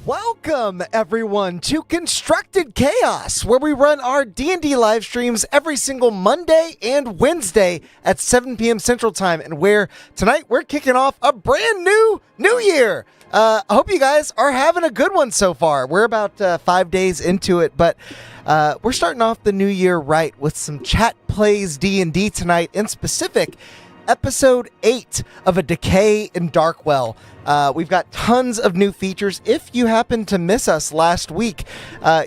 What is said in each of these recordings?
Welcome, everyone, to Constructed Chaos, where we run our D&D live streams every single Monday and Wednesday at 7 p.m. Central Time, and where tonight we're kicking off a brand new year. I hope you guys are having a good one so far. We're about 5 days into it, but we're starting off the new year right with some Chat Plays D&D tonight, in specific, Episode 8 of a Decay in Darkwell. We've got tons of new features. If you happen to miss us last week,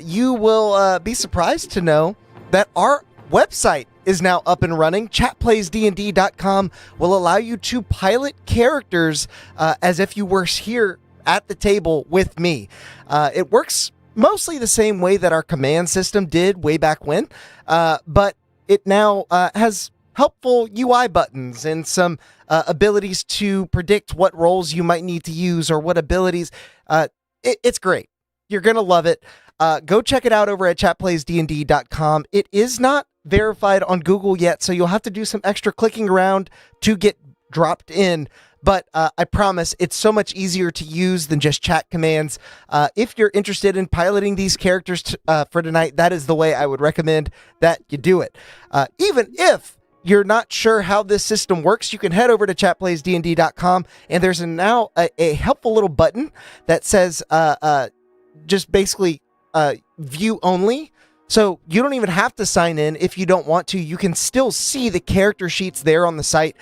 you will be surprised to know that our website is now up and running. Chatplaysdnd.com will allow you to pilot characters as if you were here at the table with me. It works mostly the same way that our command system did way back when, but it now has helpful UI buttons and some abilities to predict what roles you might need to use or what abilities. It's great. You're going to love it. Go check it out over at chatplaysdnd.com. It is not verified on Google yet, so you'll have to do some extra clicking around to get dropped in. But I promise it's so much easier to use than just chat commands. If you're interested in piloting these characters for tonight, that is the way I would recommend that you do it. Even if you're not sure how this system works, you can head over to chatplaysdnd.com, and there's now a helpful little button that says just basically view only. So you don't even have to sign in if you don't want to. You can still see the character sheets there on the site,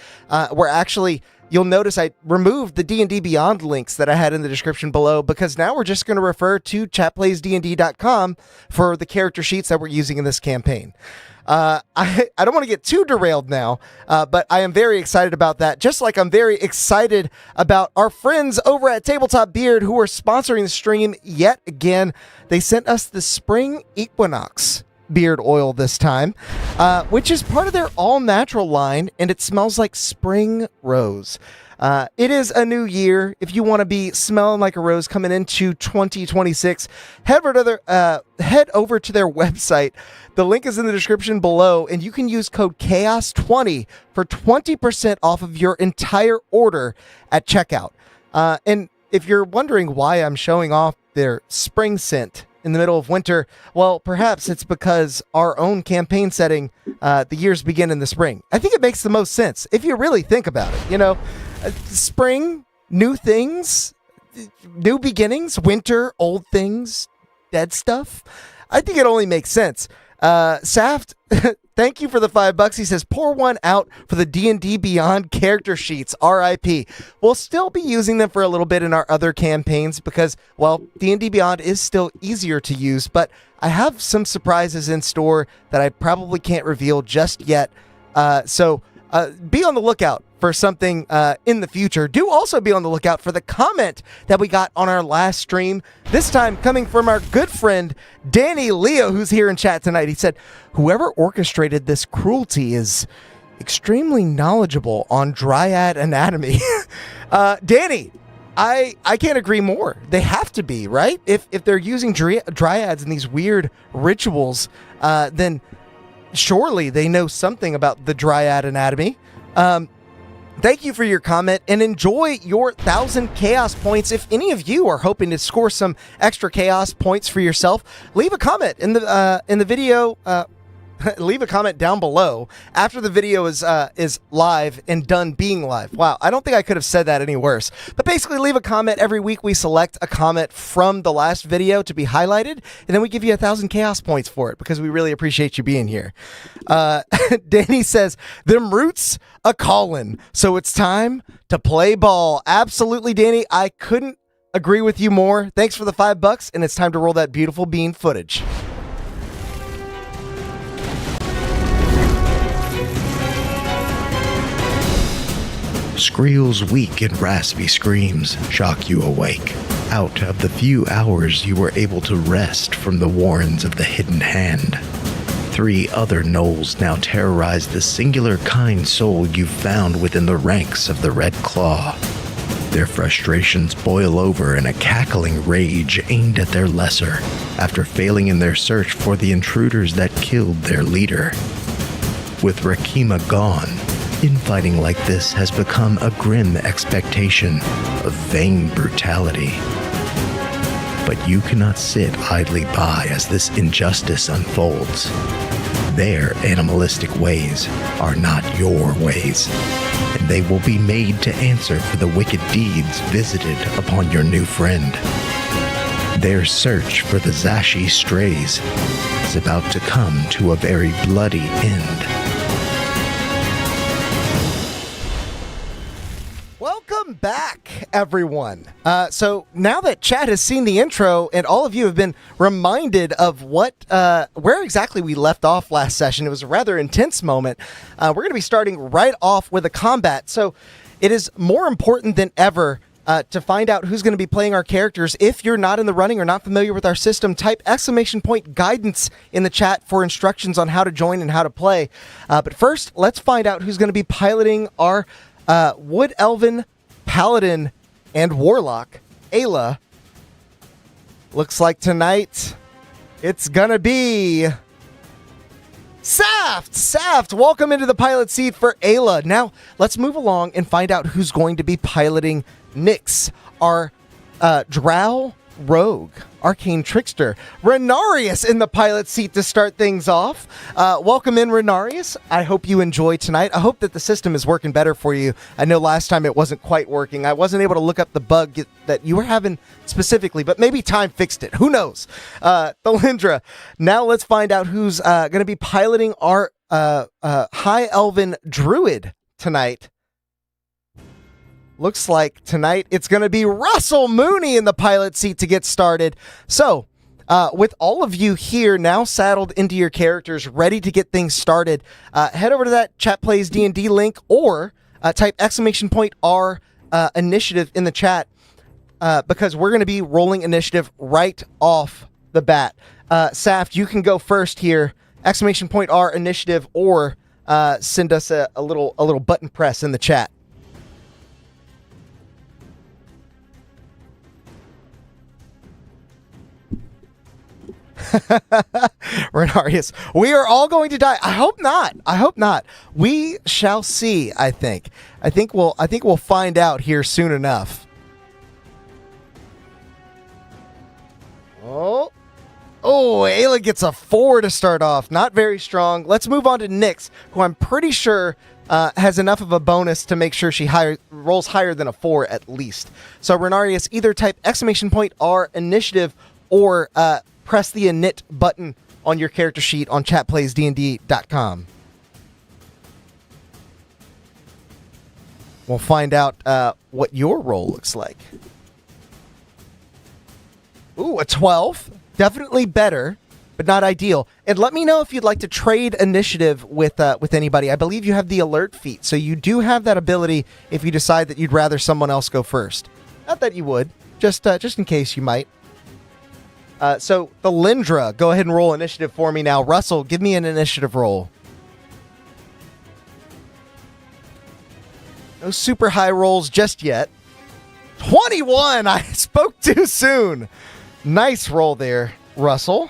where actually you'll notice I removed the D&D Beyond links that I had in the description below, because now we're just going to refer to chatplaysdnd.com for the character sheets that we're using in this campaign. I don't want to get too derailed now, but I am very excited about that. Just like I'm very excited about our friends over at Tabletop Beard who are sponsoring the stream yet again. They sent us the Spring Equinox beard oil this time, which is part of their all-natural line, and it smells like spring rose. It is a new year. If you want to be smelling like a rose coming into 2026, head over to their website. The link is in the description below, and you can use code CHAOS20 for 20% off of your entire order at checkout. And if you're wondering why I'm showing off their spring scent in the middle of winter, well, perhaps it's because our own campaign setting, the years begin in the spring. I think it makes the most sense if you really think about it. You know, spring, new things, new beginnings, winter, old things, dead stuff. I think it only makes sense. Saft, thank you for the $5. He says, pour one out for the D&D Beyond character sheets, RIP. We'll still be using them for a little bit in our other campaigns because, well, D&D Beyond is still easier to use, but I have some surprises in store that I probably can't reveal just yet. So be on the lookout for something in the future. Do also be on the lookout for the comment that we got on our last stream, this time coming from our good friend Danny Leo, who's here in chat tonight. He said, whoever orchestrated this cruelty is extremely knowledgeable on dryad anatomy. Danny, I can't agree more. They have to be, right? If they're using dryads in these weird rituals, then surely they know something about the dryad anatomy. Thank you for your comment, and enjoy your 1,000 chaos points. If any of you are hoping to score some extra chaos points for yourself, leave a comment in the video. Leave a comment down below after the video is live and done being live. Wow, I don't think I could have said that any worse. But basically, leave a comment. Every week we select a comment from the last video to be highlighted, and then we give you 1,000 chaos points for it because we really appreciate you being here. Danny says, them roots a callin', so it's time to play ball. Absolutely, Danny. I couldn't agree with you more. Thanks for the $5, and it's time to roll that beautiful bean footage. Skriel's weak and raspy screams shock you awake. Out of the few hours you were able to rest from the warrens of the Hidden Hand. 3 other gnolls now terrorize the singular kind soul you found within the ranks of the Red Claw. Their frustrations boil over in a cackling rage aimed at their lesser, after failing in their search for the intruders that killed their leader. With Rakima gone, infighting like this has become a grim expectation of vain brutality. But you cannot sit idly by as this injustice unfolds. Their animalistic ways are not your ways, and they will be made to answer for the wicked deeds visited upon your new friend. Their search for the Zashi strays is about to come to a very bloody end. Welcome back, everyone. So now that Chat has seen the intro and all of you have been reminded of where exactly we left off last session, it was a rather intense moment. We're going to be starting right off with a combat. So it is more important than ever to find out who's going to be playing our characters. If you're not in the running or not familiar with our system, type !guidance in the chat for instructions on how to join and how to play. But first, let's find out who's going to be piloting our Wood Elven, Paladin, and Warlock, Ayla. Looks like tonight it's gonna be Saft! Saft, welcome into the pilot seat for Ayla. Now, let's move along and find out who's going to be piloting Nyx, our drow rogue, arcane trickster. Renarius in the pilot seat to start things off. Welcome in, Renarius. I hope you enjoy tonight. I hope that the system is working better for you. I know last time it wasn't quite working. I wasn't able to look up the bug that you were having specifically, but maybe time fixed it. Who knows? Thalindra, now let's find out who's going to be piloting our High Elven Druid tonight. Looks like tonight it's going to be Russell Mooney in the pilot seat to get started. So, with all of you here now saddled into your characters, ready to get things started, head over to that Chat Plays D&D link or type !R initiative in the chat because we're going to be rolling initiative right off the bat. Saft, you can go first here. !R initiative or send us a little button press in the chat. Renarius, we are all going to die. I hope not. I hope not. We shall see. I think we'll find out here soon enough. Oh, Ayla gets a 4 to start off. Not very strong. Let's move on to Nyx, who I'm pretty sure has enough of a bonus to make sure she rolls higher than a 4 at least. So Renarius, either type !R initiative or press the init button on your character sheet on chatplaysdnd.com. We'll find out what your roll looks like. Ooh, a 12. Definitely better, but not ideal. And let me know if you'd like to trade initiative with anybody. I believe you have the alert feat, so you do have that ability if you decide that you'd rather someone else go first. Not that you would, just in case you might. So, Thalindra, go ahead and roll initiative for me now. Russell, give me an initiative roll. No super high rolls just yet. 21! I spoke too soon. Nice roll there, Russell.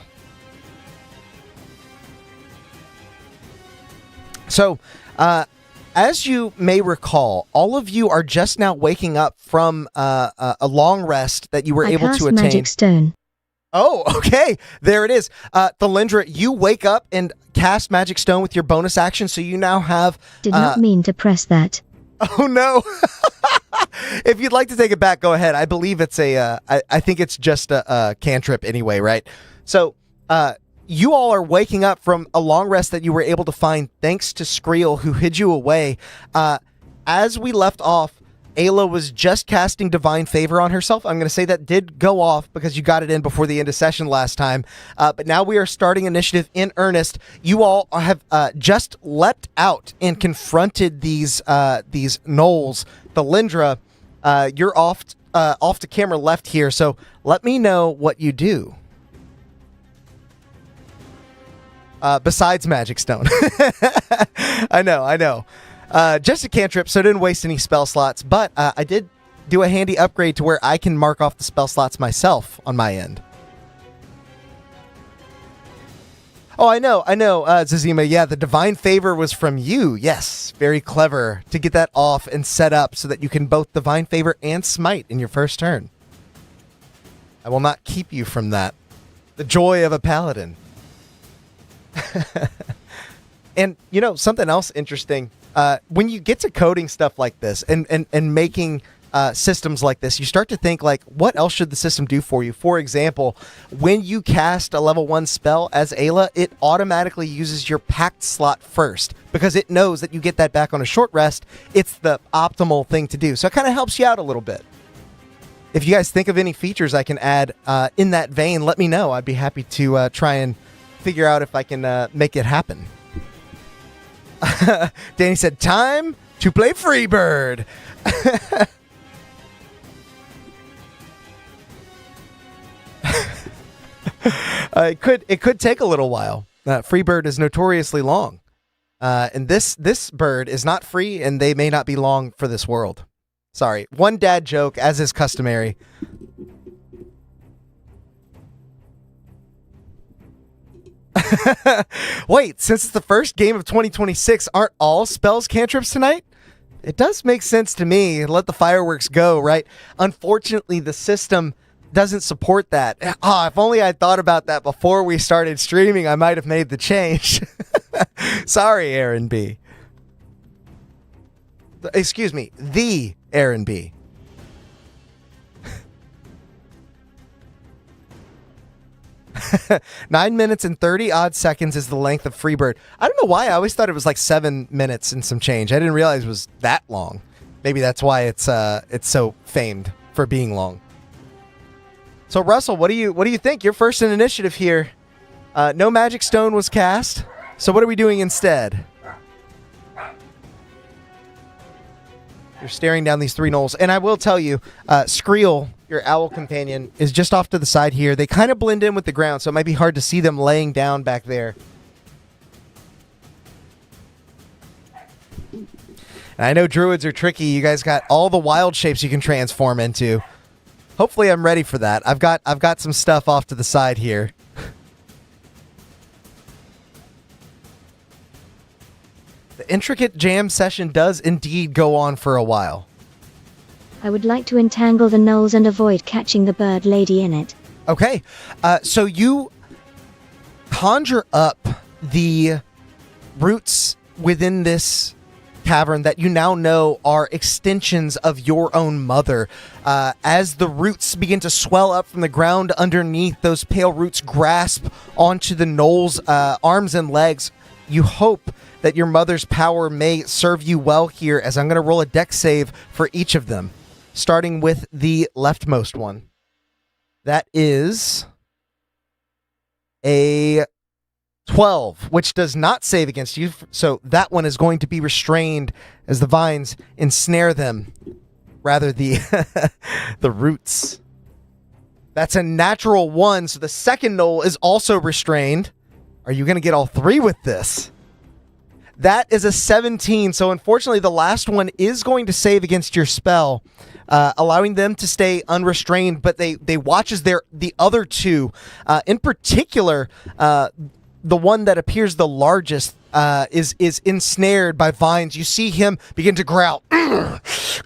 So, as you may recall, all of you are just now waking up from a long rest that you were able to attain. Magic stone. Oh, okay. There it is. Thalindra, you wake up and cast Magic Stone with your bonus action, so you now have... Did not mean to press that. Oh, no. If you'd like to take it back, go ahead. I believe it's I think it's just a cantrip anyway, right? So, you all are waking up from a long rest that you were able to find thanks to Skriel, who hid you away. As we left off, Ayla was just casting Divine Favor on herself. I'm going to say that did go off because you gned it in before the end of session last time. But now we are starting initiative in earnest. You all have just leapt out and confronted these gnolls. Thalindra, you're off to camera left here, so let me know what you do. Besides Magic Stone. I know. Just a cantrip, so I didn't waste any spell slots, but I did do a handy upgrade to where I can mark off the spell slots myself on my end. Oh, I know, Zazima. Yeah, the Divine Favor was from you. Yes, very clever to get that off and set up so that you can both Divine Favor and Smite in your first turn. I will not keep you from that. The joy of a paladin. And, something else interesting. When you get to coding stuff like this and making systems like this, you start to think, like, what else should the system do for you? For example, when you cast a level 1 spell as Ayla, it automatically uses your pact slot first because it knows that you get that back on a short rest. It's the optimal thing to do. So it kind of helps you out a little bit. If you guys think of any features I can add in that vein, let me know. I'd be happy to try and figure out if I can make it happen. Danny said, time to play Freebird. It could take a little while. Freebird is notoriously long. And this bird is not free, and they may not be long for this world. Sorry. One dad joke, as is customary. Wait, since it's the first game of 2026, aren't all spells cantrips tonight? It does make sense to me. Let the fireworks go, right? Unfortunately, the system doesn't support that. If only I thought about that before we started streaming, I might have made the change. Sorry, Aaron B. Excuse me, the Aaron B. 9 minutes and 30 odd seconds is the length of Freebird. I don't know why. I always thought it was like 7 minutes and some change. I didn't realize it was that long. Maybe that's why it's so famed for being long. So Russell, what do you think? You're first in initiative here. No magic stone was cast. So what are we doing instead? You're staring down these 3 gnolls. And I will tell you, Screel, your owl companion, is just off to the side here. They kind of blend in with the ground, so it might be hard to see them laying down back there. And I know druids are tricky. You guys got all the wild shapes you can transform into. Hopefully I'm ready for that. I've got some stuff off to the side here. The intricate jam session does indeed go on for a while. I would like to entangle the gnolls and avoid catching the bird lady in it. Okay. So you conjure up the roots within this cavern that you now know are extensions of your own mother. As the roots begin to swell up from the ground underneath, those pale roots grasp onto the gnolls' arms and legs. You hope that your mother's power may serve you well here, as I'm going to roll a dex save for each of them, starting with the leftmost one. That is a 12, which does not save against you, so that one is going to be restrained as the vines ensnare them, rather the the roots. That's a natural 1, so the second gnoll is also restrained. Are you going to get all 3 with this? That is a 17, so unfortunately the last one is going to save against your spell, allowing them to stay unrestrained, but they watch as the other 2, in particular, the one that appears the largest is ensnared by vines. You see him begin to growl.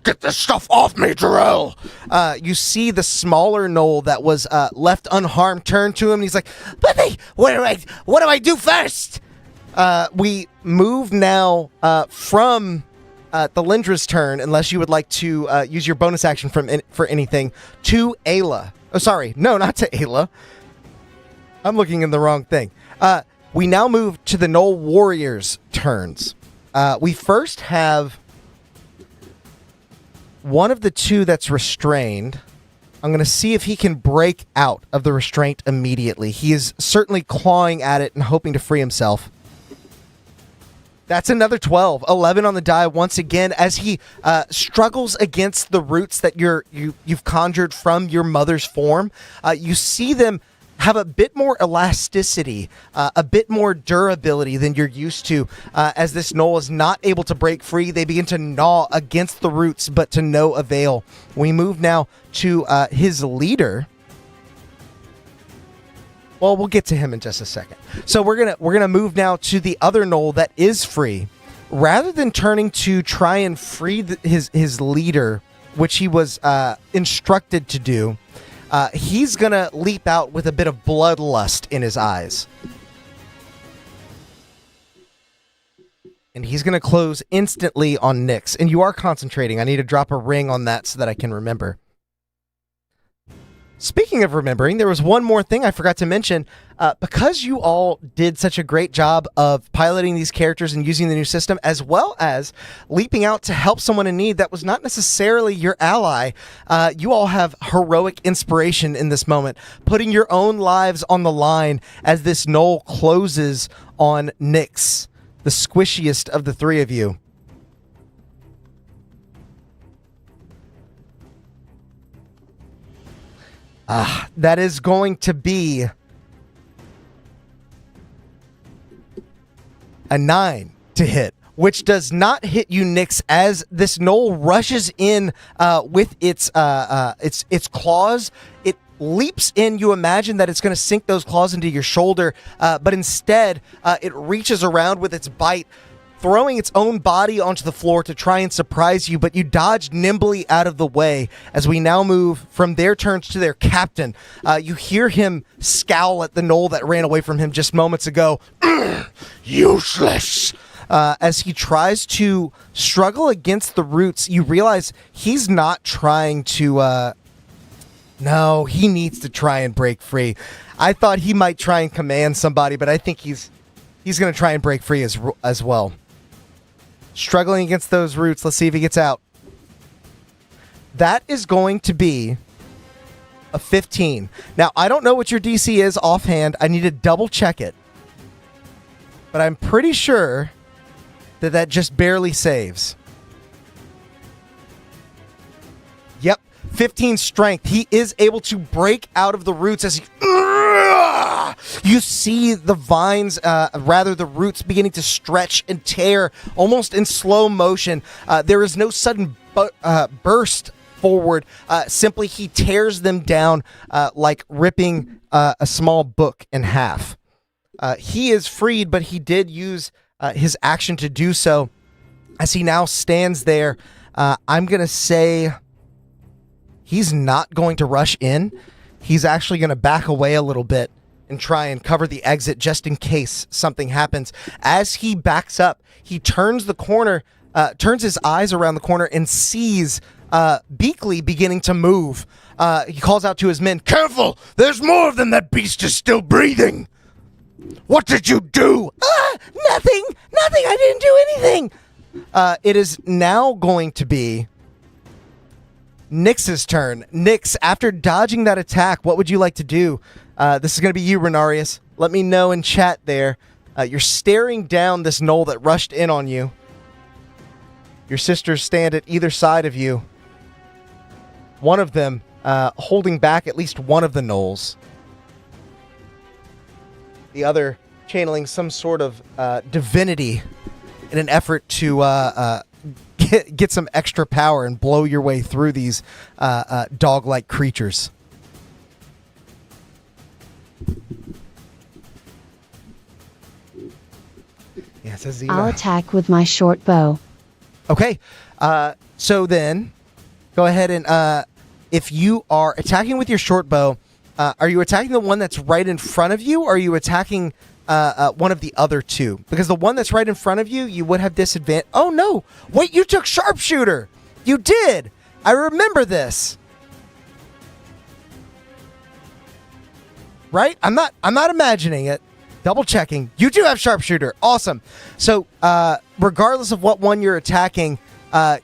Get this stuff off me, Jarrell. You see the smaller gnoll that was left unharmed turn to him, and he's like, "But what do I do first?" We move now from the Lindra's turn, unless you would like to use your bonus action for anything, to Ayla. Oh, sorry. No, not to Ayla. I'm looking in the wrong thing. We now move to the Gnoll Warriors' turns. We first have one of the 2 that's restrained. I'm going to see if he can break out of the restraint immediately. He is certainly clawing at it and hoping to free himself. That's another 12. 11 on the die once again as he struggles against the roots that you've conjured from your mother's form. You see them have a bit more elasticity, a bit more durability than you're used to. As this gnoll is not able to break free, they begin to gnaw against the roots, but to no avail. We move now to his leader. Well, we'll get to him in just a second. So we're gonna move now to the other gnoll that is free. Rather than turning to try and free his leader, which he was instructed to do, he's going to leap out with a bit of bloodlust in his eyes. And he's going to close instantly on Nyx. And you are concentrating. I need to drop a ring on that so that I can remember. Speaking of remembering, there was one more thing I forgot to mention. Because you all did such a great job of piloting these characters and using the new system, as well as leaping out to help someone in need that was not necessarily your ally, you all have heroic inspiration in this moment, putting your own lives on the line as this knoll closes on Nyx, the squishiest of the three of you. That is going to be a 9 to hit, which does not hit you, Nyx, as this knoll rushes in with its claws. It leaps in. You imagine that it's going to sink those claws into your shoulder, but instead it reaches around with its bite, throwing its own body onto the floor to try and surprise you, but you dodge nimbly out of the way as we now move from their turns to their captain. You hear him scowl at the knoll that ran away from him just moments ago. Useless! As he tries to struggle against the roots, you realize he's not trying to... No, he needs to try and break free. I thought he might try and command somebody, but I think he's going to try and break free as well. Struggling against those roots. Let's see if he gets out. That is going to be a 15. Now, I don't know what your DC is offhand. I need to double check it. But I'm pretty sure that just barely saves. Yep. 15 strength. He is able to break out of the roots as he... You see the vines, the roots beginning to stretch and tear almost in slow motion. There is no sudden burst forward. Simply he tears them down like ripping a small book in half. He is freed, but he did use his action to do so. As he now stands there, I'm going to say he's not going to rush in. He's actually going to back away a little bit and try and cover the exit just in case something happens. As he backs up, he turns the corner, turns his eyes around the corner and sees Beakley beginning to move. He calls out to his men, "Careful! There's more of them! That beast is still breathing!" "What did you do?" Nothing! Nothing! I didn't do anything!" It is now going to be Nyx's turn. Nyx, after dodging that attack, what would you like to do? This is going to be you, Renarius. Let me know in chat there. You're staring down this knoll that rushed in on you. Your sisters stand at either side of you. One of them holding back at least one of the gnolls. The other channeling some sort of divinity in an effort to get some extra power and blow your way through these dog-like creatures. Yeah, it says Zena. I'll attack with my short bow. Okay. So then, go ahead and if you are attacking with your short bow, are you attacking the one that's right in front of you, or are you attacking one of the other two? Because the one that's right in front of you, you would have disadvantage. Oh no! Wait, you took sharpshooter. You did. I remember this. Right? I'm not imagining it. Double checking. You do have sharpshooter. Awesome. So, regardless of what one you're attacking,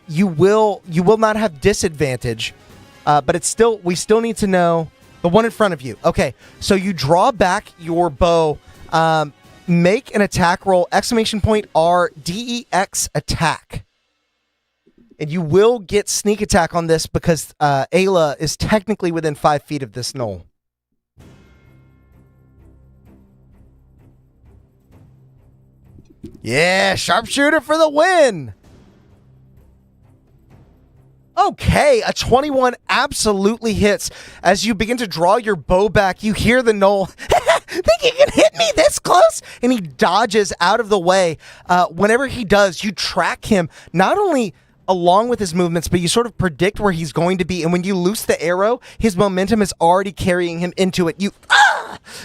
you will not have disadvantage. But we still need to know the one in front of you. Okay. So you draw back your bow. Make an attack roll, ! R DEX attack. And you will get sneak attack on this because Ayla is technically within 5 feet of this knoll. Yeah, sharpshooter for the win. Okay, a 21 absolutely hits. As you begin to draw your bow back, you hear the knoll. Think you can hit me this close? And he dodges out of the way. Whenever he does, you track him not only along with his movements, but you sort of predict where he's going to be. And when you loose the arrow, his momentum is already carrying him into it. You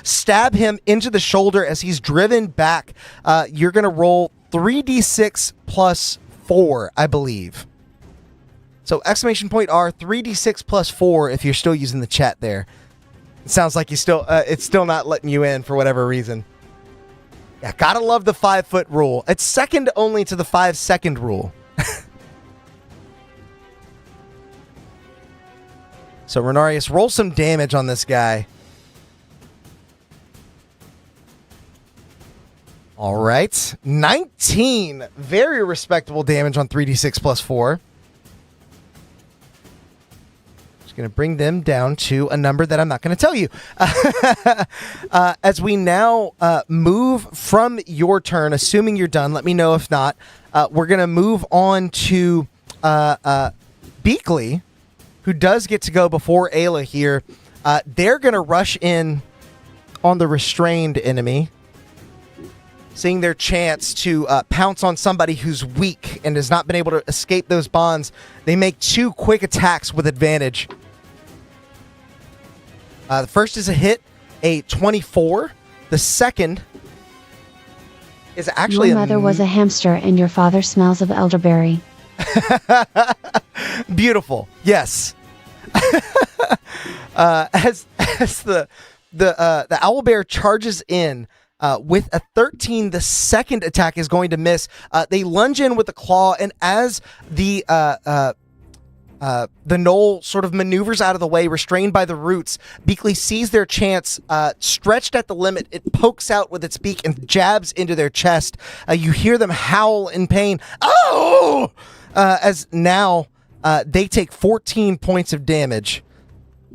stab him into the shoulder as he's driven back. You're going to roll 3d6 plus 4, I believe. So exclamation point R, 3d6 plus 4 if you're still using the chat there. It sounds like you still it's still not letting you in for whatever reason. Yeah, gotta love the 5-foot rule. It's second only to the 5-second rule. So, Renarius, roll some damage on this guy. All right. 19. Very respectable damage on 3d6 plus 4. Just going to bring them down to a number that I'm not going to tell you. As we now move from your turn, assuming you're done, let me know if not. We're going to move on to Beakley, who does get to go before Ayla here. They're going to rush in on the restrained enemy, seeing their chance to pounce on somebody who's weak and has not been able to escape those bonds. They make 2 quick attacks with advantage. The first is a hit, a 24. The second is actually Your mother was a hamster and your father smells of elderberry. Beautiful. Yes. As the owlbear charges in with a 13, the second attack is going to miss. They lunge in with the claw, and as the knoll sort of maneuvers out of the way, restrained by the roots, Beakley sees their chance. Stretched at the limit, it pokes out with its beak and jabs into their chest. You hear them howl in pain. Oh! As now they take 14 points of damage,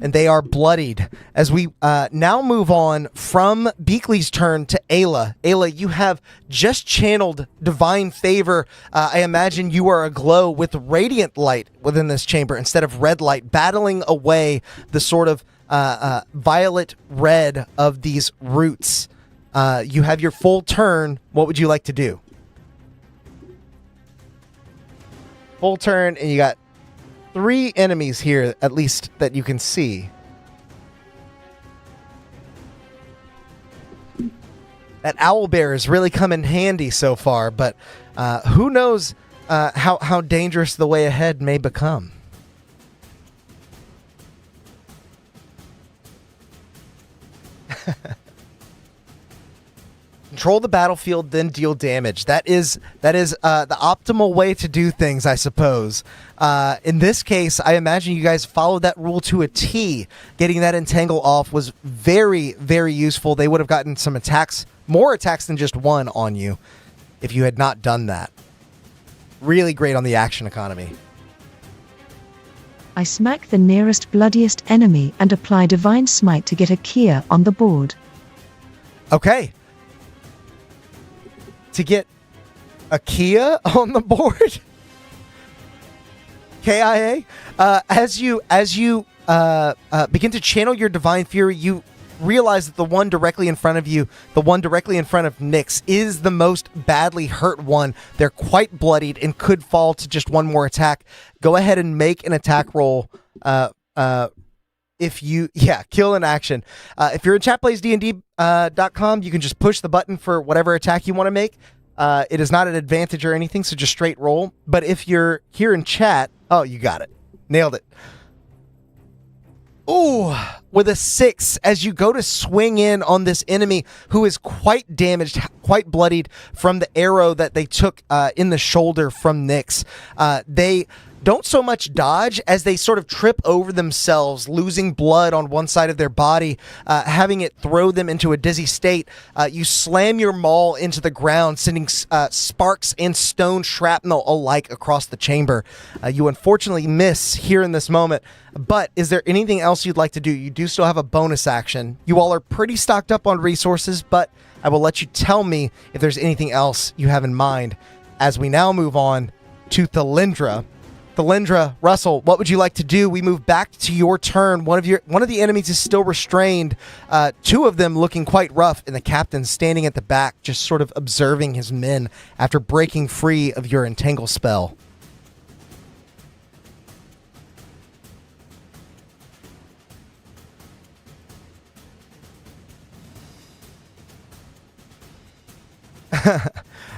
and they are bloodied. As we now move on from Beakley's turn to Ayla. Ayla, you have just channeled Divine Favor. I imagine you are aglow with radiant light within this chamber instead of red light, battling away the sort of violet red of these roots. You have your full turn. What would you like to do? Full turn, and you got 3 enemies here, at least, that you can see. That owlbear has really come in handy so far, but who knows how dangerous the way ahead may become. Control the battlefield, then deal damage. That is the optimal way to do things, I suppose. In this case, I imagine you guys followed that rule to a T. Getting that entangle off was very, very useful. They would have gotten some attacks, more attacks than just one on you, if you had not done that. Really great on the action economy. I smack the nearest bloodiest enemy and apply Divine Smite to get a Kia on the board. Okay. To get a Kia on the board? KIA? As you begin to channel your Divine Fury, you realize that the one directly in front of you, the one directly in front of Nyx, is the most badly hurt one. They're quite bloodied and could fall to just one more attack. Go ahead and make an attack roll. If you, kill in action. If you're at chatplaysdnd.com, you can just push the button for whatever attack you want to make. It is not an advantage or anything, so just straight roll. But if you're here in chat, oh, you got it. Nailed it. Ooh, with a 6, as you go to swing in on this enemy who is quite damaged, quite bloodied from the arrow that they took in the shoulder from Nyx. They don't so much dodge as they sort of trip over themselves, losing blood on one side of their body, having it throw them into a dizzy state. You slam your maul into the ground, sending sparks and stone shrapnel alike across the chamber. You unfortunately miss here in this moment, but is there anything else you'd like to do? You do still have a bonus action. You all are pretty stocked up on resources, but I will let you tell me if there's anything else you have in mind as we now move on to Thalindra. Thalindra, Russell, what would you like to do? We move back to your turn. One of the enemies is still restrained. 2 of them looking quite rough, and the captain standing at the back, just sort of observing his men after breaking free of your entangle spell.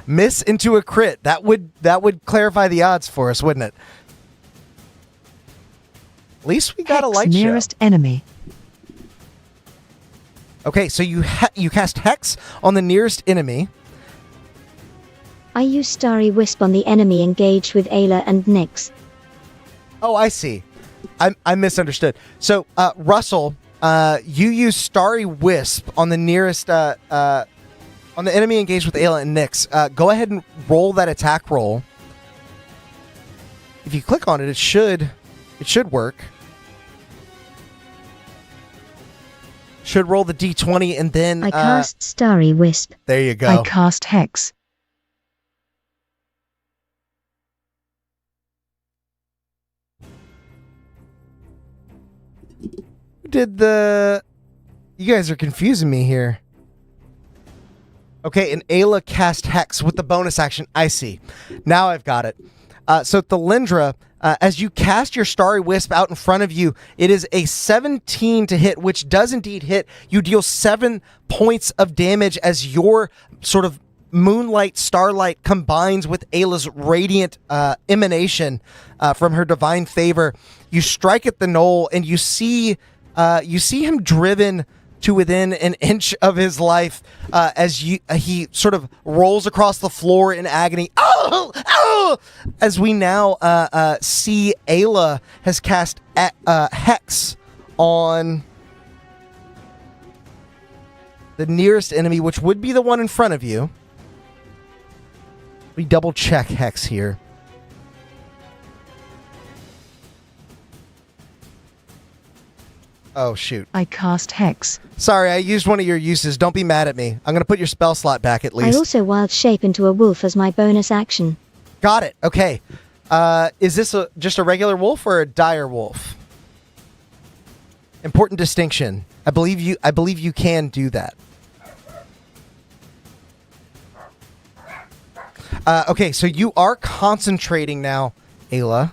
Miss into a crit. That would clarify the odds for us, wouldn't it? At least we got a Hex light nearest show. enemy. Okay, so you cast Hex on the nearest enemy. I use Starry Wisp on the enemy engaged with Ayla and Nyx. Oh, I see. I misunderstood. So, Russell, you use Starry Wisp on the nearest, on the enemy engaged with Ayla and Nyx. Go ahead and roll that attack roll. If you click on it, it should work. Should roll the d20 and then... I cast Starry Wisp. There you go. I cast Hex. You guys are confusing me here. Okay, and Ayla cast Hex with the bonus action. I see. Now I've got it. So Thalindra, as you cast your Starry Wisp out in front of you, it is a 17 to hit, which does indeed hit. You deal 7 points of damage as your sort of moonlight, starlight combines with Ayla's radiant emanation from her divine favor. You strike at the knoll, and you see him driven to within an inch of his life as he sort of rolls across the floor in agony. Oh! Oh! As we now see Ayla has cast Hex on the nearest enemy, which would be the one in front of you. We double check Hex here. Oh, shoot. I cast Hex. Sorry, I used one of your uses. Don't be mad at me. I'm going to put your spell slot back at least. I also wild shape into a wolf as my bonus action. Got it. Okay. Is this just a regular wolf or a dire wolf? Important distinction. I believe you can do that. Okay, so you are concentrating now, Ayla.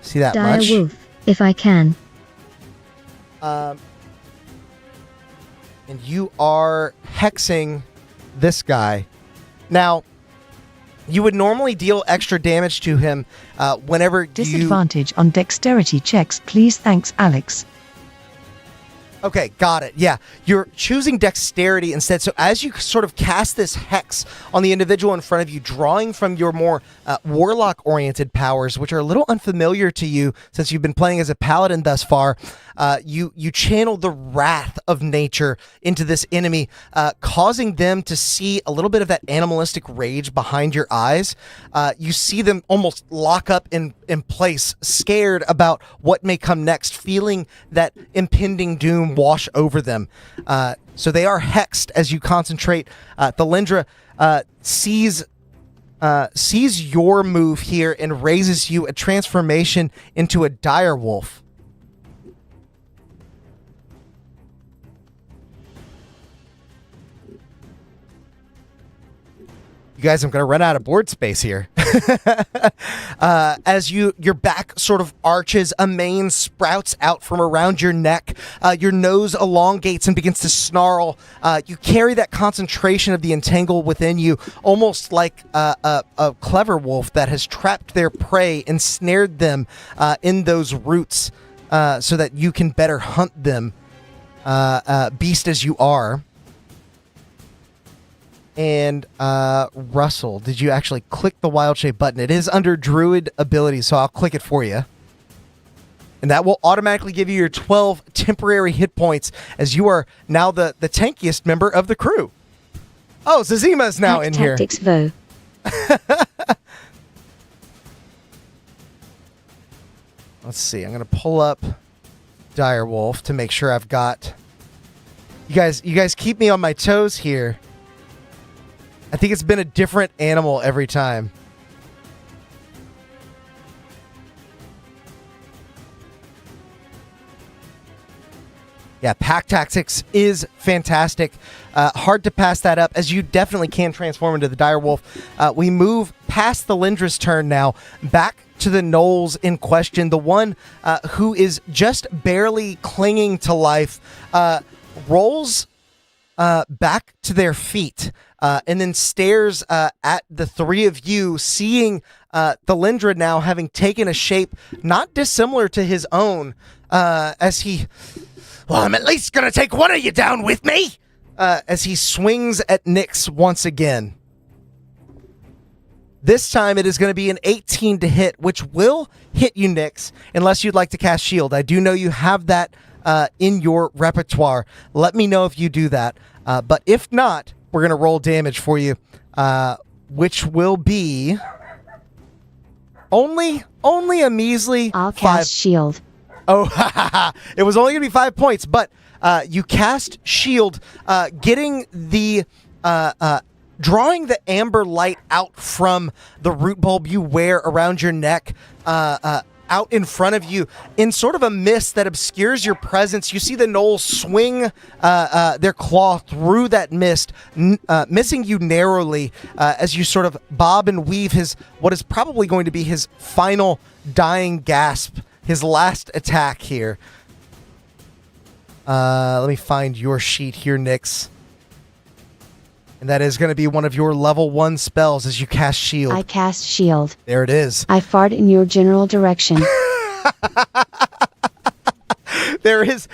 See that Dire much? wolf, if I can. And you are hexing this guy. Now, you would normally deal extra damage to him whenever Disadvantage on dexterity checks, please. Thanks, Alex. Okay, got it. Yeah, you're choosing dexterity instead. So as you sort of cast this hex on the individual in front of you, drawing from your more warlock-oriented powers, which are a little unfamiliar to you since you've been playing as a paladin thus far, you channel the wrath of nature into this enemy, causing them to see a little bit of that animalistic rage behind your eyes. You see them almost lock up in place, scared about what may come next, feeling that impending doom wash over them. So they are hexed as you concentrate. Thalindra sees your move here and raises you a transformation into a dire wolf. You guys, I'm going to run out of board space here. As your back sort of arches, a mane sprouts out from around your neck. Your nose elongates and begins to snarl. You carry that concentration of the entangle within you, almost like a clever wolf that has trapped their prey and snared them in those roots so that you can better hunt them, beast as you are. And Russell, did you actually click the wild shape button? It is under druid abilities, so I'll click it for you. And that will automatically give you your 12 temporary hit points as you are now the tankiest member of the crew. Oh, Zazima is now in here. Tactics, though. Let's see. I'm going to pull up Direwolf to make sure I've got... You guys keep me on my toes here. I think it's been a different animal every time. Yeah, pack tactics is fantastic. Hard to pass that up, as you definitely can transform into the direwolf. We move past the Lindra's turn now, back to the gnolls in question. The one who is just barely clinging to life rolls back to their feet and then stares at the three of you, seeing Thalindra now having taken a shape not dissimilar to his own, as he... Well, I'm at least gonna take one of you down with me! As he swings at Nyx once again. This time it is going to be an 18 to hit, which will hit you, Nyx, unless you'd like to cast Shield. I do know you have that in your repertoire. Let me know if you do that. But if not, we're going to roll damage for you, which will be only a measly I'll 5. cast shield. Oh, it was only going to be 5 points, but you cast Shield, getting the... drawing the amber light out from the root bulb you wear around your neck, out in front of you in sort of a mist that obscures your presence. You see the gnolls swing their claw through that mist, missing you narrowly as you sort of bob and weave what is probably going to be his final dying gasp, his last attack here. Let me find your sheet here, Nyx. And that is going to be one of your level 1 spells as you cast Shield. I cast shield. There it is. I fart in your general direction. There is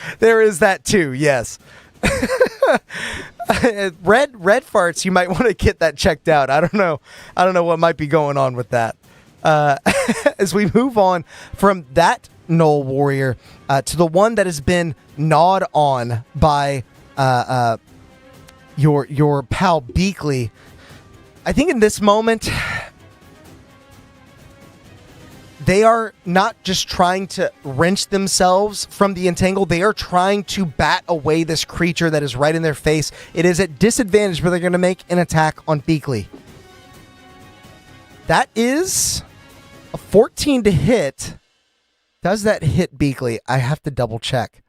that too, yes. Red farts, you might want to get that checked out. I don't know what might be going on with that. As we move on from that Gnoll warrior to the one that has been gnawed on by your pal Beakley. I think in this moment they are not just trying to wrench themselves from the entangle, they are trying to bat away this creature that is right in their face. It is at disadvantage, but they're going to make an attack on Beakley. That is a 14 to hit. Does that hit Beakley? I have to double check.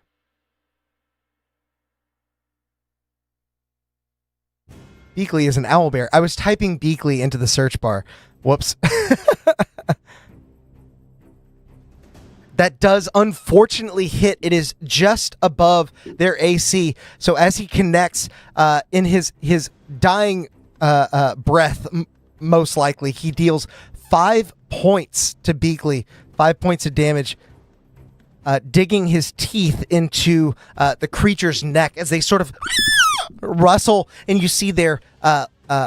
Beakley is an owlbear. I was typing Beakley into the search bar. Whoops. That does unfortunately hit. It is just above their AC. So as he connects in his dying breath, most likely, he deals 5 points to Beakley. 5 points of damage. Digging his teeth into the creature's neck as they sort of rustle, and you see their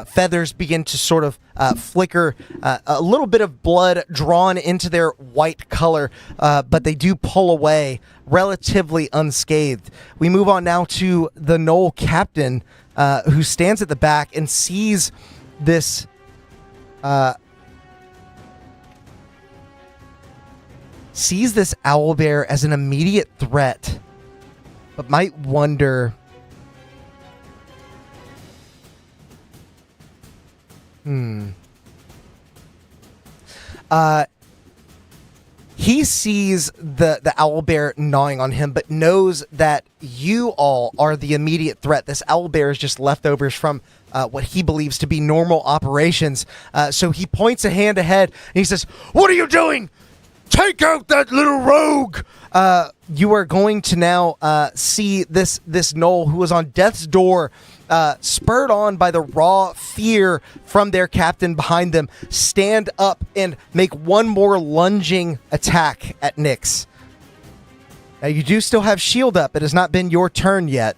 feathers begin to sort of flicker, a little bit of blood drawn into their white color, but they do pull away relatively unscathed. We move on now to the Gnoll captain, who stands at the back and sees this owlbear as an immediate threat, but might wonder... He sees the owlbear gnawing on him, but knows that you all are the immediate threat. This owlbear is just leftovers from what he believes to be normal operations. So he points a hand ahead and he says, "What are you doing? Take out that little rogue!" You are going to now see this gnoll who was on death's door, spurred on by the raw fear from their captain behind them, stand up and make one more lunging attack at Nyx. Now, you do still have shield up. It has not been your turn yet.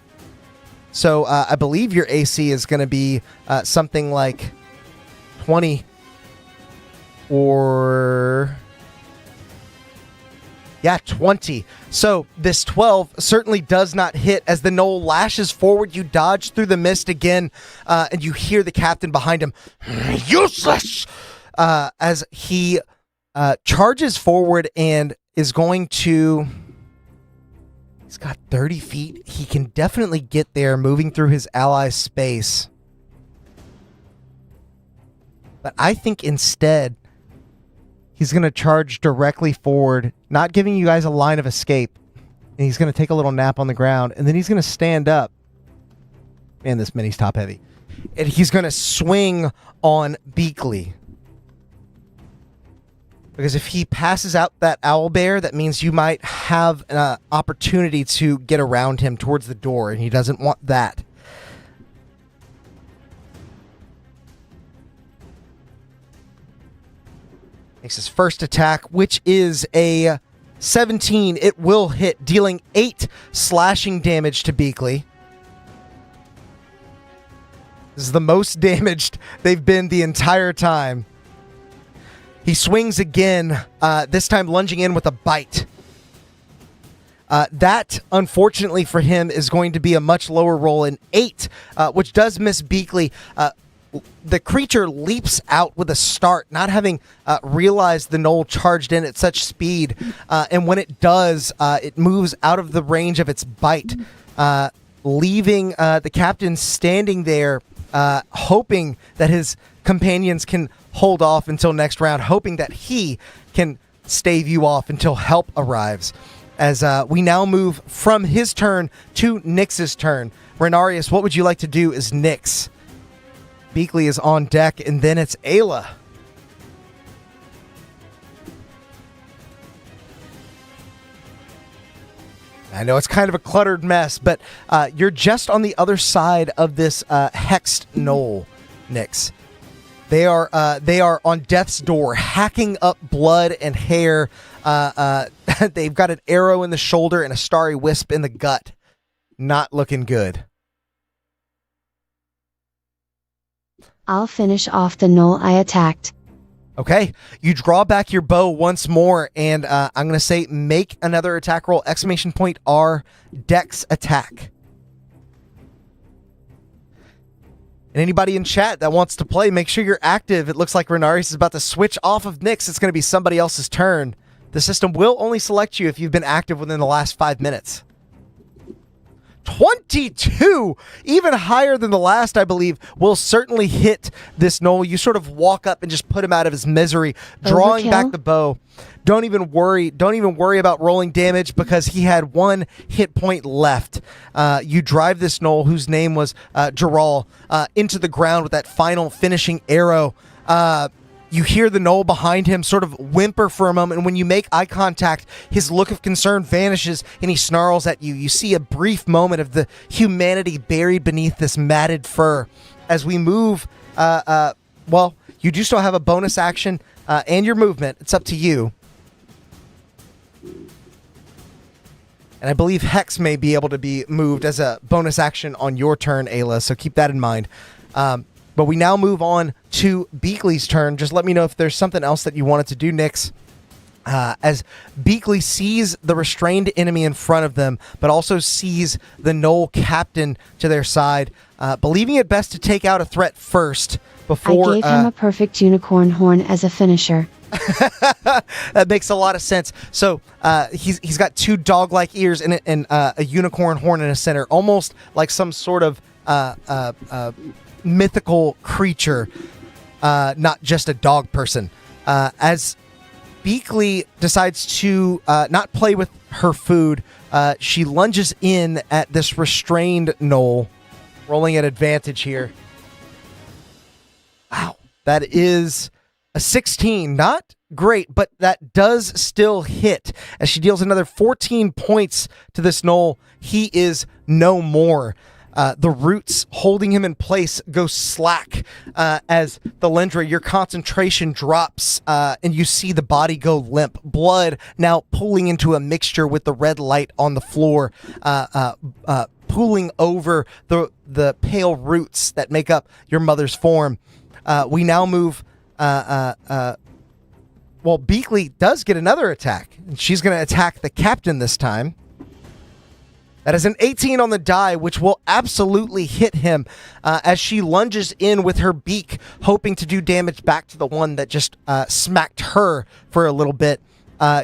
So I believe your AC is going to be something like 20 or... Yeah, 20. So this 12 certainly does not hit. As the gnoll lashes forward, you dodge through the mist again, and you hear the captain behind him. Useless! As he charges forward and is going to... He's got 30 feet. He can definitely get there, moving through his ally's space. But I think instead... he's going to charge directly forward, not giving you guys a line of escape. And he's going to take a little nap on the ground, and then he's going to stand up. Man, this mini's top heavy. And he's going to swing on Beakley. Because if he passes out that owlbear, that means you might have an opportunity to get around him towards the door, and he doesn't want that. Makes his first attack, which is a 17. It will hit, dealing 8 slashing damage to Beakley. This is the most damaged they've been the entire time. He swings again, this time lunging in with a bite. That, unfortunately for him, is going to be a much lower roll, an 8, which does miss Beakley. The creature leaps out with a start, not having realized the gnoll charged in at such speed. And when it does, it moves out of the range of its bite, leaving the captain standing there, hoping that his companions can hold off until next round, hoping that he can stave you off until help arrives. As we now move from his turn to Nyx's turn. Renarius, what would you like to do as Nyx? Beakley is on deck, and then it's Ayla. I know it's kind of a cluttered mess, but you're just on the other side of this hexed knoll, Nyx. They are on death's door, hacking up blood and hair. They've got an arrow in the shoulder and a starry wisp in the gut. Not looking good. I'll finish off the gnoll I attacked. Okay, you draw back your bow once more, and I'm going to say make another attack roll, ! R, dex attack. And anybody in chat that wants to play, make sure you're active. It looks like Renarius is about to switch off of Nyx. It's going to be somebody else's turn. The system will only select you if you've been active within the last 5 minutes. 22! Even higher than the last, I believe, will certainly hit this gnoll. You sort of walk up and just put him out of his misery, drawing back the bow. Don't even worry about rolling damage because he had 1 hit point left. You drive this gnoll, whose name was Jaral, into the ground with that final finishing arrow. You hear the gnoll behind him sort of whimper for a moment, and when you make eye contact, his look of concern vanishes, and he snarls at you. You see a brief moment of the humanity buried beneath this matted fur. As we move, well, you do still have a bonus action and your movement. It's up to you. And I believe Hex may be able to be moved as a bonus action on your turn, Ayla, so keep that in mind. But we now move on to Beakley's turn. Just let me know if there's something else that you wanted to do, Nyx. As Beakley sees the restrained enemy in front of them, but also sees the gnoll captain to their side, believing it best to take out a threat first before... I gave him a perfect unicorn horn as a finisher. That makes a lot of sense. So he's got 2 dog-like ears and a unicorn horn in the center, almost like some sort of... mythical creature, not just a dog person. As Beakley decides to not play with her food, she lunges in at this restrained gnoll, rolling at advantage here. Wow, that is a 16. Not great, but that does still hit. As she deals another 14 points to this gnoll, he is no more. The roots holding him in place go slack as the Lendra, your concentration drops and you see the body go limp. Blood now pooling into a mixture with the red light on the floor, pooling over the pale roots that make up your mother's form. We now move... well, Beakley does get another attack. She's going to attack the captain this time. That is an 18 on the die, which will absolutely hit him as she lunges in with her beak, hoping to do damage back to the one that just smacked her for a little bit.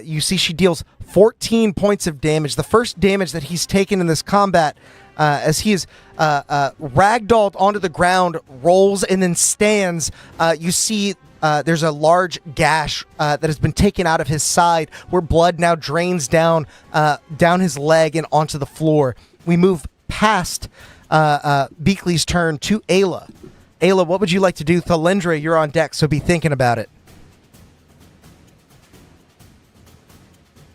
You see she deals 14 points of damage, the first damage that he's taken in this combat, as he is ragdolled onto the ground, rolls, and then stands. You see... there's a large gash that has been taken out of his side where blood now drains down his leg and onto the floor. We move past Beakley's turn to Ayla. Ayla, what would you like to do? Thalendra, you're on deck, so be thinking about it.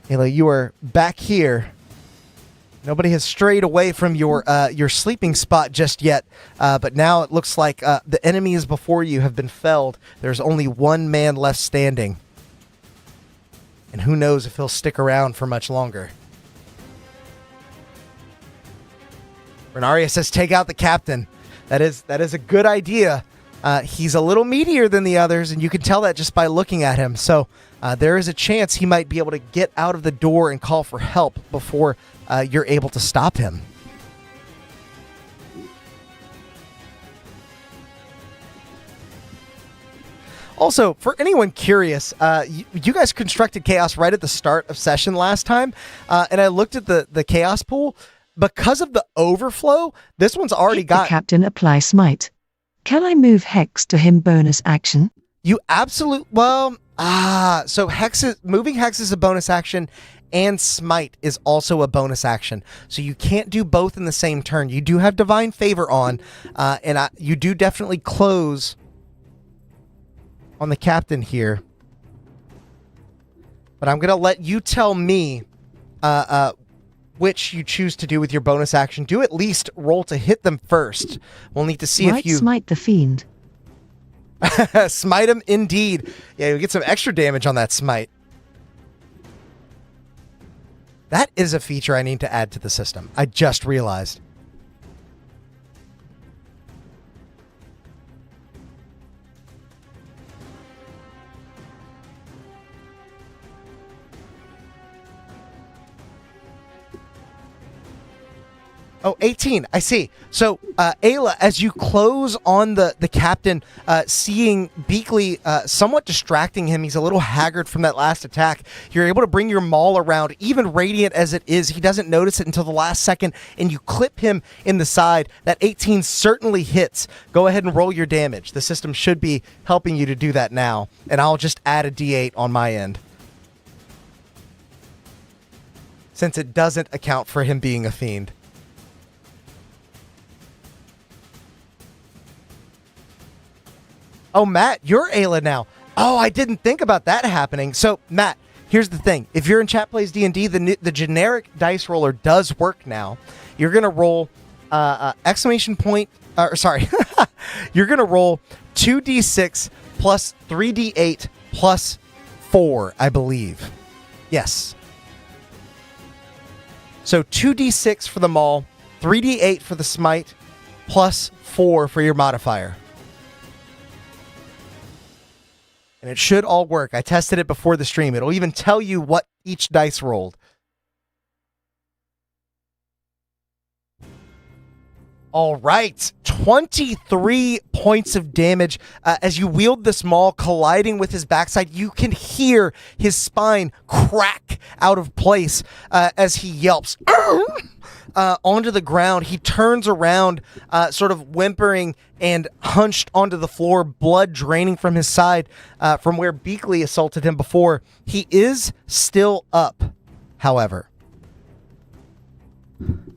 Ayla, you are back here. Nobody has strayed away from your sleeping spot just yet, but now it looks like the enemies before you have been felled. There's only one man left standing. And who knows if he'll stick around for much longer. Renaria says, take out the captain. That is a good idea. He's a little meatier than the others, and you can tell that just by looking at him. So there is a chance he might be able to get out of the door and call for help before you're able to stop him. Also, for anyone curious, you guys constructed chaos right at the start of session last time, and I looked at the chaos pool. Because of the overflow, this one's already got... The captain apply smite. Can I move Hex to him bonus action? You absolutely... Well, so moving Hex is a bonus action, and smite is also a bonus action. So you can't do both in the same turn. You do have divine favor on, and you do definitely close on the captain here. But I'm going to let you tell me which you choose to do with your bonus action. Do at least roll to hit them first. We'll need to see if you... smite the fiend. Smite him indeed. Yeah, you get some extra damage on that smite. That is a feature I need to add to the system. I just realized. Oh, 18. I see. So, Ayla, as you close on the captain, seeing Beakley somewhat distracting him, he's a little haggard from that last attack. You're able to bring your maul around, even radiant as it is. He doesn't notice it until the last second, and you clip him in the side. That 18 certainly hits. Go ahead and roll your damage. The system should be helping you to do that now, and I'll just add a D8 on my end, since it doesn't account for him being a fiend. Oh, Matt, you're Ayla now. Oh, I didn't think about that happening. So, Matt, here's the thing. If you're in Chat Plays D&D, the generic dice roller does work now. You're going to roll exclamation point... sorry. You're going to roll 2d6 plus 3d8 plus 4, I believe. Yes. So 2d6 for the maul, 3d8 for the smite, plus 4 for your modifier. And it should all work. I tested it before the stream. It'll even tell you what each dice rolled. All right. 23 points of damage. As you wield this maul, colliding with his backside, you can hear his spine crack out of place as he yelps onto the ground. He turns around, sort of whimpering and hunched onto the floor, blood draining from his side from where Beakley assaulted him before. He is still up, however.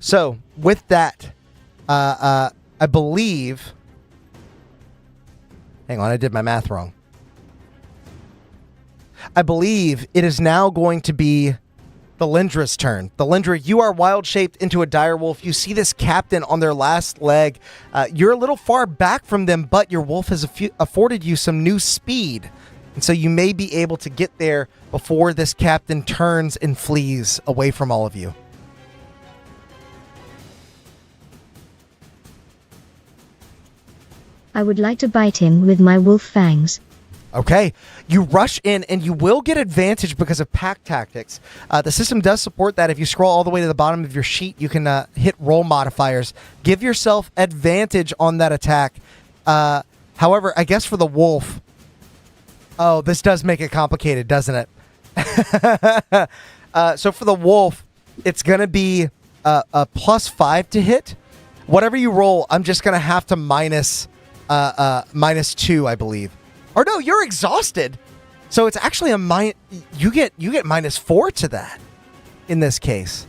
So, with that, I believe... Hang on, I did my math wrong. I believe it is now going to be the Lindra's turn. The Lindra, you are wild-shaped into a direwolf. You see this captain on their last leg. You're a little far back from them, but your wolf has afforded you some new speed. And so you may be able to get there before this captain turns and flees away from all of you. I would like to bite him with my wolf fangs. Okay, you rush in and you will get advantage because of pack tactics. The system does support that. If you scroll all the way to the bottom of your sheet, you can hit roll modifiers. Give yourself advantage on that attack. However, I guess for the wolf... Oh, this does make it complicated, doesn't it? So for the wolf, it's going to be a +5 to hit. Whatever you roll, I'm just going to have to -2, I believe. Or no, you're exhausted. So it's actually you get -4 to that in this case.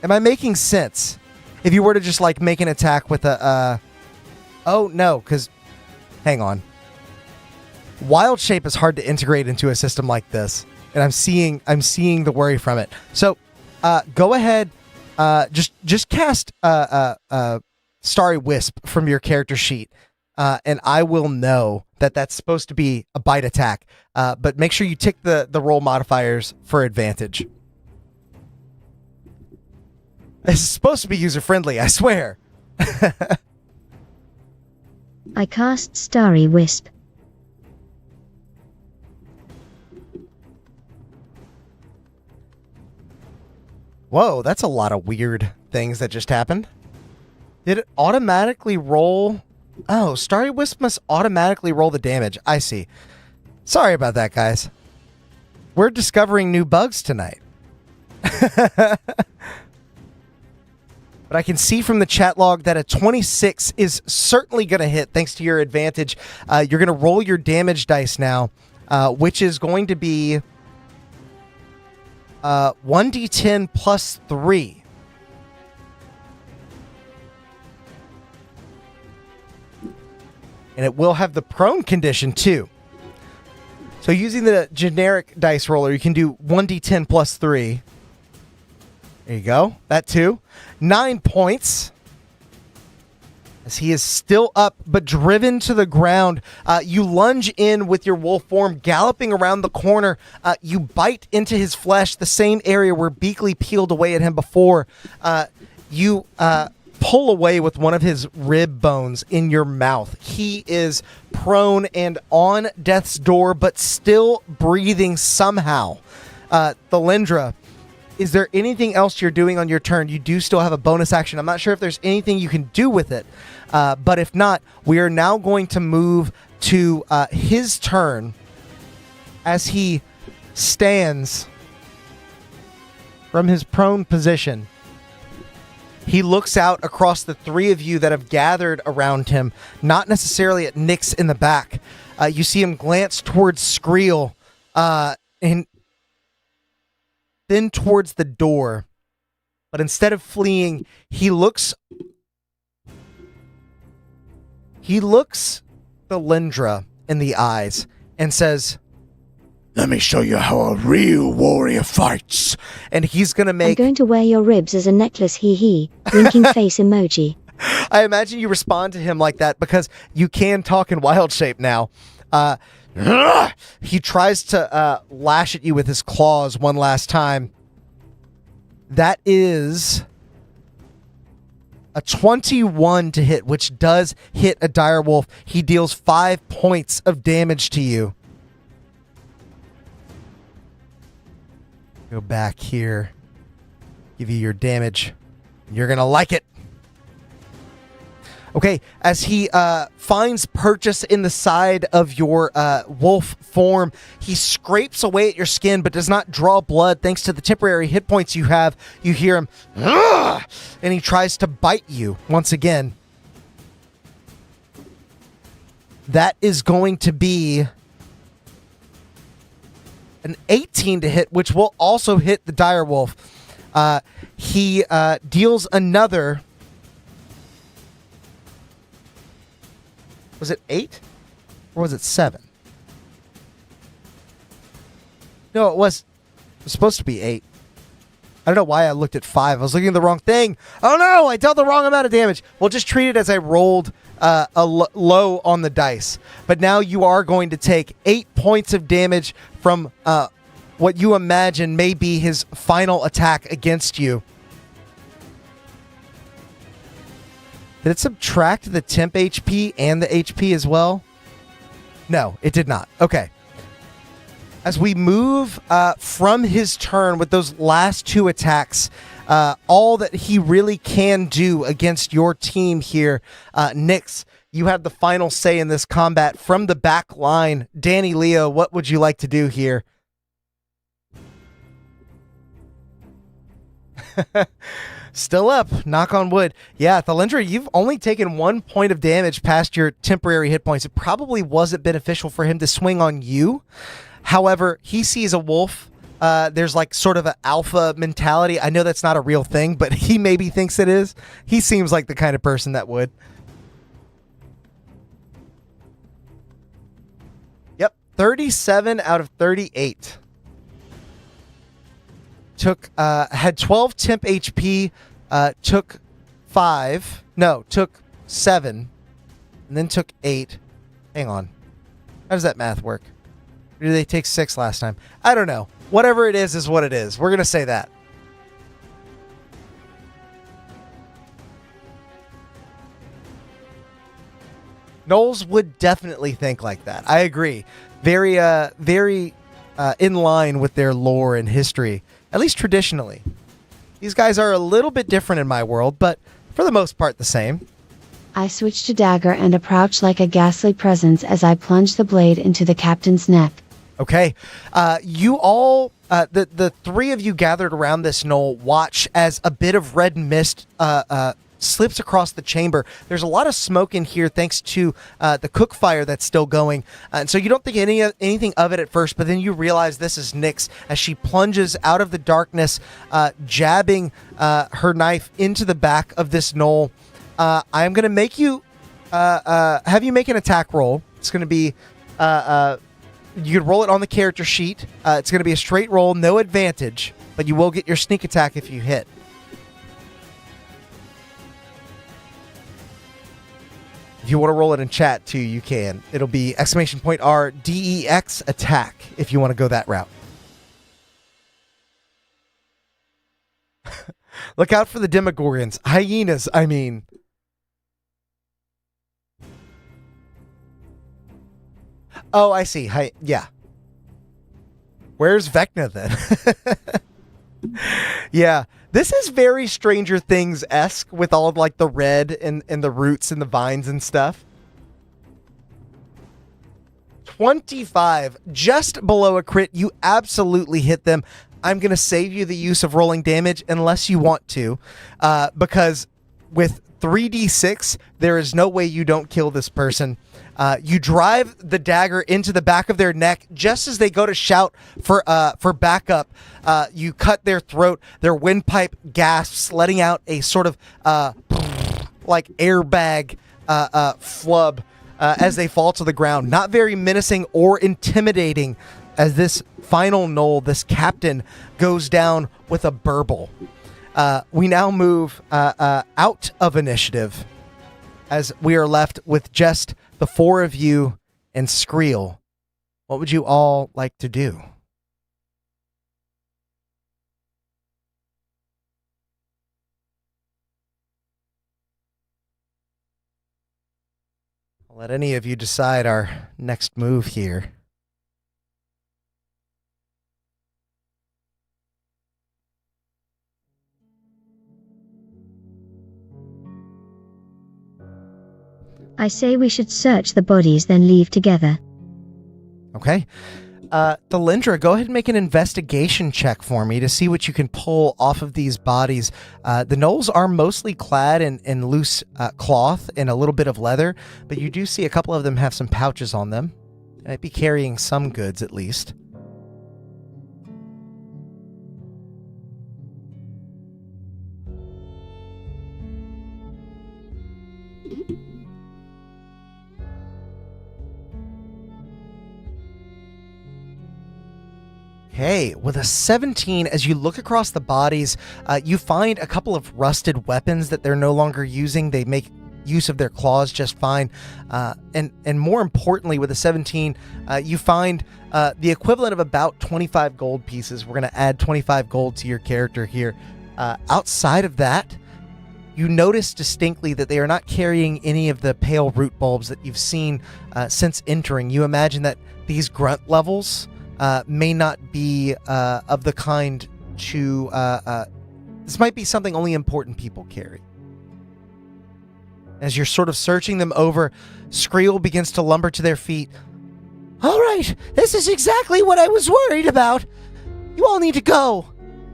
Am I making sense? If you were to just like make an attack with a oh no, because hang on. Wild shape is hard to integrate into a system like this. And I'm seeing the worry from it. So go ahead, just cast Starry Wisp from your character sheet. and I will know that that's supposed to be a bite attack. But make sure you tick the roll modifiers for advantage. This is supposed to be user-friendly, I swear. I cast Starry Wisp. Whoa, that's a lot of weird things that just happened. Did it automatically roll? Oh, Starry Wisp must automatically roll the damage. I see. Sorry about that, guys. We're discovering new bugs tonight. But I can see from the chat log that a 26 is certainly going to hit thanks to your advantage. You're going to roll your damage dice now, which is going to be 1d10 plus 3. And it will have the prone condition too. So using the generic dice roller, you can do 1d10 plus 3. There you go. That too. 9 points. As he is still up, but driven to the ground. You lunge in with your wolf form, galloping around the corner. You bite into his flesh, the same area where Beakley peeled away at him before. You pull away with one of his rib bones in your mouth. He is prone and on death's door, but still breathing somehow. Thalindra, is there anything else you're doing on your turn? You do still have a bonus action. I'm not sure if there's anything you can do with it. But if not, we are now going to move to his turn as he stands from his prone position. He looks out across the three of you that have gathered around him, not necessarily at Nyx in the back. You see him glance towards Skriel, and then towards the door. But instead of fleeing, he looks Thalindra in the eyes and says, "Let me show you how a real warrior fights." And he's going to I'm make... going to wear your ribs as a necklace, hee hee. Winking face emoji. I imagine you respond to him like that because you can talk in wild shape now. He tries to lash at you with his claws one last time. That is a 21 to hit, which does hit a direwolf. He deals 5 points of damage to you. Go back here. Give you your damage. You're going to like it. Okay, as he finds purchase in the side of your wolf form, he scrapes away at your skin but does not draw blood thanks to the temporary hit points you have. You hear him, "Ugh!" And he tries to bite you once again. That is going to be an 18 to hit, which will also hit the direwolf. He deals another... Was it 8? Or was it 7? No, it was supposed to be 8. I don't know why I looked at 5. I was looking at the wrong thing. Oh no, I dealt the wrong amount of damage. Well, just treat it as I rolled low on the dice. But now you are going to take 8 points of damage from what you imagine may be his final attack against you. Did it subtract the temp HP and the HP as well? No, it did not. Okay. As we move from his turn with those last 2 attacks, all that he really can do against your team here, Nyx, you have the final say in this combat from the back line. Danny Leo, what would you like to do here? Still up, knock on wood. Yeah, Thalindra, you've only taken 1 point of damage past your temporary hit points. It probably wasn't beneficial for him to swing on you. However, he sees a wolf. There's like sort of an alpha mentality. I know that's not a real thing, but he maybe thinks it is. He seems like the kind of person that would. Yep, 37 out of 38. Had 12 temp HP, took 7. and then took 8. Hang on. How does that math work? Or did they take 6 last time? I don't know. Whatever it is what it is. We're going to say that. Knowles would definitely think like that. I agree. Very in line with their lore and history, at least traditionally. These guys are a little bit different in my world, but for the most part the same. I switched to dagger and approach like a ghastly presence as I plunge the blade into the captain's neck. Okay. You all, the 3 of you gathered around this knoll watch as a bit of red mist slips across the chamber. There's a lot of smoke in here thanks to the cook fire that's still going. And so you don't think anything of it at first, but then you realize this is Nyx as she plunges out of the darkness, jabbing her knife into the back of this knoll. I'm going to make you have you make an attack roll. It's going to be you could roll it on the character sheet. It's going to be a straight roll, no advantage, but you will get your sneak attack if you hit. If you want to roll it in chat too, you can. It'll be !R DEX attack if you want to go that route. Look out for the Demogorgons. Hyenas, I mean. Oh, I see. Yeah. Where's Vecna then? Yeah. This is very Stranger Things-esque with all of, like, the red and the roots and the vines and stuff. 25. Just below a crit. You absolutely hit them. I'm going to save you the use of rolling damage unless you want to. Because with 3d6, there is no way you don't kill this person. You drive the dagger into the back of their neck just as they go to shout for backup. You cut their throat. Their windpipe gasps, letting out a sort of like airbag flub as they fall to the ground. Not very menacing or intimidating as this final knoll, this captain, goes down with a burble. We now move out of initiative as we are left with just the 4 of you and Skriel. What would you all like to do? I'll let any of you decide our next move here. I say we should search the bodies, then leave together. Okay. Delindra, go ahead and make an investigation check for me to see what you can pull off of these bodies. The gnolls are mostly clad in loose cloth and a little bit of leather, but you do see a couple of them have some pouches on them. They might be carrying some goods at least. Okay, with a 17, as you look across the bodies, you find a couple of rusted weapons that they're no longer using. They make use of their claws just fine. And more importantly, with a 17, you find the equivalent of about 25 gold pieces. We're going to add 25 gold to your character here. Outside of that, you notice distinctly that they are not carrying any of the pale root bulbs that you've seen since entering. You imagine that these grunt levels may not be of the kind to... this might be something only important people carry. As you're sort of searching them over, Skriel begins to lumber to their feet. All right, this is exactly what I was worried about. You all need to go.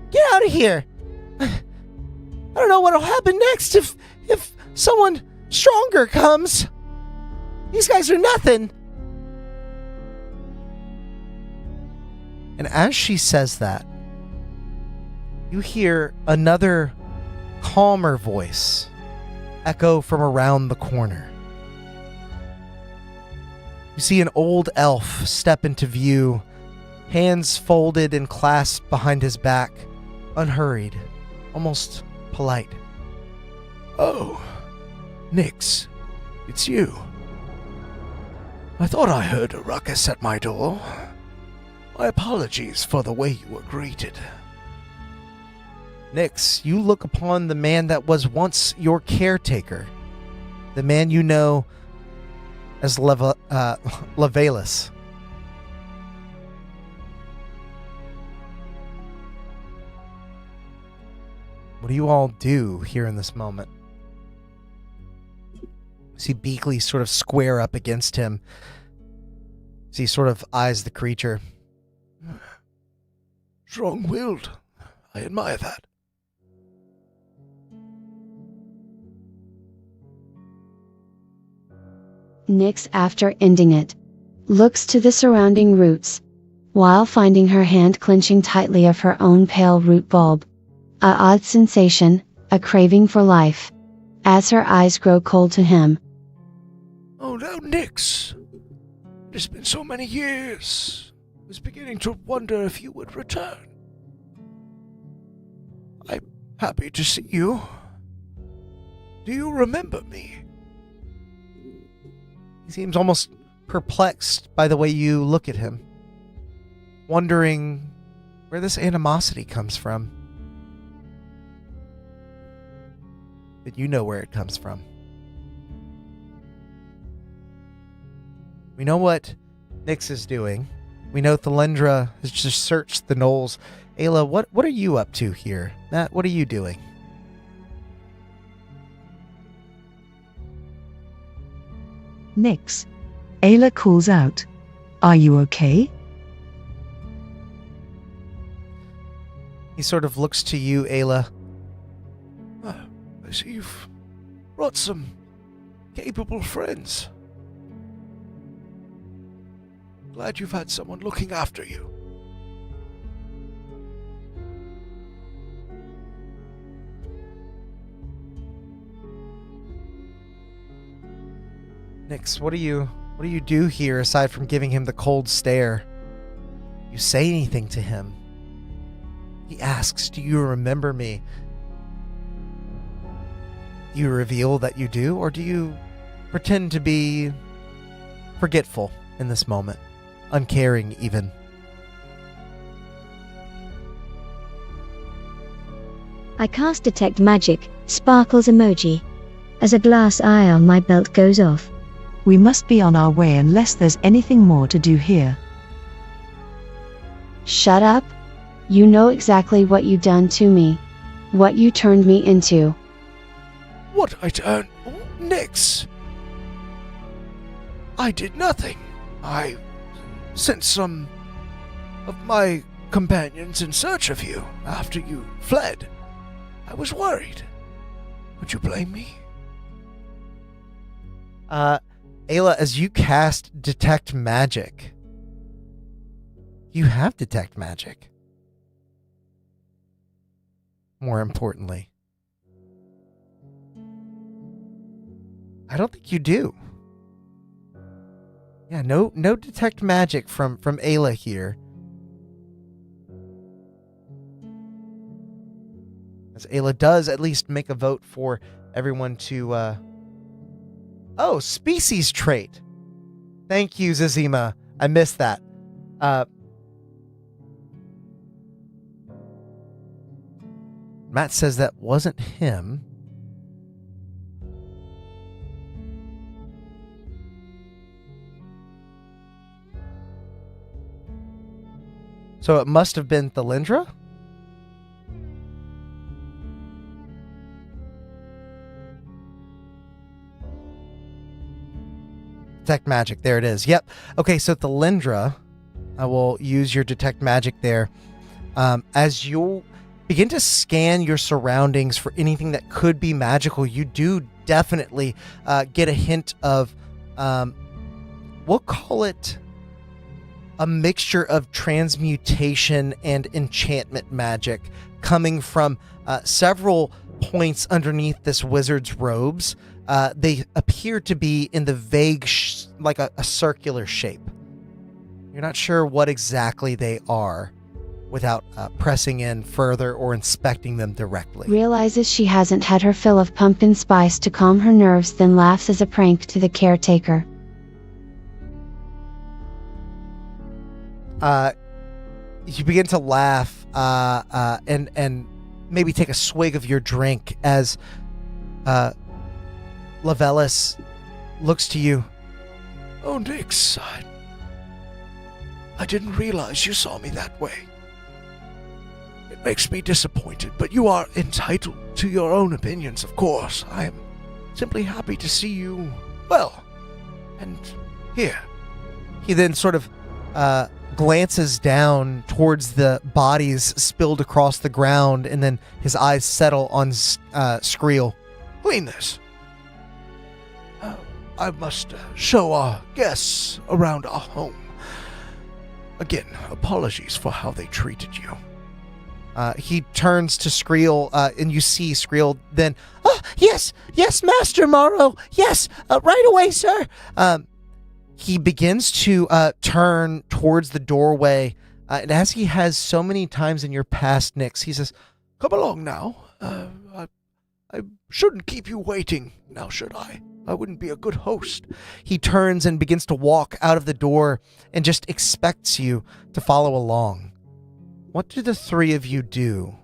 Get out of here. I don't know what'll happen next if someone stronger comes. These guys are nothing. And as she says that, you hear another calmer voice echo from around the corner. You see an old elf step into view, hands folded and clasped behind his back, unhurried, almost polite. Oh, Nyx, it's you. I thought I heard a ruckus at my door. My apologies for the way you were greeted. Nyx, you look upon the man that was once your caretaker. The man you know as Levalis. What do you all do here in this moment? See Beakley sort of square up against him. As he sort of eyes the creature. Strong-willed. I admire that. Nyx, after ending it, looks to the surrounding roots, while finding her hand clenching tightly of her own pale root bulb. A odd sensation, a craving for life, as her eyes grow cold to him. Oh no, Nyx. It has been so many years. I was beginning to wonder if you would return. I'm happy to see you. Do you remember me? He seems almost perplexed by the way you look at him, wondering where this animosity comes from. But you know where it comes from. We know what Nyx is doing. We know Thalendra has just searched the knolls. Ayla, what are you up to here? Matt, what are you doing? Nyx. Ayla calls out. Are you okay? He sort of looks to you, Ayla. I see you've brought some capable friends. Glad you've had someone looking after you. Nyx, what do you do here aside from giving him the cold stare? You say anything to him? He asks, do you remember me? Do you reveal that you do, or do you pretend to be forgetful in this moment? Uncaring, even? I cast Detect Magic, Sparkles emoji. As a glass eye on my belt goes off. We must be on our way unless there's anything more to do here. Shut up. You know exactly what you done to me. What you turned me into. What I turned? Nyx! I did nothing. I sent some of my companions in search of you after you fled. I was worried. Would you blame me? Ayla, as you cast Detect Magic, you have Detect Magic. More importantly, I don't think you do. Yeah, no Detect Magic from Ayla here. As Ayla does at least make a vote for everyone to, Oh, species trait. Thank you, Zazima. I missed that. Matt says that wasn't him. So it must have been Thalendra? Detect Magic, there it is. Yep. Okay, so Thalendra, I will use your Detect Magic there. As you begin to scan your surroundings for anything that could be magical, you do definitely get a hint of, we'll call it a mixture of transmutation and enchantment magic coming from several points underneath this wizard's robes. They appear to be in the vague, like a circular shape. You're not sure what exactly they are without pressing in further or inspecting them directly. Realizes she hasn't had her fill of pumpkin spice to calm her nerves, then laughs as a prank to the caretaker. You begin to laugh and maybe take a swig of your drink as Lavelis looks to you. Oh, Nix, I didn't realize you saw me that way. It makes me disappointed, but you are entitled to your own opinions, of course. I am simply happy to see you well, and here. He then sort of glances down towards the bodies spilled across the ground, and then his eyes settle on Skriel. Clean this. I must show our guests around our home. Again, apologies for how they treated you. He turns to Skriel, and you see Skriel then, "Oh, yes, Master Morrow, yes, right away, sir." He begins to turn towards the doorway, and as he has so many times in your past, Nix, he says, "Come along now. I shouldn't keep you waiting, now should I? I wouldn't be a good host." He turns and begins to walk out of the door and just expects you to follow along. What do the three of you do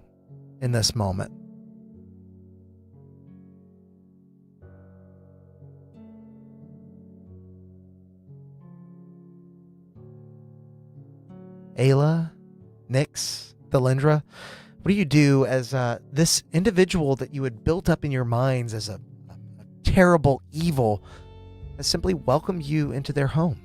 in this moment? Ayla, Nix, Delindra, what do you do as this individual that you had built up in your minds as a terrible evil has simply welcomed you into their home?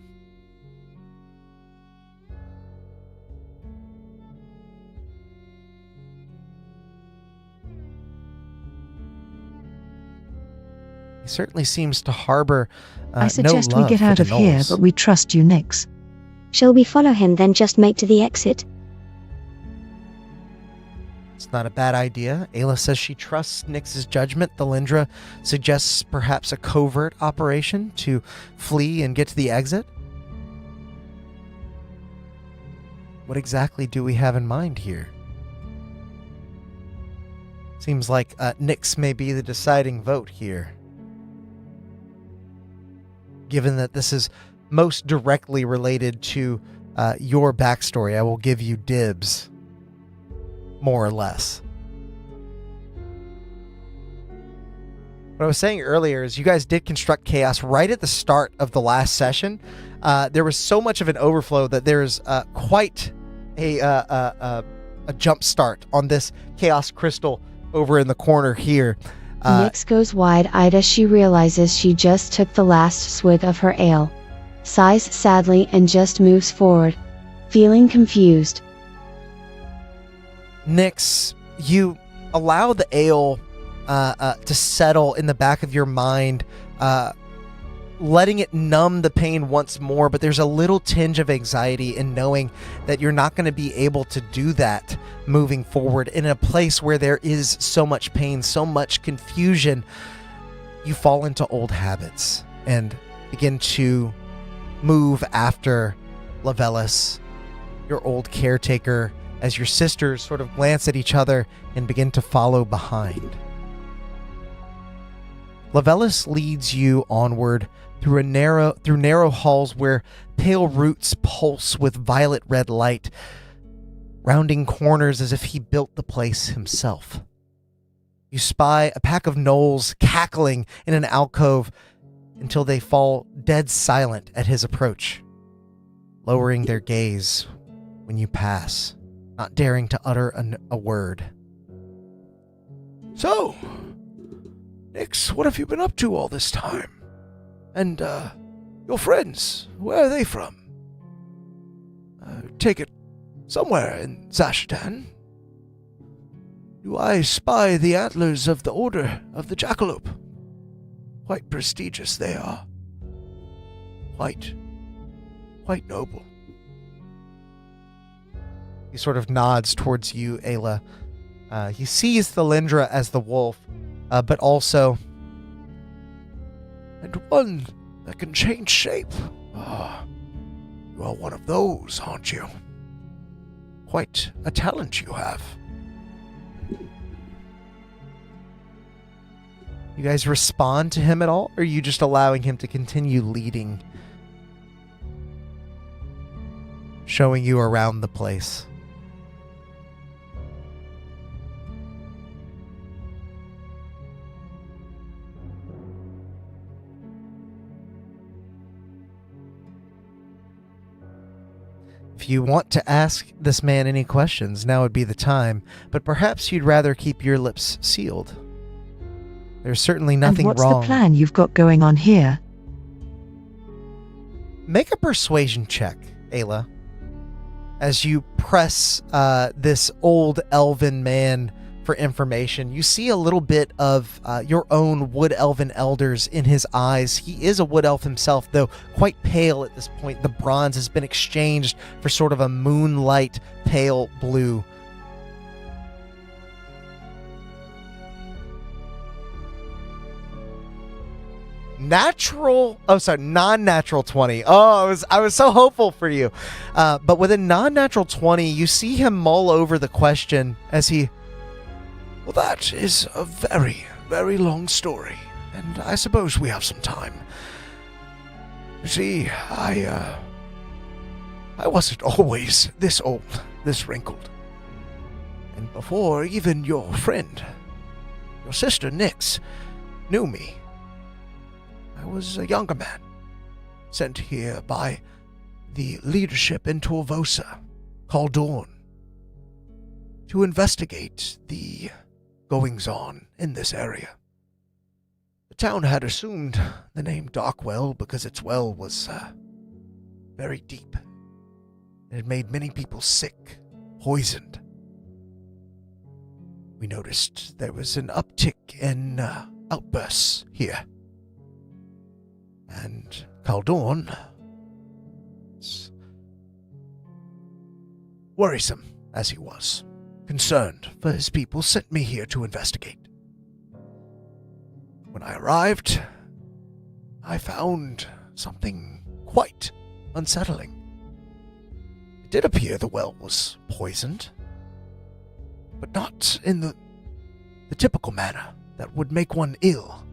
He certainly seems to harbor I suggest no we love get for out the of here, Knolls. but we trust you, Nix. Shall we follow him, then just make to the exit? It's not a bad idea. Ayla says she trusts Nix's judgment. Delindra suggests perhaps a covert operation to flee and get to the exit. What exactly do we have in mind here? Seems like Nix may be the deciding vote here. Given that this is most directly related to your backstory, I will give you dibs, more or less. What I was saying earlier is you guys did construct chaos right at the start of the last session. There was so much of an overflow that there's quite a jump start on this chaos crystal over in the corner here. Nix goes wide-eyed as she realizes she just took the last swig of her ale. Sighs sadly and just moves forward, feeling confused. Nix, you allow the ale to settle in the back of your mind, letting it numb the pain once more, but there's a little tinge of anxiety in knowing that you're not going to be able to do that moving forward in a place where there is so much pain, so much confusion. You fall into old habits and begin to move after Lavelis, your old caretaker, as your sisters sort of glance at each other and begin to follow behind. Lavelis leads you onward through narrow halls where pale roots pulse with violet red light, rounding corners as if he built the place himself. You spy a pack of gnolls cackling in an alcove until they fall dead silent at his approach, lowering their gaze when you pass, not daring to utter a word. "So, Nix, what have you been up to all this time? And, your friends, where are they from? Take it somewhere in Zashetan. Do I spy the antlers of the Order of the Jackalope? Quite prestigious they are. Quite noble." He sort of nods towards you, Ayla. He sees Thalindra as the wolf, but also... "And one that can change shape. You are one of those, aren't you? Quite a talent you have." You guys respond to him at all, or are you just allowing him to continue leading? showing you around the place. If you want to ask this man any questions, now would be the time, but perhaps you'd rather keep your lips sealed. There's certainly nothing and what's wrong. the plan you've got going on here? Make a persuasion check, Ayla, as you press this old elven man for information. You see a little bit of your own wood elven elders in his eyes. He is a wood elf himself, though quite pale at this point. The bronze has been exchanged for sort of a moonlight pale blue. Non-natural 20. Oh, I was so hopeful for you. But with a non-natural 20, you see him mull over the question as he... Well, that is a very, very long story, and I suppose we have some time. You see, I wasn't always this old, this wrinkled. And before even your friend, your sister Nyx, knew me, I was a younger man, sent here by the leadership in Torvosa, called Dawn, to investigate the goings-on in this area. The town had assumed the name Darkwell because its well was very deep. It had made many people sick, poisoned. We noticed there was an uptick in outbursts here. And Caldorn, worrisome as he was, concerned for his people, sent me here to investigate. When I arrived, I found something quite unsettling. It did appear the well was poisoned, but not in the typical manner that would make one ill.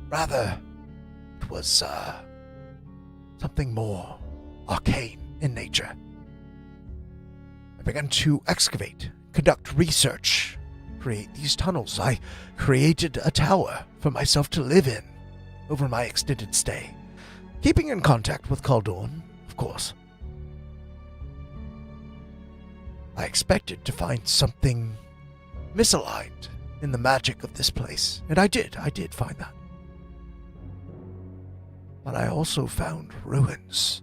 Rather, it was something more arcane in nature. I began to excavate, conduct research, create these tunnels. I created a tower for myself to live in over my extended stay, keeping in contact with Caldorn, of course. I expected to find something misaligned in the magic of this place, and I did find that. But I also found ruins.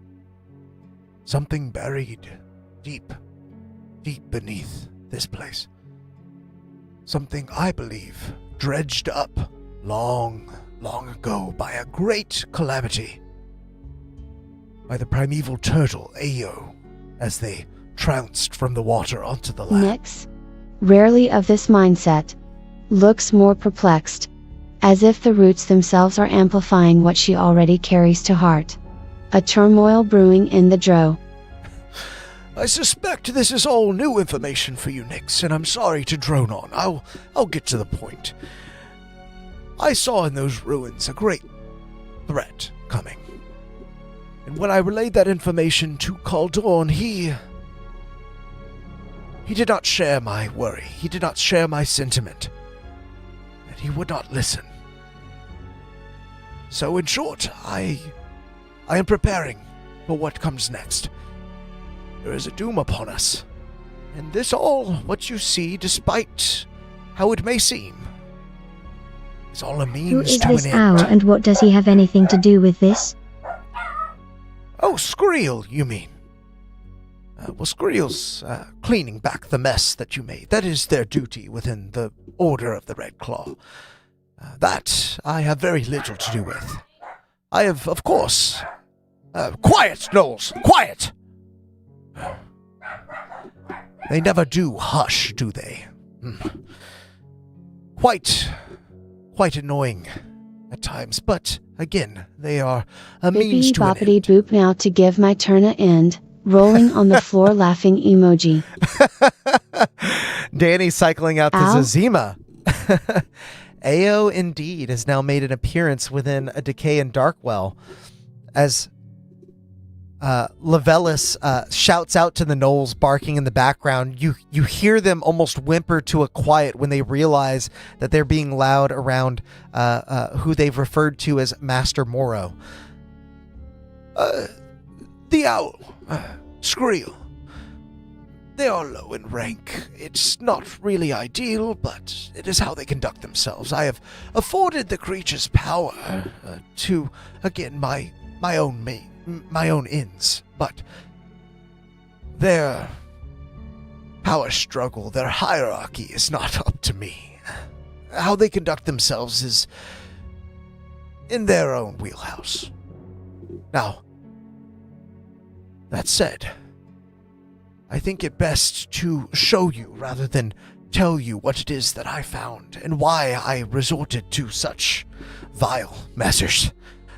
Something buried deep beneath this place. Something I believe dredged up long ago by a great calamity. By the primeval turtle, Ao, as they trounced from the water onto the land. Nyx, rarely of this mindset, looks more perplexed, as if the roots themselves are amplifying what she already carries to heart. A turmoil brewing in the Drow. I suspect this is all new information for you, Nyx, and I'm sorry to drone on. I'll get to the point. I saw in those ruins a great threat coming. And when I relayed that information to Caldorn, he did not share my worry. He did not share my sentiment. And he would not listen. So in short, I am preparing for what comes next. There is a doom upon us. And this all, what you see, despite how it may seem, is all a Who means is to this an owl, end. and what does he have anything to do with this? Oh, Skriel, you mean? Well, Skriel's cleaning back the mess that you made. That is their duty within the Order of the Red Claw. That I have very little to do with. I have, of course... quiet, Knowles! Quiet! They never do hush, do they? Quite annoying at times, but again, they are a means Bippity to an boppity end. boop, now to give my turn a end, rolling on the floor laughing emoji. Danny cycling out to Ow. Zazima. Ao indeed has now made an appearance within a Decay and Darkwell. As Levelis shouts out to the gnolls barking in the background. You hear them almost whimper to a quiet when they realize that they're being loud around who they've referred to as Master Moro. The owl, Skriel. They are low in rank. It's not really ideal, but it is how they conduct themselves. I have afforded the creatures power to, again, my own ends, but their power struggle, their hierarchy is not up to me. How they conduct themselves is in their own wheelhouse. Now, that said, I think it best to show you rather than tell you what it is that I found and why I resorted to such vile measures.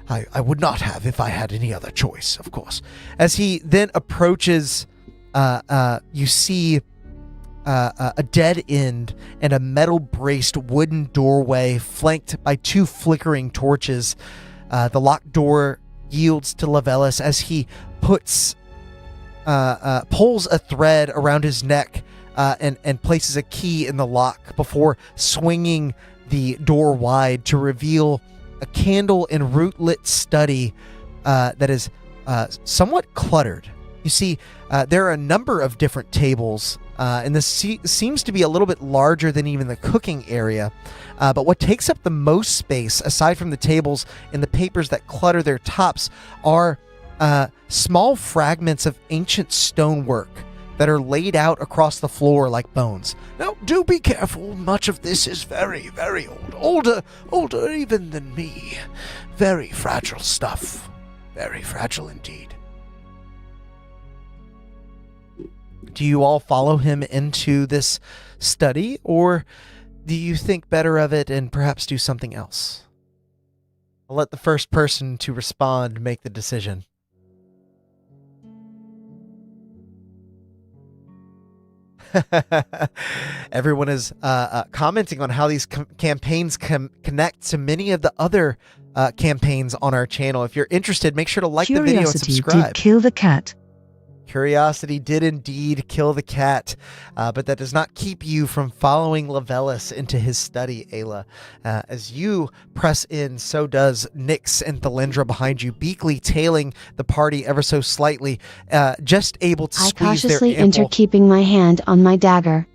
I would not have if I had any other choice, of course. As he then approaches, you see a dead end and a metal-braced wooden doorway flanked by 2 flickering torches. The locked door yields to Levelis as he pulls a thread around his neck and places a key in the lock before swinging the door wide to reveal a candle and root-lit study that is somewhat cluttered. You see, there are a number of different tables, and this seems to be a little bit larger than even the cooking area. But what takes up the most space, aside from the tables and the papers that clutter their tops, are small fragments of ancient stonework that are laid out across the floor like bones. Now, do be careful. Much of this is very, very old. Older even than me. Very fragile stuff. Very fragile indeed. Do you all follow him into this study, or do you think better of it and perhaps do something else? I'll let the first person to respond make the decision. Everyone is commenting on how these campaigns connect to many of the other campaigns on our channel. If you're interested, make sure to like the video and subscribe. Did kill the cat. Curiosity did indeed kill the cat, but that does not keep you from following Levelis into his study, Ayla. As you press in, so does Nyx and Thalindra behind you, Beakley tailing the party ever so slightly, just able to squeeze their cautiously enter, keeping my hand on my dagger.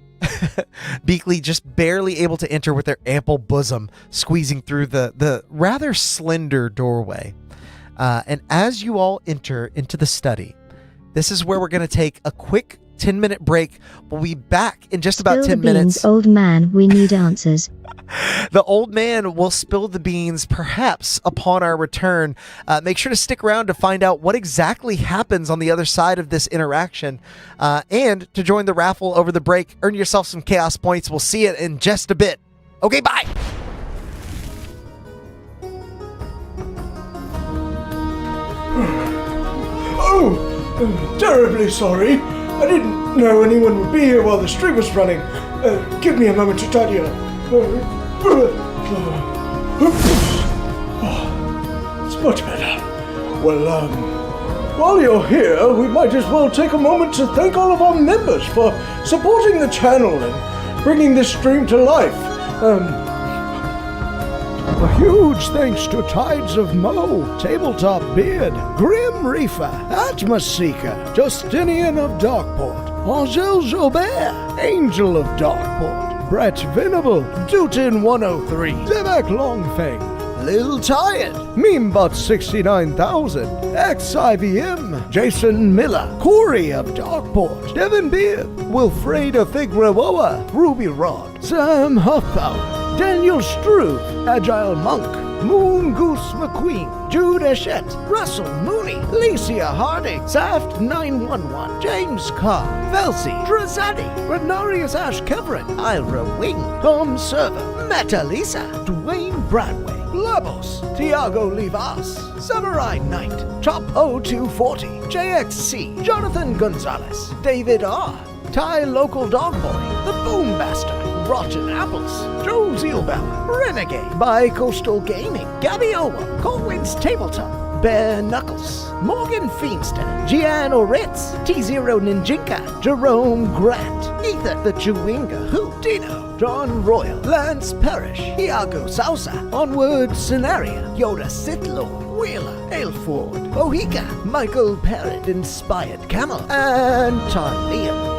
Beakley just barely able to enter with their ample bosom squeezing through the rather slender doorway. And as you all enter into the study, this is where we're going to take a quick 10-minute break. We'll be back in just about 10 minutes. Old man, we need answers. The old man will spill the beans, perhaps, upon our return. Make sure to stick around to find out what exactly happens on the other side of this interaction. And to join the raffle over the break, earn yourself some chaos points. We'll see you in just a bit. Okay, bye! Oh! Terribly sorry. I didn't know anyone would be here while the stream was running. Give me a moment to tidy up. It's much better. Well, while you're here, we might as well take a moment to thank all of our members for supporting the channel and bringing this stream to life. A huge thanks to Tides of Mo, Tabletop Beard, Grim Reaper, Atmos Seeker, Justinian of Darkport, Angel Jobert, Angel of Darkport, Brett Venable, Dutin 103, Zebek Longfang, Lil Tired, Memebot 69000, XIVM, Jason Miller, Corey of Darkport, Devin Beard, Wilfreda Figueroa, Ruby Rod, Sam Huffpower, Daniel Struve, Agile Monk, Moon Goose McQueen, Jude Eschette, Russell Mooney, Licia Harding, Saft 911, James Carr, Velcy, Drazadi, Renarius Ash Kevrin, Ira Wing, Tom Server, Meta Lisa, Dwayne Bradway, Labos, Tiago Livas, Samurai Knight, Top 0240, JXC, Jonathan Gonzalez, David R., Thai Local Dog Boy, The Boom Bastard, Rotten Apples, Joe Zielbauer, Renegade, Bi-Coastal Gaming, Gabby Owen, Colwyn's Tabletop, Bare Knuckles, Morgan Feenston, Gianno Ritz, T0 Ninjinka, Jerome Grant, Ethan the Chewinga, Houdino, John Royal, Lance Parrish, Iago Sousa, Onward Scenario, Yoda Sith Lord, Wheeler, Ailford, Bohica, Michael Parrott, Inspired Camel, and Todd Liam.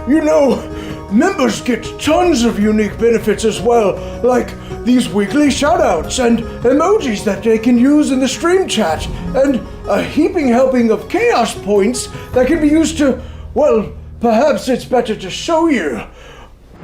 You know, members get tons of unique benefits as well, like these weekly shoutouts and emojis that they can use in the stream chat, and a heaping helping of chaos points that can be used to, well, perhaps it's better to show you.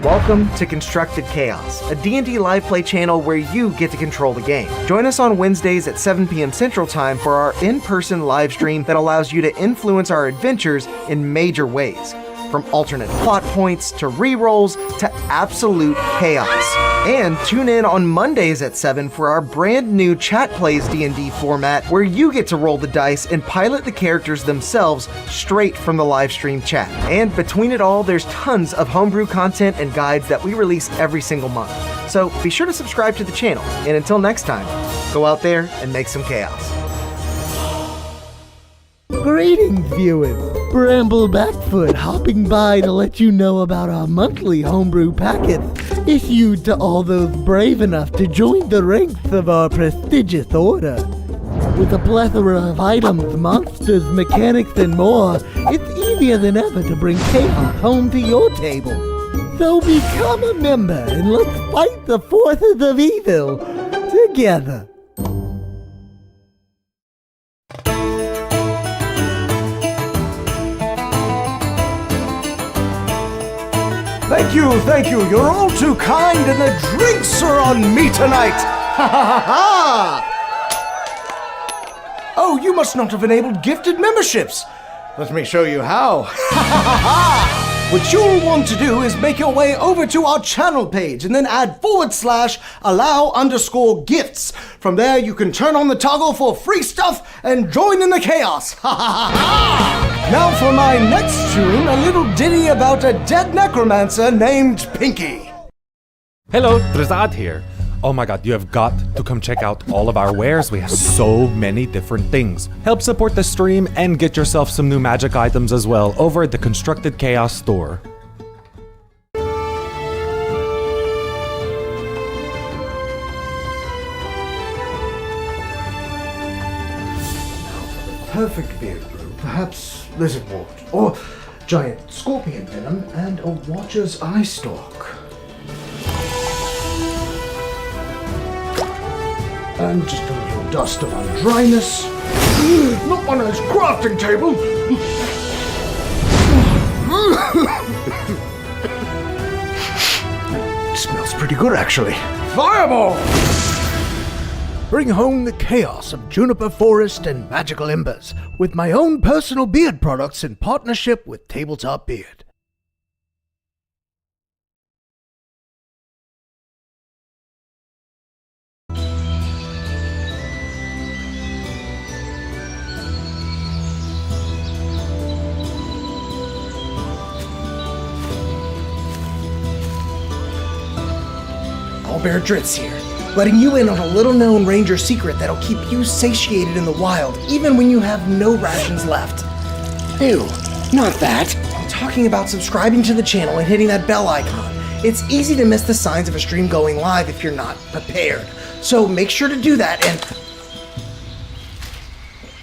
Welcome to Constructed Chaos, a D&D live play channel where you get to control the game. Join us on Wednesdays at 7 p.m. Central Time for our in-person live stream that allows you to influence our adventures in major ways. From alternate plot points to rerolls to absolute chaos. And tune in on Mondays at 7 for our brand new Chat Plays D&D format where you get to roll the dice and pilot the characters themselves straight from the live stream chat. And between it all, there's tons of homebrew content and guides that we release every single month. So be sure to subscribe to the channel. And until next time, go out there and make some chaos. Greetings, viewers. Bramble Backfoot hopping by to let you know about our monthly homebrew packets issued to all those brave enough to join the ranks of our prestigious order. With a plethora of items, monsters, mechanics, and more, it's easier than ever to bring chaos home to your table. So become a member and let's fight the forces of evil together. Thank you, you're all too kind, and the drinks are on me tonight! Ha ha ha ha! Oh, you must not have enabled gifted memberships! Let me show you how. Ha ha ha ha! What you'll want to do is make your way over to our channel page and then add /allow_gifts. From there, you can turn on the toggle for free stuff and join in the chaos. Ha ha ha ha! Now for my next tune, a little ditty about a dead necromancer named Pinky. Hello, Drazad here. Oh my god, you have got to come check out all of our wares. We have so many different things. Help support the stream and get yourself some new magic items as well over at the Constructed Chaos store. Perfect beard brew, perhaps lizard wart, or giant scorpion venom, and a watcher's eye stalk. And just a little dust of undryness. Not one of those crafting table! Smells pretty good, actually. Fireball! Bring home the chaos of juniper forest and magical embers with my own personal beard products in partnership with Tabletop Beard. Bear Dritz here, letting you in on a little-known ranger secret that'll keep you satiated in the wild, even when you have no rations left. Ew, not that. I'm talking about subscribing to the channel and hitting that bell icon. It's easy to miss the signs of a stream going live if you're not prepared. So make sure to do that and...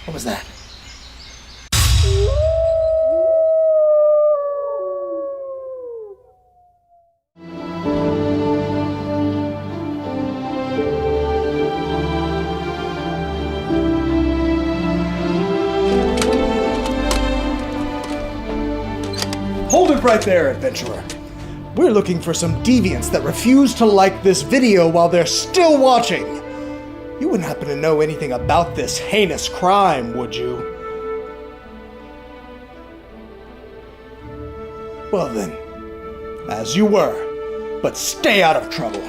What was that? Hold it right there, adventurer. We're looking for some deviants that refuse to like this video while they're still watching. You wouldn't happen to know anything about this heinous crime, would you? Well then, as you were, but stay out of trouble.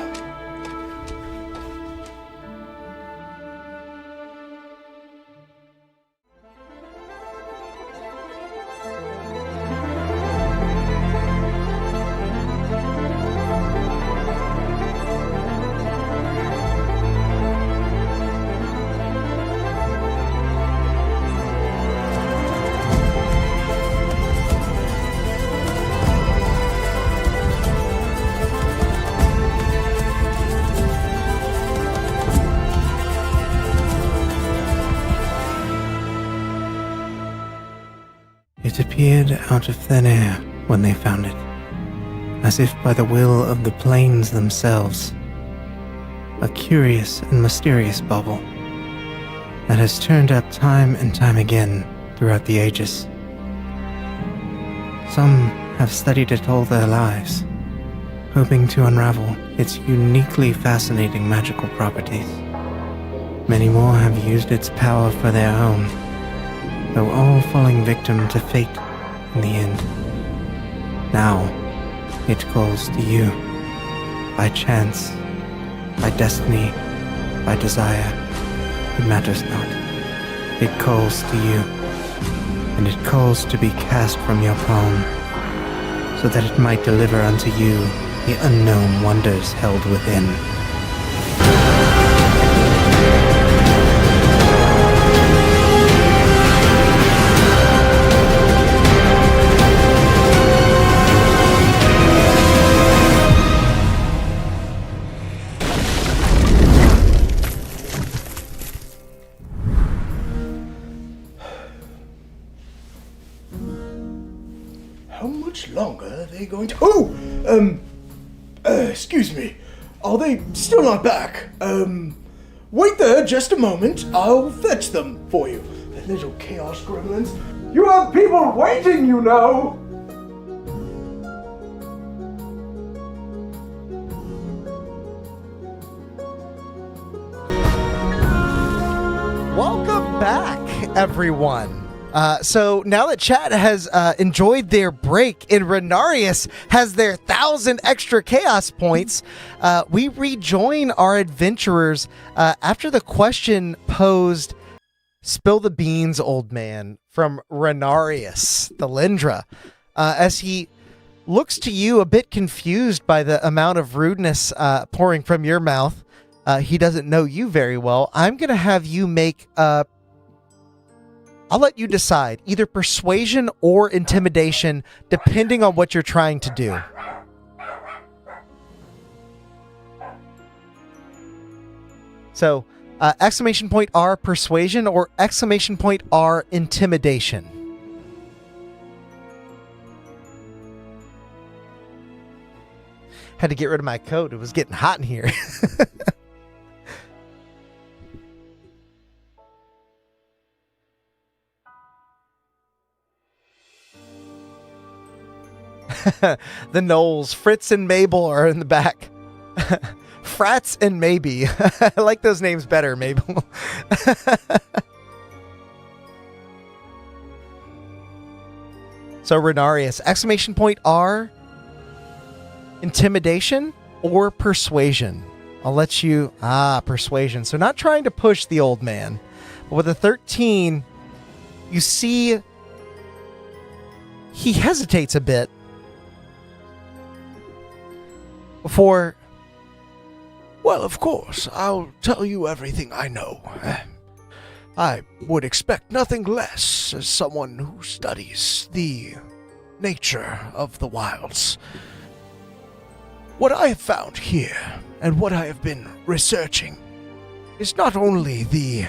It appeared out of thin air when they found it, as if by the will of the plains themselves. A curious and mysterious bauble that has turned up time and time again throughout the ages. Some have studied it all their lives, hoping to unravel its uniquely fascinating magical properties. Many more have used its power for their own, though all falling victim to fate in the end. Now, it calls to you, by chance, by destiny, by desire. It matters not. It calls to you, and it calls to be cast from your palm, so that it might deliver unto you the unknown wonders held within. How much longer are they going to... excuse me. Are they still not back? Wait there just a moment. I'll fetch them for you. The little chaos gremlins. You have people waiting, you know! Welcome back, everyone. So now that Chat has enjoyed their break and Renarius has their 1,000 extra chaos points, we rejoin our adventurers after the question posed, "Spill the beans, old man," from Renarius, the Lindra, as he looks to you a bit confused by the amount of rudeness pouring from your mouth. He doesn't know you very well. I'm going to have you make I'll let you decide, either persuasion or intimidation, depending on what you're trying to do. So, exclamation point R, persuasion, or exclamation point R, intimidation. Had to get rid of my coat. It was getting hot in here. The Knowles, Fritz and Mabel are in the back. Frats and Maybe. I like those names better, Mabel. So Renarius, exclamation point R, intimidation or persuasion? I'll let you, persuasion. So not trying to push the old man. But with a 13, you see he hesitates a bit before... Well, of course, I'll tell you everything I know. I would expect nothing less as someone who studies the nature of the wilds. What I have found here, and what I have been researching, is not only the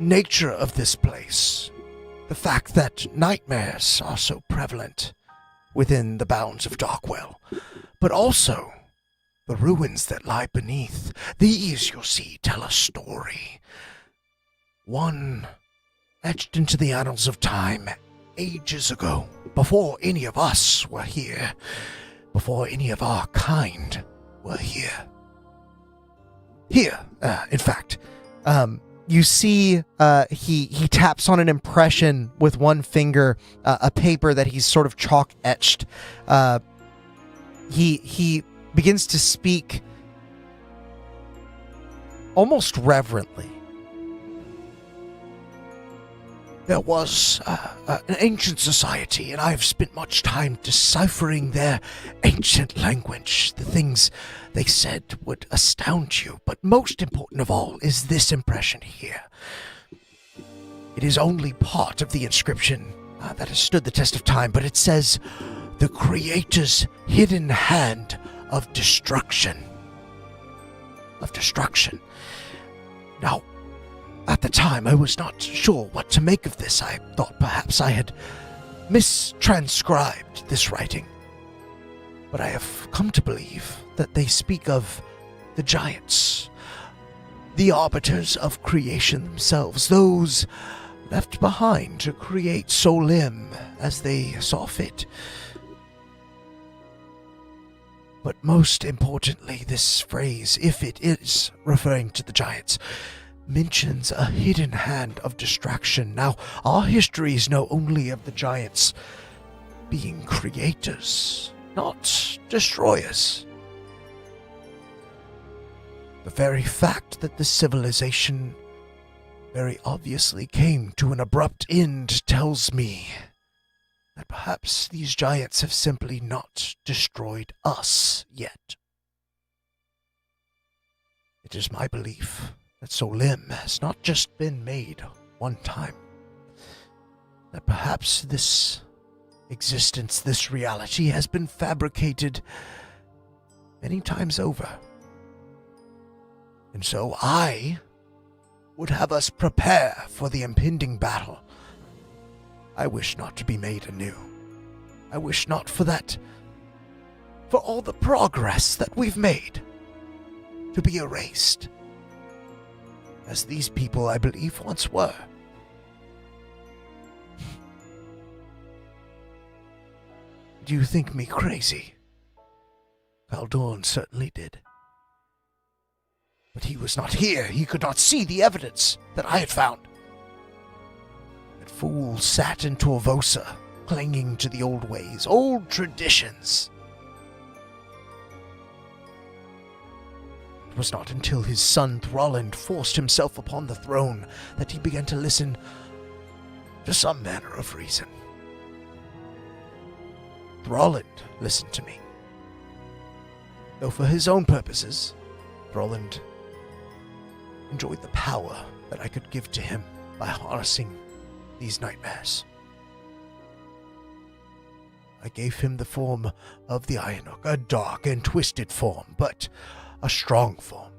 nature of this place, the fact that nightmares are so prevalent within the bounds of Darkwell, but also the ruins that lie beneath. These, you'll see, tell a story. One etched into the annals of time ages ago, before any of us were here, before any of our kind were here. Here, in fact, you see he taps on an impression with one finger, a paper that he's sort of chalk etched. He begins to speak almost reverently. There was an ancient society, and I have spent much time deciphering their ancient language. The things they said would astound you, but most important of all is this impression here. It is only part of the inscription that has stood the test of time, but it says, "The Creator's hidden hand of destruction." Of destruction. Now, at the time, I was not sure what to make of this. I thought perhaps I had mistranscribed this writing, but I have come to believe that they speak of the giants, the arbiters of creation themselves, those left behind to create Solim as they saw fit. But most importantly, this phrase, if it is referring to the giants, mentions a hidden hand of distraction. Now, our histories know only of the giants being creators, not destroyers. The very fact that the civilization very obviously came to an abrupt end tells me that perhaps these giants have simply not destroyed us yet. It is my belief that Solim has not just been made one time, that perhaps this existence, this reality, has been fabricated many times over. And so I would have us prepare for the impending battle. I wish not to be made anew. I wish not for that, for all the progress that we've made to be erased, as these people, I believe, once were. Do you think me crazy? Khaldorn certainly did. But he was not here. He could not see the evidence that I had found. That fool sat in Torvosa, clinging to the old ways, old traditions. It was not until his son Thralland forced himself upon the throne that he began to listen to some manner of reason. Thralland listened to me. Though for his own purposes, Thralland enjoyed the power that I could give to him by harnessing these nightmares. I gave him the form of the Ionok, a dark and twisted form, but a strong form,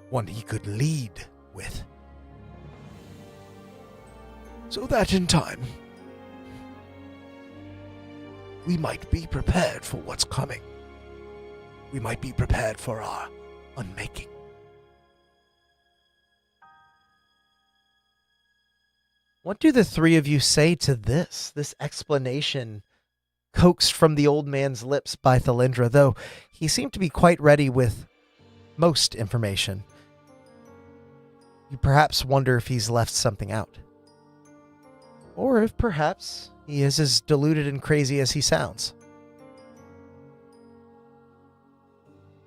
one he could lead with, so that in time we might be prepared for what's coming. We might be prepared for our unmaking. What do the three of you say to this explanation coaxed from the old man's lips by Thalindra, though he seemed to be quite ready with most information? You perhaps wonder if he's left something out. Or if perhaps he is as deluded and crazy as he sounds.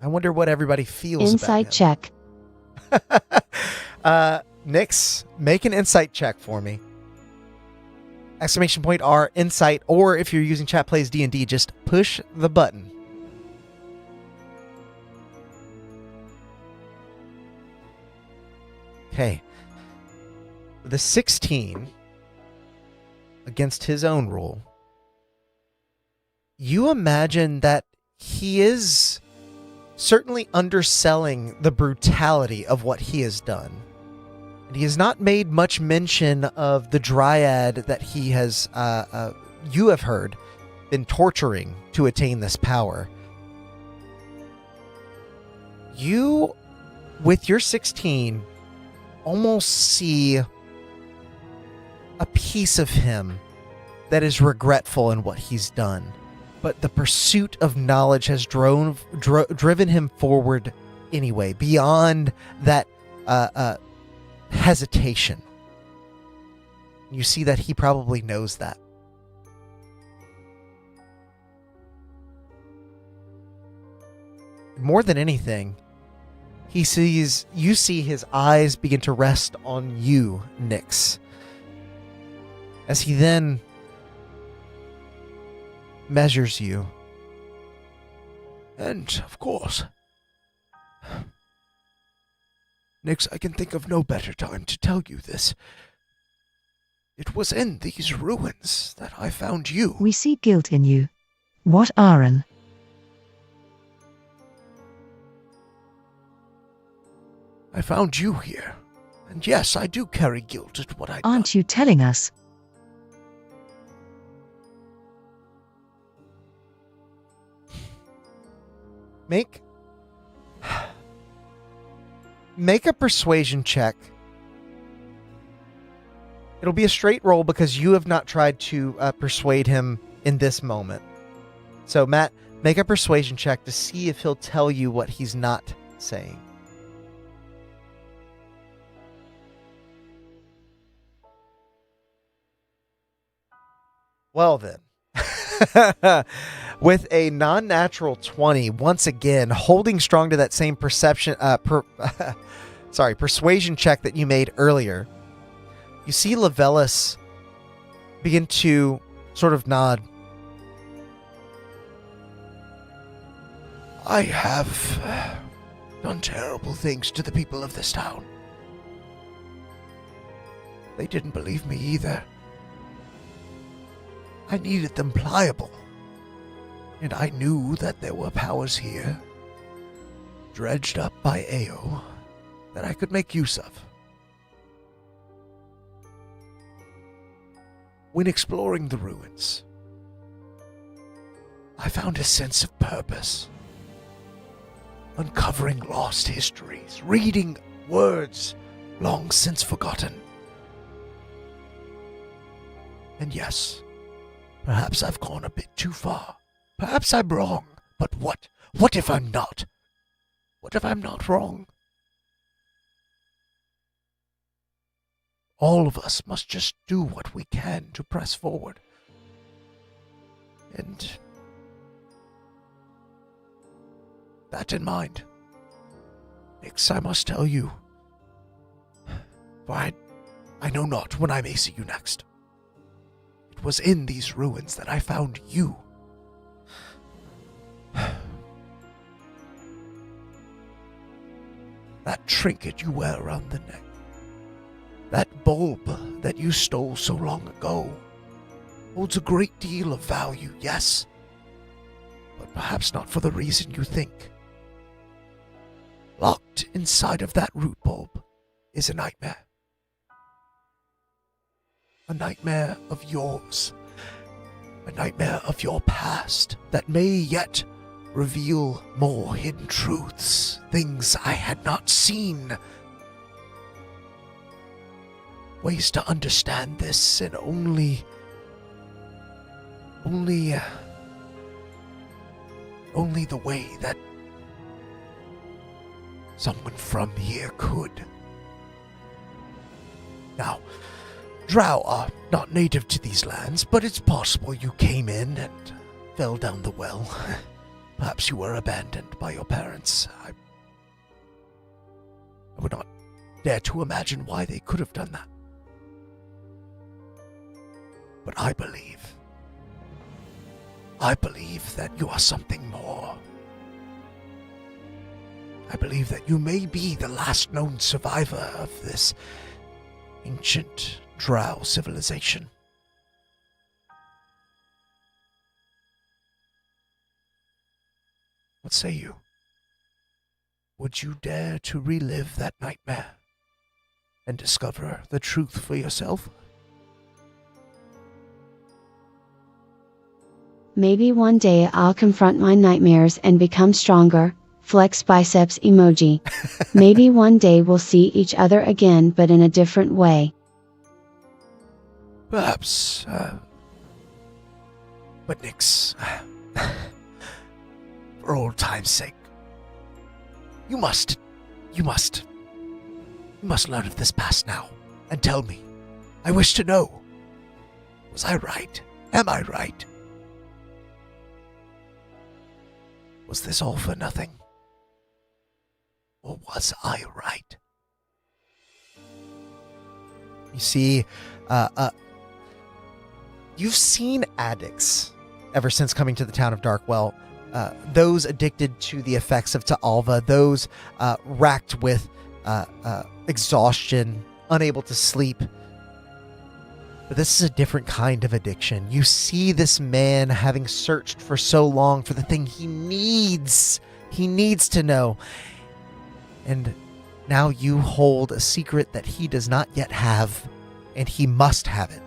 I wonder what everybody feels Insight about him. check. Nyx, make an insight check for me. Exclamation point R, insight, or if you're using Chat Plays D&D, just push the button. Okay. The 16 against his own roll. You imagine that he is certainly underselling the brutality of what he has done. And he has not made much mention of the dryad that he has, you have heard, been torturing to attain this power. You, with your 16, almost see a piece of him that is regretful in what he's done. But the pursuit of knowledge has driven him forward anyway, beyond that hesitation. You see that he probably knows that. More than anything, you see his eyes begin to rest on you, Nyx, as he then measures you. And, of course, Nyx, I can think of no better time to tell you this. It was in these ruins that I found you. We see guilt in you. What, Aaron? I found you here. And yes, I do carry guilt at what I Aren't you telling us? Make a persuasion check. It'll be a straight roll because you have not tried to persuade him in this moment. So, Matt, make a persuasion check to see if he'll tell you what he's not saying. Well then, with a non-natural 20, once again, holding strong to that same persuasion check that you made earlier, you see Levelis begin to sort of nod. I have done terrible things to the people of this town. They didn't believe me either. I needed them pliable, and I knew that there were powers here, dredged up by Ao, that I could make use of. When exploring the ruins, I found a sense of purpose, uncovering lost histories, reading words long since forgotten. And yes, perhaps I've gone a bit too far. Perhaps I'm wrong. But what? What if I'm not? What if I'm not wrong? All of us must just do what we can to press forward. And that in mind, Nix, I must tell you, for I know not when I may see you next. It was in these ruins that I found you. That trinket you wear around the neck. That bulb that you stole so long ago holds a great deal of value, yes, but perhaps not for the reason you think. Locked inside of that root bulb is a nightmare. A nightmare of yours. A nightmare of your past that may yet reveal more hidden truths, things I had not seen. Ways to understand this, and only the way that someone from here could. Now, Drow are not native to these lands, but it's possible you came in and fell down the well. Perhaps you were abandoned by your parents. I would not dare to imagine why they could have done that. But I believe that you are something more. I believe that you may be the last known survivor of this ancient Drow civilization. What say you? Would you dare to relive that nightmare and discover the truth for yourself? Maybe one day I'll confront my nightmares and become stronger. Flex biceps emoji. Maybe one day we'll see each other again, but in a different way. Perhaps, but Nix, for old time's sake, you must learn of this past now, and tell me. I wish to know. Was I right? Am I right? Was this all for nothing? Or was I right? You see, you've seen addicts ever since coming to the town of Darkwell. Those addicted to the effects of Ta'alva, those racked with exhaustion, unable to sleep. But this is a different kind of addiction. You see this man having searched for so long for the thing he needs to know. And now you hold a secret that he does not yet have, and he must have it.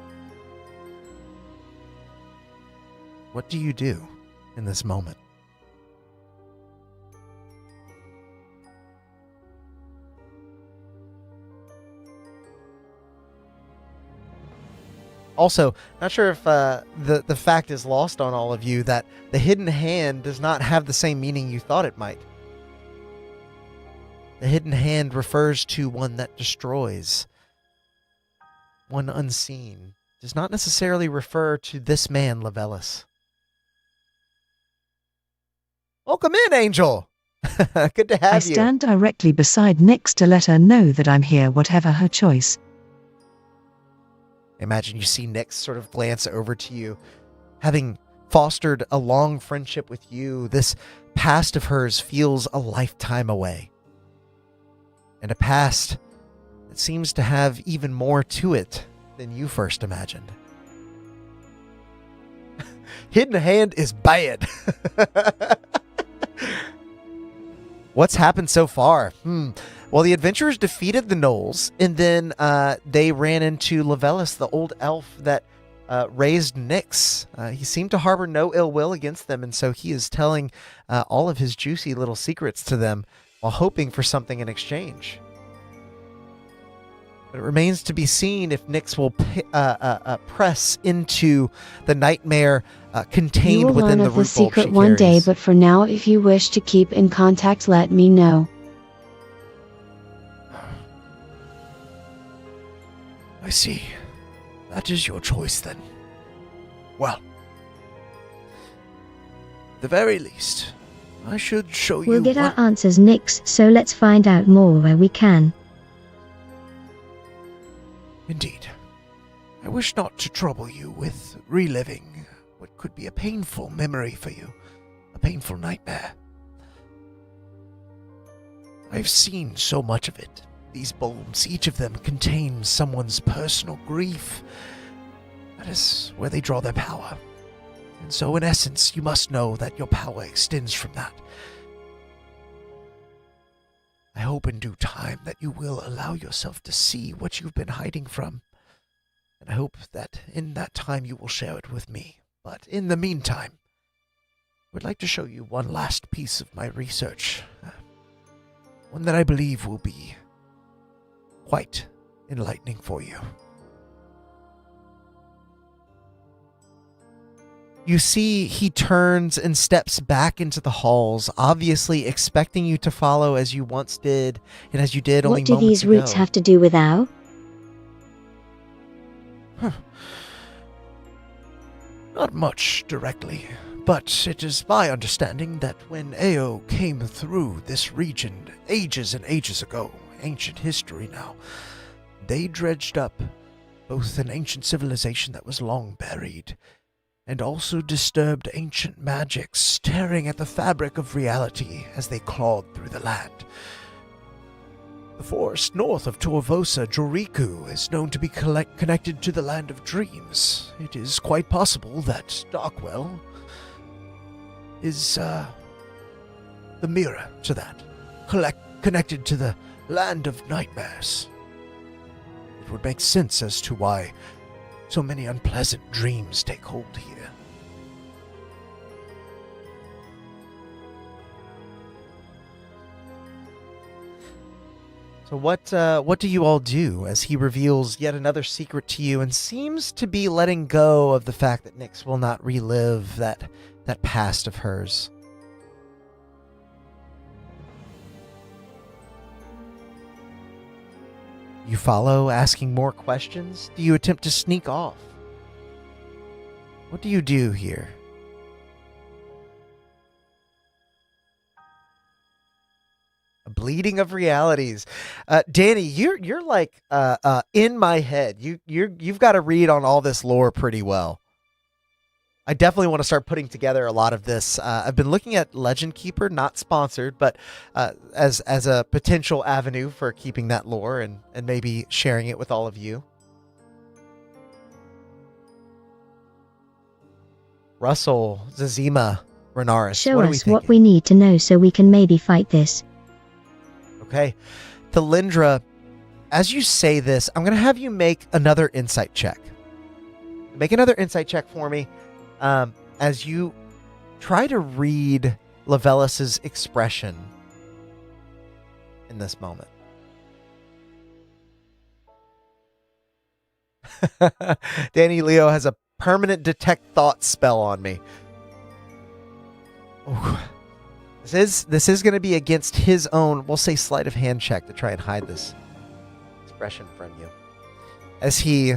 What do you do in this moment? Also, not sure if the fact is lost on all of you that the hidden hand does not have the same meaning you thought it might. The hidden hand refers to one that destroys, one unseen. Does not necessarily refer to this man, Levelis. Welcome in, Angel. Good to have I you. stand directly beside Nyx to let her know that I'm here, whatever her choice. Imagine you see Nyx sort of glance over to you. Having fostered a long friendship with you, this past of hers feels a lifetime away. And a past that seems to have even more to it than you first imagined. Hidden hand is bad. What's happened so far? Well, the adventurers defeated the gnolls, and then they ran into Levelis, the old elf that raised Nyx. He seemed to harbor no ill will against them, and so he is telling all of his juicy little secrets to them while hoping for something in exchange. But it remains to be seen if Nyx will press into the nightmare contained within the root bulb she carries. You will learn of the secret one day, but for now, if you wish to keep in contact, let me know. I see. That is your choice, then. Well, at the very least, I should show you We'll get our what... answers, Nyx, so let's find out more where we can. Indeed. I wish not to trouble you with reliving what could be a painful memory for you, a painful nightmare. I've seen so much of it. These bulbs, each of them contains someone's personal grief. That is where they draw their power. And so, in essence, you must know that your power extends from that. I hope in due time that you will allow yourself to see what you've been hiding from. And I hope that in that time you will share it with me. But in the meantime, I would like to show you one last piece of my research. One that I believe will be quite enlightening for you. You see he turns and steps back into the halls, obviously expecting you to follow as you once did, and as you did only What do moments these ago. roots have to do with Ao? Not much directly, but it is my understanding that when Ao came through this region ages and ages ago, ancient history now, they dredged up both an ancient civilization that was long buried, and also disturbed ancient magics tearing at the fabric of reality as they clawed through the land. The forest north of Torvosa, Joriku, is known to be connected to the land of dreams. It is quite possible that Darkwell is the mirror to that, connected to the land of nightmares. It would make sense as to why so many unpleasant dreams take hold here. So what do you all do as he reveals yet another secret to you and seems to be letting go of the fact that Nyx will not relive that past of hers? You follow, asking more questions? Do you attempt to sneak off? What do you do here? A bleeding of realities. Danny, you're like in my head. You've got to read on all this lore pretty well. I definitely want to start putting together a lot of this. I've been looking at Legend Keeper, not sponsored, but as a potential avenue for keeping that lore and maybe sharing it with all of you. Russell, Zazima, Renaris, Show what are we us thinking? what we need to know so we can maybe fight this. Okay. Talindra, as you say this, I'm going to have you make another insight check. Make another insight check for me as you try to read Levelis's expression in this moment. Danny Leo has a permanent detect thought spell on me. Ooh. This is going to be against his own, we'll say, sleight of hand check to try and hide this expression from you. As he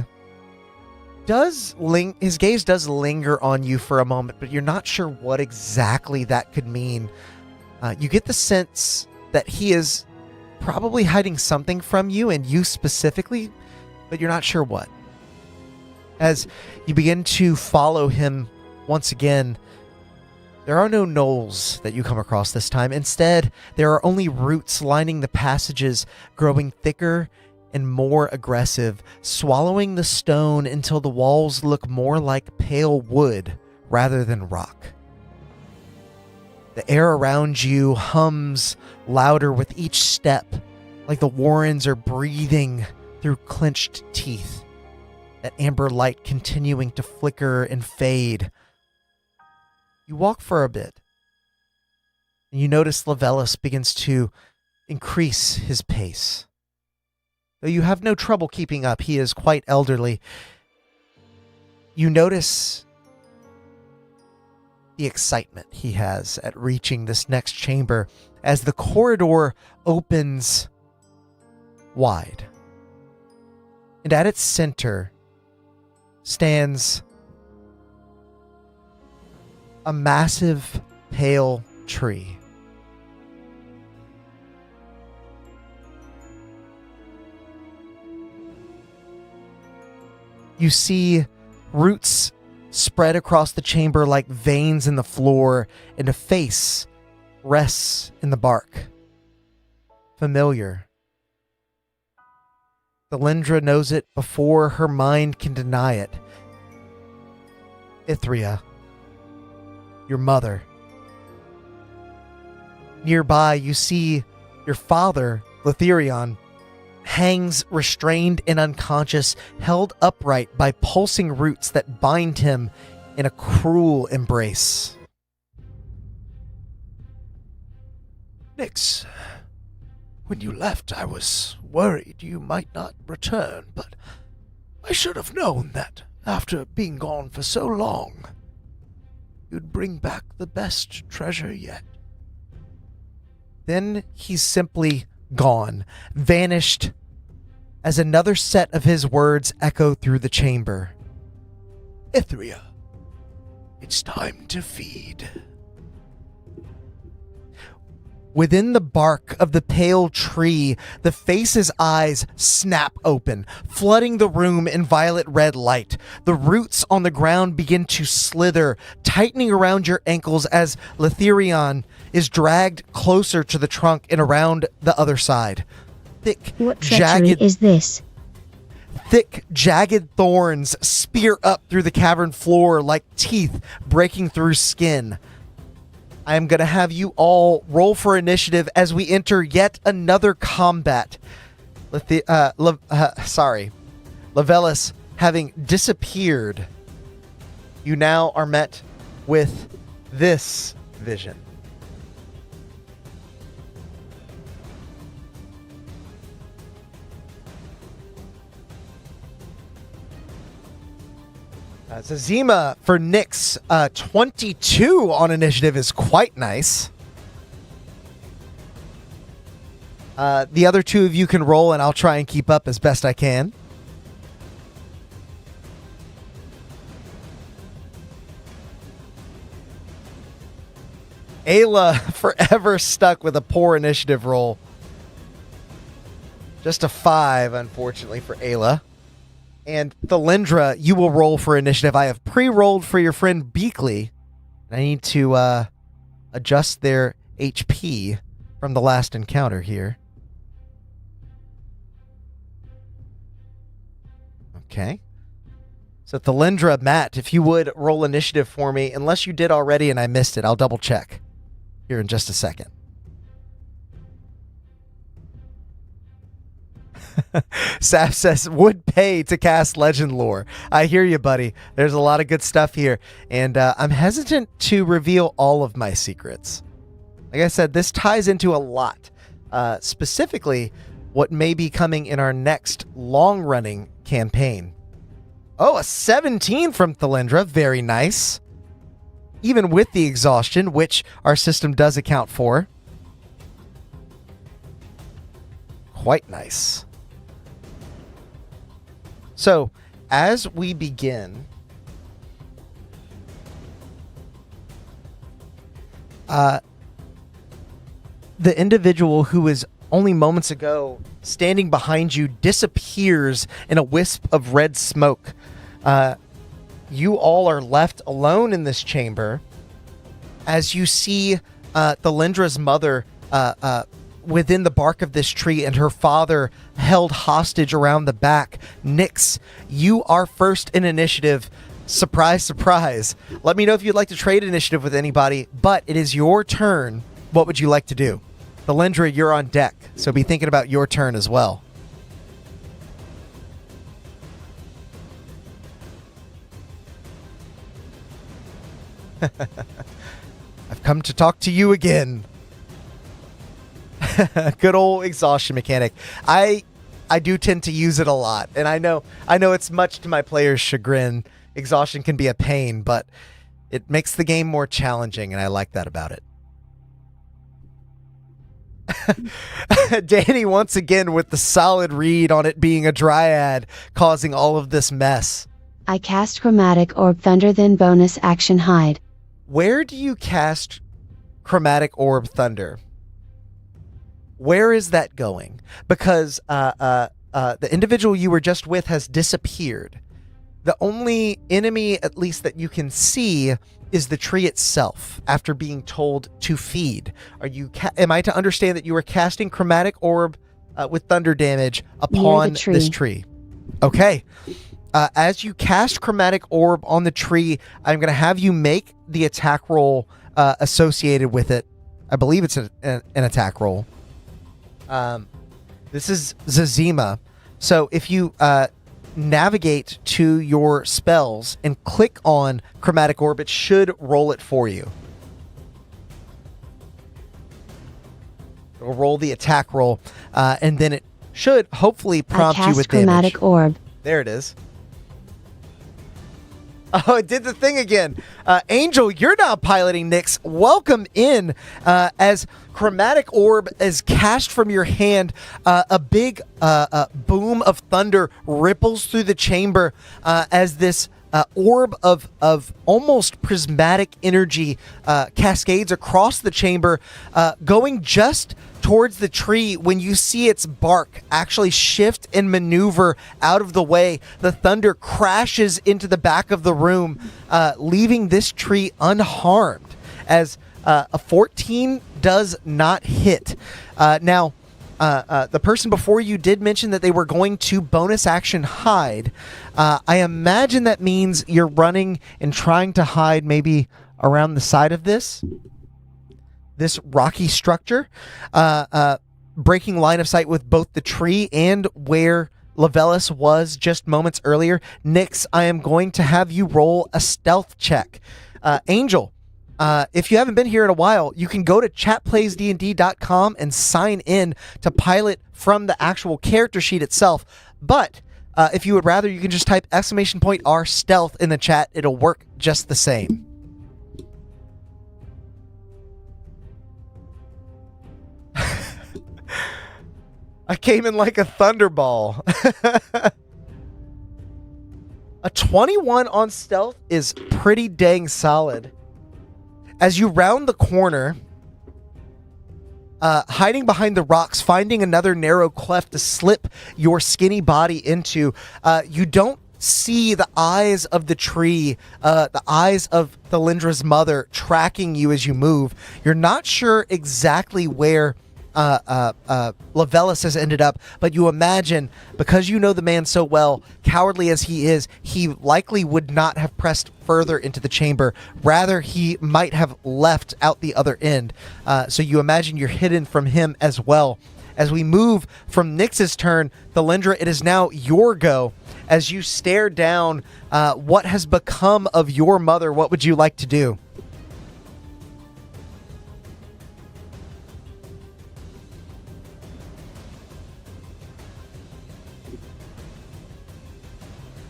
does his gaze does linger on you for a moment, but you're not sure what exactly that could mean. You get the sense that he is probably hiding something from you, and you specifically, but you're not sure what. As you begin to follow him once again, there are no gnolls that you come across this time. Instead, there are only roots lining the passages, growing thicker and more aggressive, swallowing the stone until the walls look more like pale wood rather than rock. The air around you hums louder with each step, like the Warrens are breathing through clenched teeth, that amber light continuing to flicker and fade. You walk for a bit, and you notice Lavelis begins to increase his pace. Though you have no trouble keeping up, he is quite elderly. You notice the excitement he has at reaching this next chamber as the corridor opens wide. And at its center stands a massive pale tree. You see roots spread across the chamber like veins in the floor, and a face rests in the bark. Familiar. Thalindra knows it before her mind can deny it. Ithria, your mother. Nearby, you see your father, Letherion, hangs restrained and unconscious, held upright by pulsing roots that bind him in a cruel embrace. Nyx, when you left, I was worried you might not return, but I should have known that after being gone for so long, you'd bring back the best treasure yet. Then he's simply gone, vanished, as another set of his words echo through the chamber. Ithria, it's time to feed. Within the bark of the pale tree, the face's eyes snap open, flooding the room in violet red light. The roots on the ground begin to slither, tightening around your ankles as Letherion is dragged closer to the trunk and around the other side. What treachery is this? Thick, jagged thorns spear up through the cavern floor like teeth breaking through skin. I am going to have you all roll for initiative as we enter yet another combat. Lavelis having disappeared, you now are met with this vision. Zazima for Nyx, 22 on initiative is quite nice. The other two of you can roll, and I'll try and keep up as best I can. Ayla forever stuck with a poor initiative roll. Just a 5, unfortunately, for Ayla. And Thalindra, you will roll for initiative. I have pre-rolled for your friend Beakley. And I need to adjust their HP from the last encounter here. Okay. So Thalindra, Matt, if you would roll initiative for me, unless you did already and I missed it, I'll double check here in just a second. Saf says, would pay to cast legend lore. I hear you, buddy. There's a lot of good stuff here. And I'm hesitant to reveal all of my secrets. Like I said, this ties into a lot. Specifically, what may be coming in our next long-running campaign. Oh, a 17 from Thalindra. Very nice. Even with the exhaustion, which our system does account for. Quite nice. So, as we begin, the individual who was only moments ago standing behind you disappears in a wisp of red smoke. You all are left alone in this chamber as you see Thalindra's mother within the bark of this tree and her father held hostage around the back. Nyx, you are first in initiative. Surprise, surprise. Let me know if you'd like to trade initiative with anybody, but it is your turn. What would you like to do? Thalindra, you're on deck, so be thinking about your turn as well. I've come to talk to you again. Good old exhaustion mechanic. I do tend to use it a lot, and I know it's much to my players' chagrin. Exhaustion can be a pain, but it makes the game more challenging, and I like that about it. Danny once again with the solid read on it being a dryad causing all of this mess. I cast Chromatic Orb Thunder, then bonus action hide. Where do you cast Chromatic Orb Thunder? Where is that going? Because the individual you were just with has disappeared. The only enemy, at least that you can see, is the tree itself after being told to feed. Am I to understand that you are casting Chromatic Orb with thunder damage upon this tree? Okay. As you cast Chromatic Orb on the tree, I'm going to have you make the attack roll associated with it. I believe it's an attack roll. This is Zazima. So if you navigate to your spells and click on Chromatic Orb, it should roll it for you. It'll roll the attack roll, and then it should hopefully prompt you with damage. Chromatic Orb. There it is. Oh, it did the thing again. Angel, you're now piloting Nyx. Welcome in. As Chromatic Orb is cast from your hand, a big boom of thunder ripples through the chamber as this orb of almost prismatic energy cascades across the chamber, going just towards the tree. When you see its bark actually shift and maneuver out of the way, the thunder crashes into the back of the room, leaving this tree unharmed, as a 14 does not hit. Now, the person before you did mention that they were going to bonus action hide. I imagine that means you're running and trying to hide maybe around the side of this rocky structure, breaking line of sight with both the tree and where Lavelis was just moments earlier. Nyx, I am going to have you roll a stealth check. Angel, if you haven't been here in a while, you can go to chatplaysdnd.com and sign in to pilot from the actual character sheet itself. But if you would rather, you can just type !R stealth in the chat. It'll work just the same. I came in like a thunderball. A 21 on stealth is pretty dang solid. As you round the corner, hiding behind the rocks, finding another narrow cleft to slip your skinny body into, you don't see the eyes of the tree, the eyes of Thalindra's mother tracking you as you move. You're not sure exactly where Lavelis has ended up, but you imagine, because you know the man so well, cowardly as he is, he likely would not have pressed further into the chamber. Rather, he might have left out the other end. So you imagine you're hidden from him as well. As we move from Nyx's turn, Thalindra, it is now your go. As you stare down what has become of your mother, what would you like to do?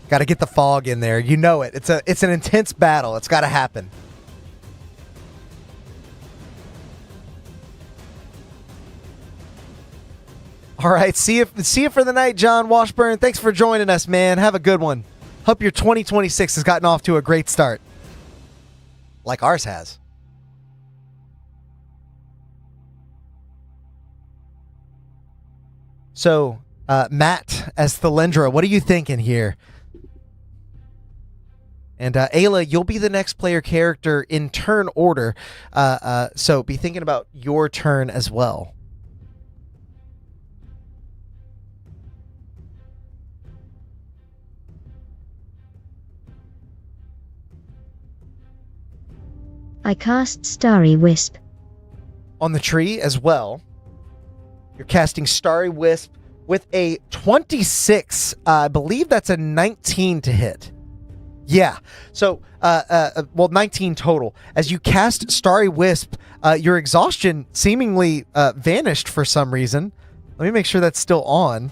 Got to get the fog in there. You know it. It's an intense battle. It's got to happen. All right, see you for the night, John Washburn. Thanks for joining us, man. Have a good one. Hope your 2026 has gotten off to a great start, like ours has. So, Matt, as Thelindra, what are you thinking here? And Ayla, you'll be the next player character in turn order, so be thinking about your turn as well. I cast Starry Wisp. On the tree as well, you're casting Starry Wisp with a 26. I believe that's a 19 to hit. Yeah. So, 19 total. As you cast Starry Wisp, your exhaustion seemingly vanished for some reason. Let me make sure that's still on.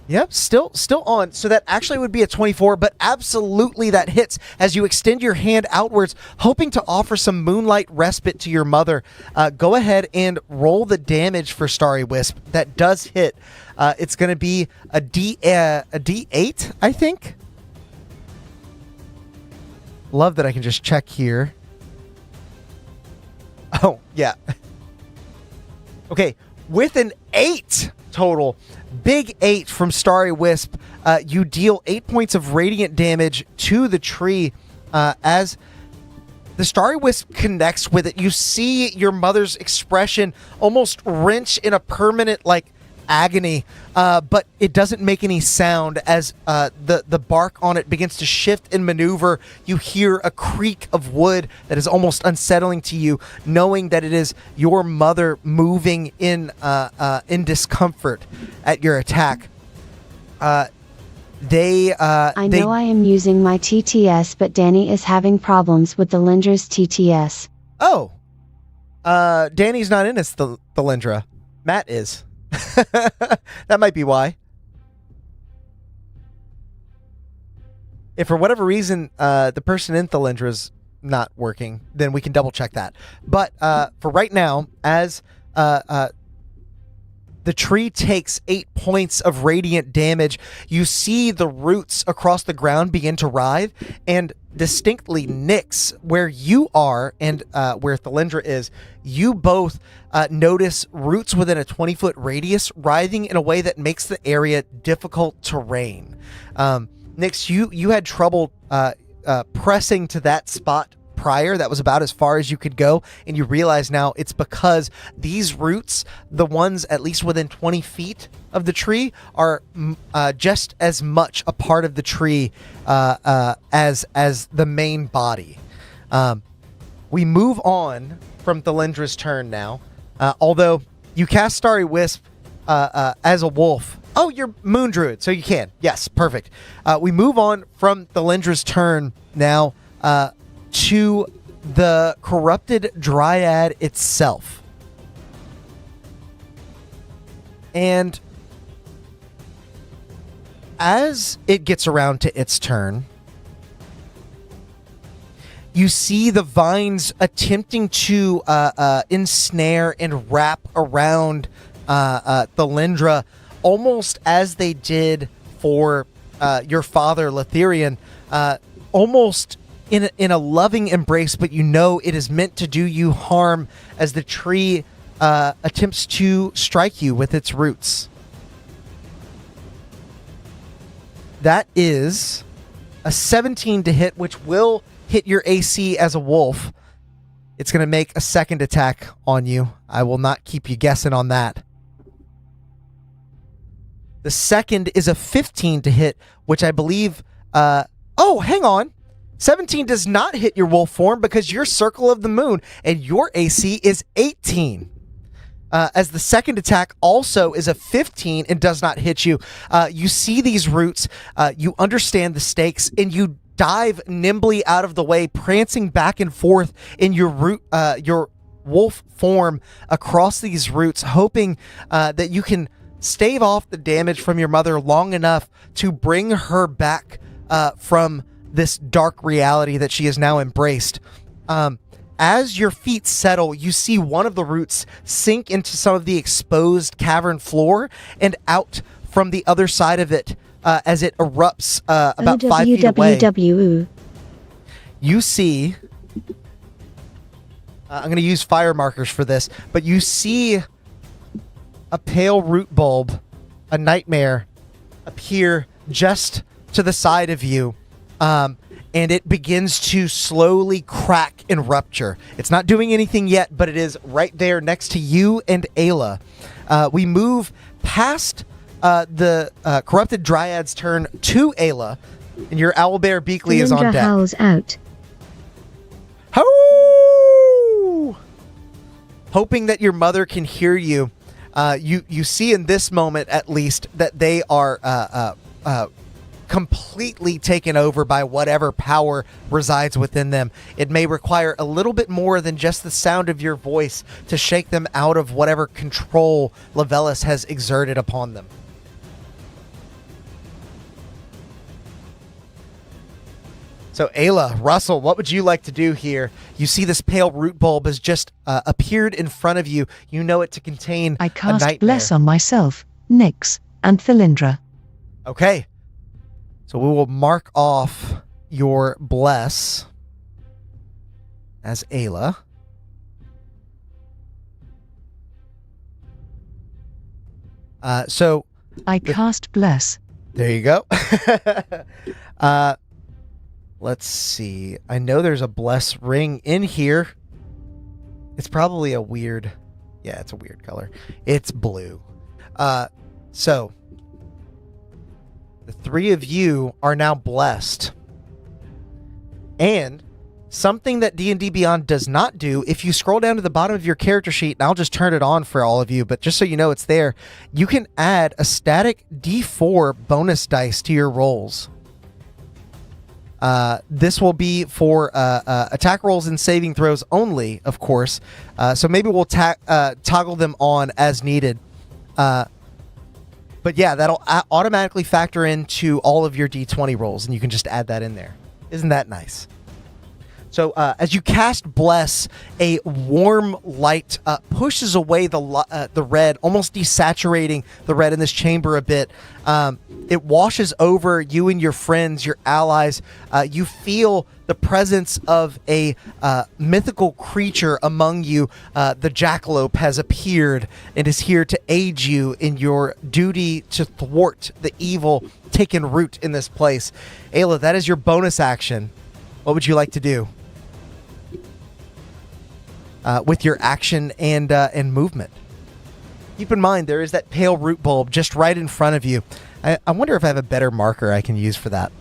Yep, still on. So that actually would be a 24, but absolutely that hits as you extend your hand outwards, hoping to offer some moonlight respite to your mother. Go ahead and roll the damage for Starry Wisp. That does hit. It's going to be a D8, I think. Love that I can just check here. Oh, yeah. Okay, with an 8 total, big 8 from Starry Wisp, you deal 8 points of radiant damage to the tree as the Starry Wisp connects with it. You see your mother's expression almost wrench in a permanent, agony, but it doesn't make any sound as the bark on it begins to shift and maneuver. You hear a creak of wood that is almost unsettling to you, knowing that it is your mother moving in discomfort at your attack. I know I am using my TTS, but Danny is having problems with the Lindra's TTS. Oh, Danny's not in as the Lindra. Matt is. That might be why. If for whatever reason the person in Thelindra not working, then we can double check that. But for right now, as the tree takes 8 points of radiant damage, you see the roots across the ground begin to writhe, and distinctly, Nyx, where you are and where Thelindra is, you both notice roots within a 20-foot radius writhing in a way that makes the area difficult terrain. Nyx, you had trouble pressing to that spot prior. That was about as far as you could go, and you realize now it's because these roots, the ones at least within 20 feet of the tree, are just as much a part of the tree as the main body. We move on from Thelindra's turn now, although you cast Starry Wisp as a wolf. Oh, you're Moon Druid, so you can. Yes, perfect. We move on from Thelindra's turn now to the corrupted dryad itself. And as it gets around to its turn, you see the vines attempting to ensnare and wrap around Thelindra, almost as they did for your father, Letherian, almost in a loving embrace, but you know it is meant to do you harm as the tree attempts to strike you with its roots. That is a 17 to hit, which will hit your AC as a wolf. It's going to make a second attack on you. I will not keep you guessing on that. The second is a 15 to hit, which I believe... oh, hang on. 17 does not hit your wolf form because you're Circle of the Moon, and your AC is 18. As the second attack also is a 15 and does not hit you. You see these roots, you understand the stakes, and you dive nimbly out of the way, prancing back and forth in your wolf form across these roots, hoping that you can stave off the damage from your mother long enough to bring her back from this dark reality that she has now embraced. As your feet settle, you see one of the roots sink into some of the exposed cavern floor and out from the other side of it as it erupts about 5 feet away. You see... I'm going to use fire markers for this, but you see a pale root bulb, a nightmare, appear just to the side of you, and it begins to slowly crack and rupture. It's not doing anything yet, but it is right there next to you and Ayla. We move past the corrupted dryad's turn to Ayla, and your owlbear Beakley is on deck. Howls out. Ho! Hoping that your mother can hear you, you see in this moment at least that they are completely taken over by whatever power resides within them. It may require a little bit more than just the sound of your voice to shake them out of whatever control Levelis has exerted upon them. So Ayla, Russell, what would you like to do here? You see this pale root bulb has just appeared in front of you. You know it to contain I a cast nightmare. Bless on myself, Nyx, and Thylindra. Okay. So we will mark off your Bless as Ayla. So I cast Bless. there you go. Let's see. I know there's a Bless ring in here. It's probably a weird... Yeah, it's a weird color. It's blue. So, the three of you are now blessed. And something that D&D Beyond does not do, if you scroll down to the bottom of your character sheet, and I'll just turn it on for all of you, but just so you know it's there, you can add a static D4 bonus dice to your rolls. This will be for attack rolls and saving throws only, of course. So maybe we'll toggle them on as needed. But yeah, that'll automatically factor into all of your D20 rolls, and you can just add that in there. Isn't that nice? So as you cast Bless, a warm light pushes away the red, almost desaturating the red in this chamber a bit. It washes over you and your friends, your allies. You feel the presence of a mythical creature among you. The jackalope has appeared and is here to aid you in your duty to thwart the evil taken root in this place. Ayla, that is your bonus action. What would you like to do? With your action and movement. Keep in mind, there is that pale root bulb just right in front of you. I wonder if I have a better marker I can use for that.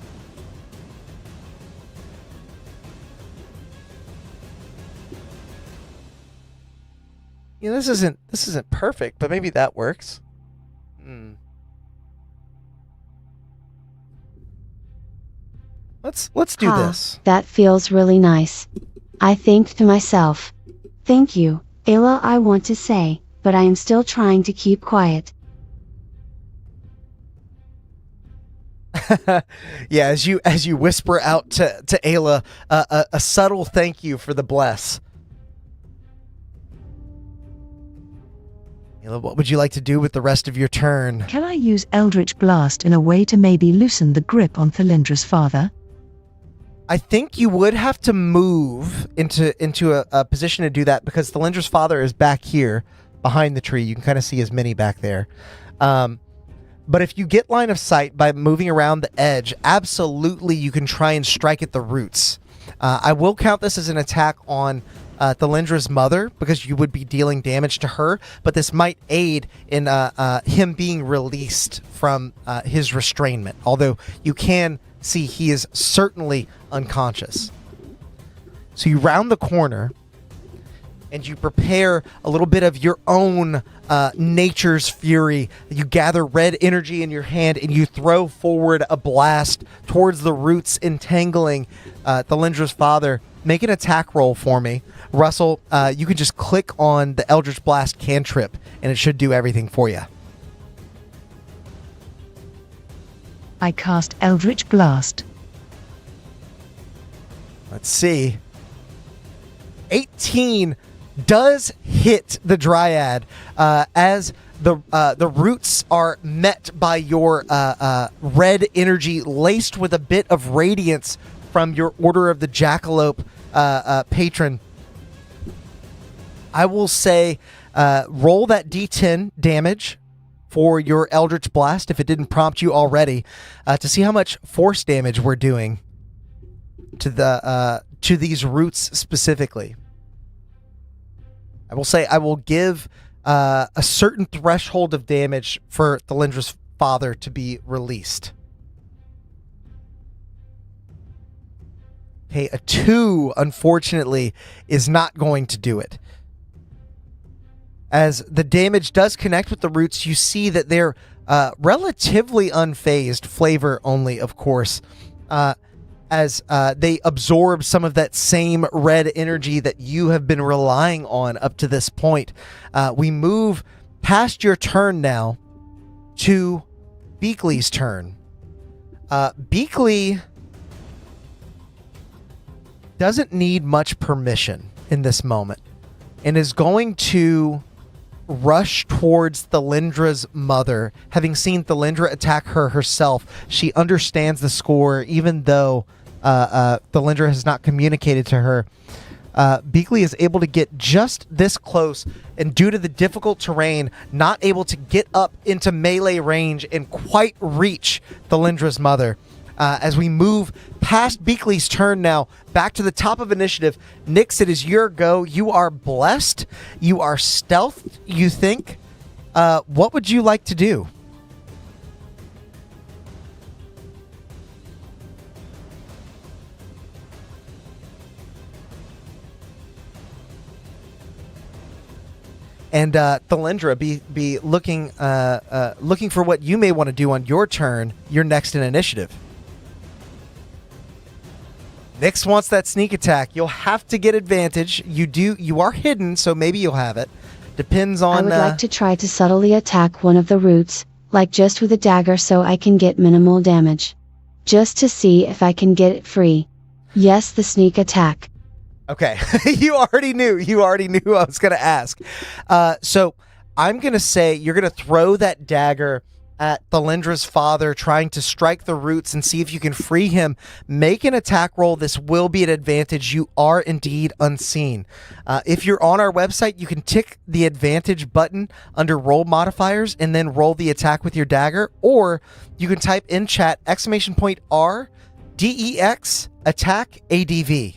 You know, this isn't perfect, but maybe that works. Let's do this. That feels really nice. I think to myself, thank you, Ayla, I want to say, but I am still trying to keep quiet. Yeah, as you whisper out to Ayla a subtle thank you for the bless. Ayla, what would you like to do with the rest of your turn? Can I use Eldritch Blast in a way to maybe loosen the grip on Thylindra's father? I think you would have to move into a position to do that because Thylindra's father is back here behind the tree. You can kind of see his mini back there. But if you get line of sight by moving around the edge, absolutely you can try and strike at the roots. I will count this as an attack on Thylindra's mother because you would be dealing damage to her, but this might aid in him being released from his restrainment, although you can see he is certainly unconscious. So you round the corner and you prepare a little bit of your own nature's fury. You gather red energy in your hand and you throw forward a blast towards the roots entangling Thylindra's father. Make an attack roll for me. Russell, you can just click on the Eldritch Blast cantrip and it should do everything for you. I cast Eldritch Blast. Let's see. 18 does hit the dryad as the roots are met by your red energy laced with a bit of radiance from your Order of the Jackalope patron. I will say roll that d10 damage for your Eldritch Blast if it didn't prompt you already to see how much force damage we're doing to these roots specifically. I will say I will give a certain threshold of damage for Thalindra's father to be released. Okay, a 2, unfortunately, is not going to do it. As the damage does connect with the roots, you see that they're relatively unfazed, flavor only, of course, as they absorb some of that same red energy that you have been relying on up to this point. We move past your turn now to Beakley's turn. Beakley doesn't need much permission in this moment and is going to rush towards Thalindra's mother. Having seen Thalindra attack her herself, she understands the score, even though Thalindra has not communicated to her. Beakley is able to get just this close, and due to the difficult terrain, not able to get up into melee range and quite reach Thalindra's mother. As we move past Beakley's turn now, back to the top of initiative. Nyx, it is your go. You are blessed. You are stealthed, you think. What would you like to do? And Thalindra, be looking for what you may want to do on your turn. You're next in initiative. Nyx wants that sneak attack. You'll have to get advantage. You are hidden, so maybe you'll have it. Depends on... I would like to try to subtly attack one of the roots, like just with a dagger so I can get minimal damage. Just to see if I can get it free. Yes, the sneak attack. Okay, you already knew I was going to ask. So I'm going to say you're going to throw that dagger at Thalindra's father, trying to strike the roots and see if you can free him. Make an attack roll. This will be an advantage. You are indeed unseen. If you're on our website, you can tick the advantage button under roll modifiers and then roll the attack with your dagger, or you can type in chat !R DEX attack ADV.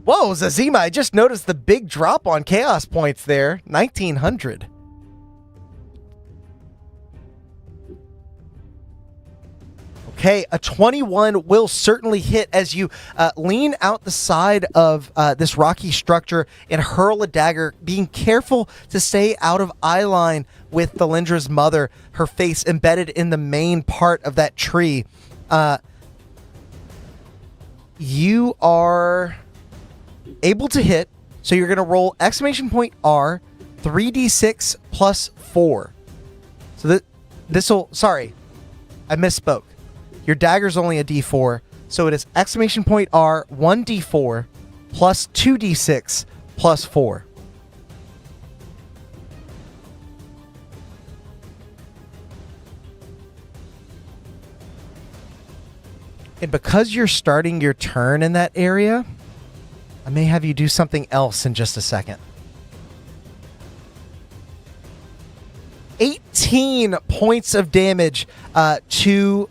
Whoa, Zazima, I just noticed the big drop on chaos points there. 1900. Okay, a 21 will certainly hit as you lean out the side of this rocky structure and hurl a dagger, being careful to stay out of eye line with Thalindra's mother, her face embedded in the main part of that tree. You are able to hit, so you're going to roll !R 3d6 plus 4. So this'll, sorry, I misspoke. Your dagger's only a d4, so it is !R 1d4 plus 2d6 plus 4. And because you're starting your turn in that area, I may have you do something else in just a second. 18 points of damage to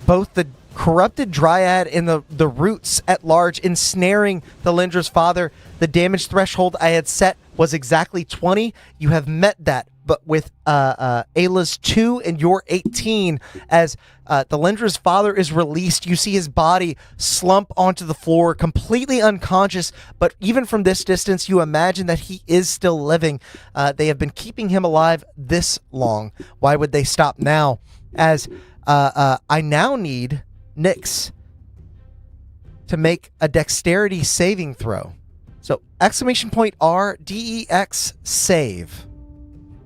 both the corrupted dryad and the roots at large, ensnaring Thalindra's father. The damage threshold I had set was exactly 20. You have met that, but with Ayla's 2 and your 18, as Thalindra's father is released, you see his body slump onto the floor, completely unconscious, but even from this distance, you imagine that he is still living. They have been keeping him alive this long. Why would they stop now? As I now need Nyx to make a dexterity saving throw. So !R DEX save.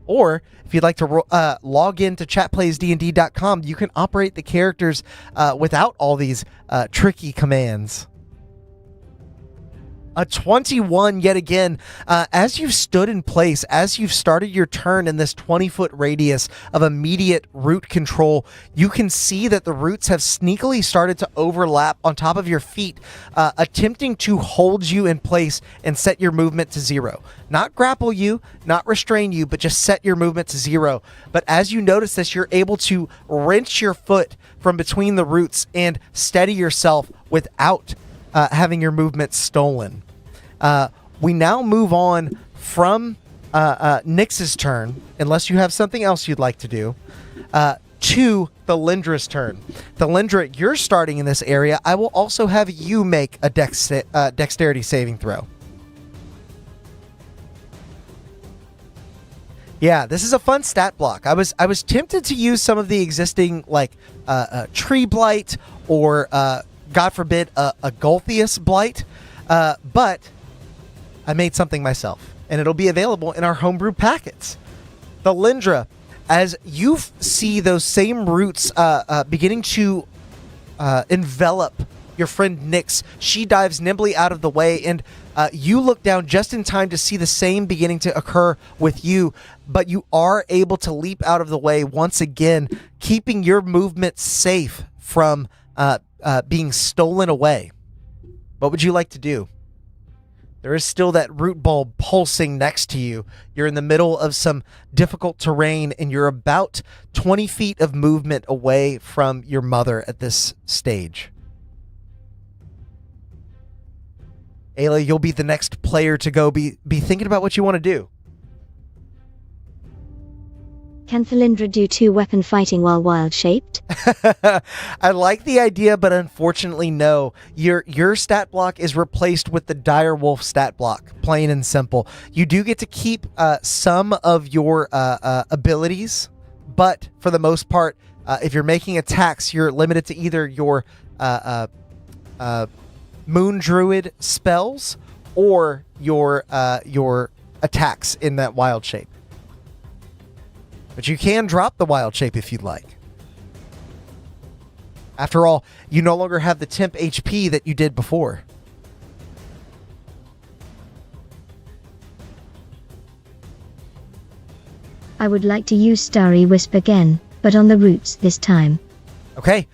Or if you'd like to log into chatplaysdnd.com, you can operate the characters without all these tricky commands. A 21 yet again. As you've stood in place, as you've started your turn in this 20-foot radius of immediate root control, you can see that the roots have sneakily started to overlap on top of your feet, attempting to hold you in place and set your movement to 0. Not grapple you, not restrain you, but just set your movement to 0. But as you notice this, you're able to wrench your foot from between the roots and steady yourself without having your movement stolen. We now move on from Nyx's turn, unless you have something else you'd like to do, to the Lindra's turn. The Lindra, you're starting in this area. I will also have you make a dexterity saving throw. Yeah, this is a fun stat block. I was tempted to use some of the existing tree blight or God forbid a Golthius blight, but I made something myself, and it'll be available in our homebrew packets. The Lindra, as you see those same roots beginning to envelop your friend Nyx, she dives nimbly out of the way, and you look down just in time to see the same beginning to occur with you, but you are able to leap out of the way once again, keeping your movement safe from being stolen away. What would you like to do? There is still that root bulb pulsing next to you. You're in the middle of some difficult terrain, and you're about 20 feet of movement away from your mother at this stage. Ayla, you'll be the next player to go. Be thinking about what you want to do. Can Thalindra do 2-weapon fighting while wild-shaped? I like the idea, but unfortunately, no. Your stat block is replaced with the Direwolf stat block, plain and simple. You do get to keep some of your abilities, but for the most part, if you're making attacks, you're limited to either your Moon Druid spells or your attacks in that wild shape. But you can drop the wild shape if you'd like. After all, you no longer have the temp HP that you did before. I would like to use Starry Wisp again, but on the roots this time. Okay.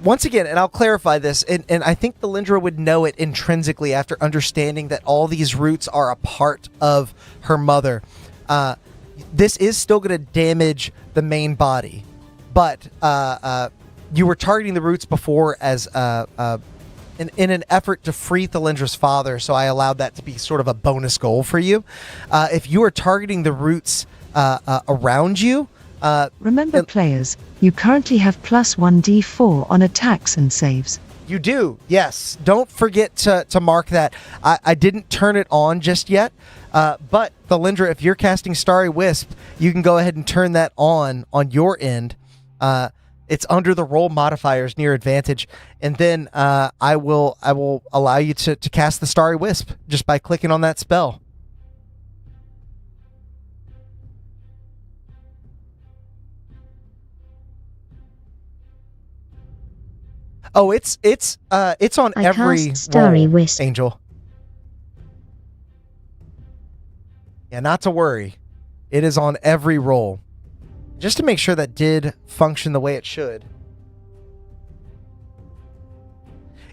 Once again, and I'll clarify this, and I think the Lindra would know it intrinsically after understanding that all these roots are a part of her mother. This is still going to damage the main body, but you were targeting the roots before as in an effort to free Thalindra's father, so I allowed that to be sort of a bonus goal for you. If you are targeting the roots around you... Remember, players, you currently have plus 1d4 on attacks and saves. You do, yes. Don't forget to mark that. I didn't turn it on just yet, but Thalindra, if you're casting Starry Wisp, you can go ahead and turn that on your end. It's under the roll modifiers near advantage, and then I will allow you to cast the Starry Wisp just by clicking on that spell. Oh, it's on I every cast Starry roll, Wisp. Angel. Yeah, not to worry. It is on every roll. Just to make sure that did function the way it should.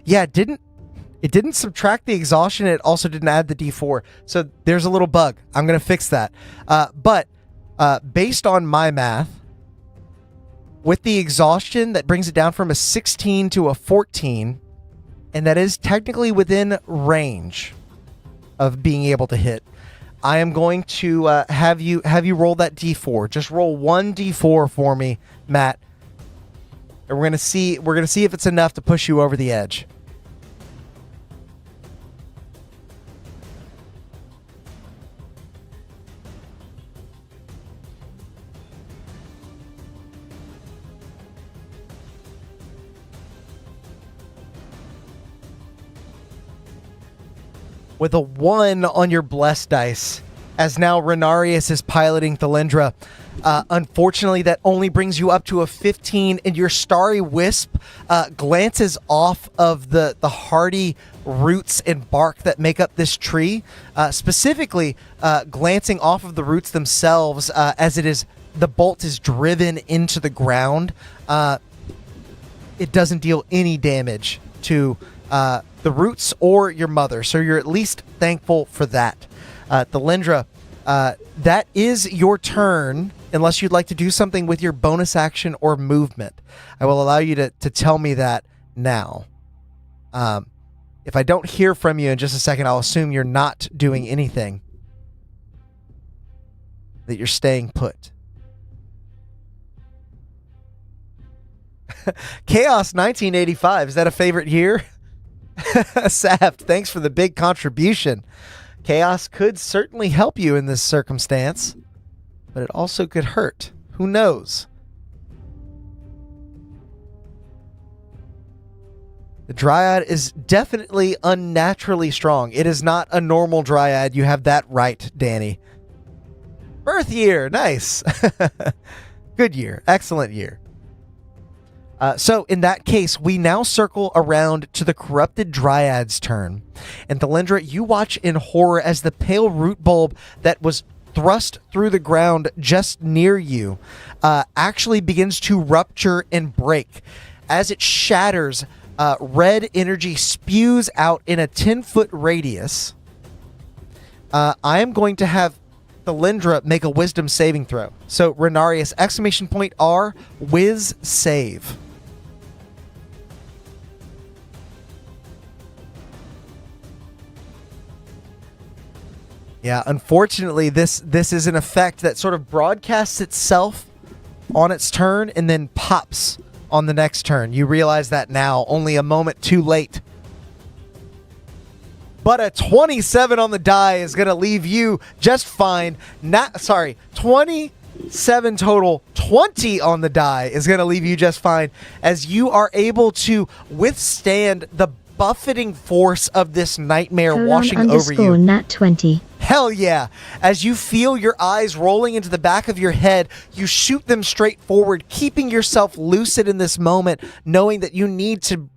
Yeah, it didn't subtract the exhaustion. It also didn't add the D4. So there's a little bug. I'm going to fix that. But based on my math, with the exhaustion, that brings it down from a 16 to a 14, and that is technically within range of being able to hit. I am going to have you roll that D4. Just roll one D4 for me, Matt. And we're gonna see if it's enough to push you over the edge. With a 1 on your blessed dice, as now Renarius is piloting Thalindra. Unfortunately, that only brings you up to a 15, and your starry wisp glances off of the hardy roots and bark that make up this tree, specifically glancing off of the roots themselves as the bolt is driven into the ground. It doesn't deal any damage to the roots or your mother, so you're at least thankful for that. Thalindra, that is your turn, unless you'd like to do something with your bonus action or movement. I will allow you to tell me that now. If I don't hear from you in just a second, I'll assume you're not doing anything, that you're staying put. Chaos 1985, is that a favorite year? Saft, thanks for the big contribution. Chaos could certainly help you in this circumstance, but it also could hurt. Who knows? The Dryad is definitely unnaturally strong. It is not a normal Dryad. You have that right, Danny. Birth year, nice. Good year, excellent year. So in that case, we now circle around to the corrupted Dryad's turn. And Thalindra, you watch in horror as the pale root bulb that was thrust through the ground just near you actually begins to rupture and break. As it shatters, red energy spews out in a 10-foot radius. I am going to have Thalindra make a wisdom saving throw. So Renarius, !R, whiz save. Yeah, unfortunately, this is an effect that sort of broadcasts itself on its turn and then pops on the next turn. You realize that now, only a moment too late. But a 27 on the die is going to leave you just fine. 27 total. 20 on the die is going to leave you just fine, as you are able to withstand the buffeting force of this nightmare washing over you. Nat 20. Hell yeah. As you feel your eyes rolling into the back of your head, you shoot them straight forward, keeping yourself lucid in this moment, knowing that you need to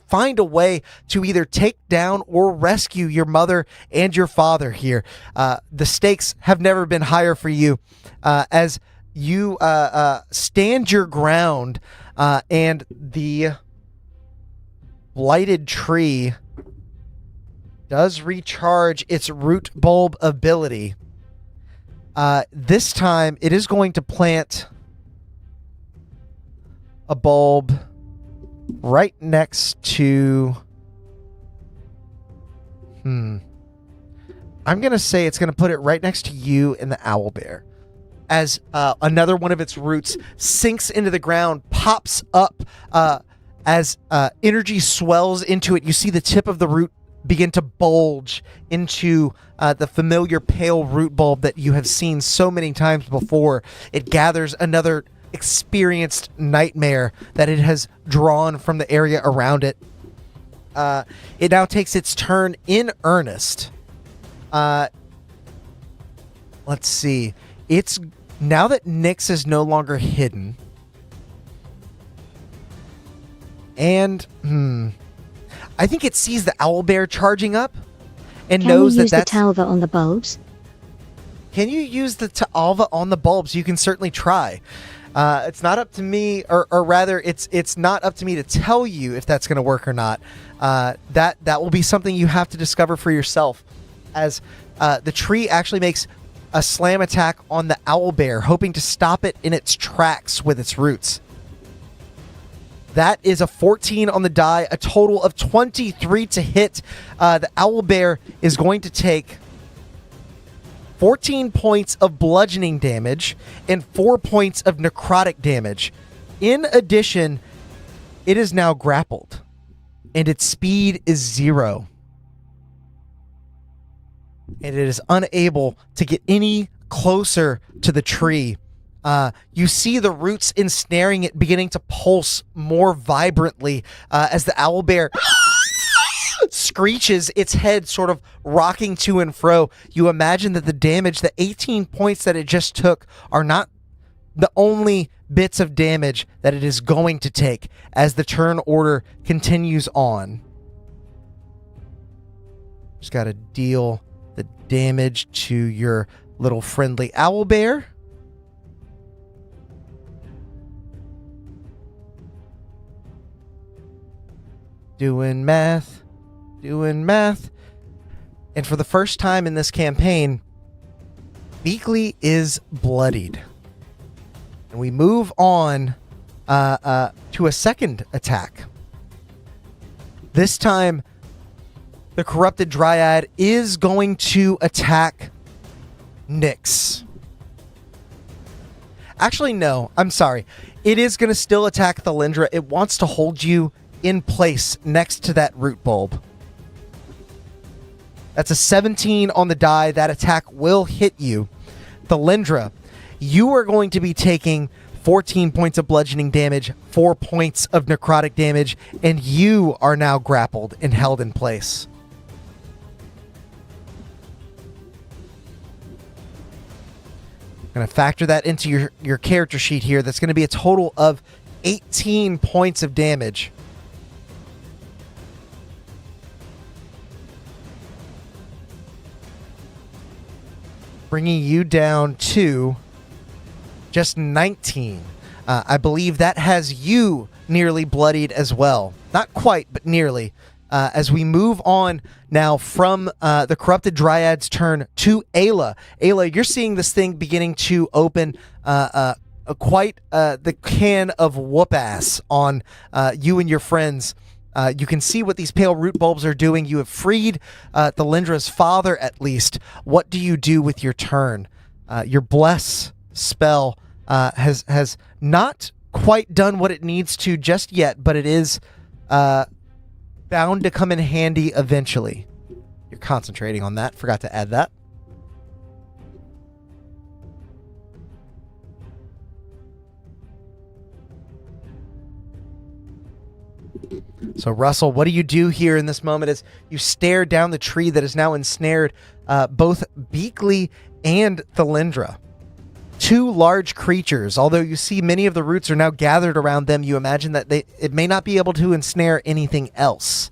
find a way to either take down or rescue your mother and your father here. The stakes have never been higher for you, as you stand your ground, and the blighted tree does recharge its root bulb ability. This time, it is going to plant a bulb right next to... I'm going to say it's going to put it right next to you and the owlbear. As another one of its roots sinks into the ground, pops up, as energy swells into it, you see the tip of the root begin to bulge into the familiar pale root bulb that you have seen so many times before. It gathers another experienced nightmare that it has drawn from the area around it. It now takes its turn in earnest. Let's see. It's now that Nyx is no longer hidden. And I think it sees the owlbear charging up and knows that that's... Can you use the Talva on the bulbs? Can you use the Talva on the bulbs? You can certainly try. It's not up to me, or rather, it's not up to me to tell you if that's going to work or not. That will be something you have to discover for yourself, as the tree actually makes a slam attack on the owlbear, hoping to stop it in its tracks with its roots. That is a 14 on the die, a total of 23 to hit. The owlbear is going to take 14 points of bludgeoning damage and 4 points of necrotic damage. In addition, it is now grappled, and its speed is 0. And it is unable to get any closer to the tree. You see the roots ensnaring it beginning to pulse more vibrantly as the owlbear screeches, its head sort of rocking to and fro. You imagine that the damage, the 18 points that it just took, are not the only bits of damage that it is going to take as the turn order continues on. Just got to deal the damage to your little friendly owlbear. Doing math. And for the first time in this campaign, Beakley is bloodied. And we move on to a second attack. This time, the corrupted dryad is going to attack Nyx. Actually, no, I'm sorry. It is going to still attack Thalindra. It wants to hold you in place next to that root bulb. That's a 17 on the die. That attack will hit you. Thalindra, you are going to be taking 14 points of bludgeoning damage, 4 points of necrotic damage, and you are now grappled and held in place. I'm going to factor that into your character sheet here. That's going to be a total of 18 points of damage. Bringing you down to just 19. I believe that has you nearly bloodied as well. Not quite, but nearly. As we move on now from the Corrupted Dryad's turn to Ayla. Ayla, you're seeing this thing beginning to open quite the can of whoop-ass on you and your friends. You can see what these pale root bulbs are doing. You have freed Thalindra's father, at least. What do you do with your turn? Your Bless spell has not quite done what it needs to just yet, but it is bound to come in handy eventually. You're concentrating on that. Forgot to add that. So, Russell, what do you do here in this moment as you stare down the tree that is now ensnared both Beakley and Thalindra? Two large creatures. Although you see many of the roots are now gathered around them, you imagine that it may not be able to ensnare anything else.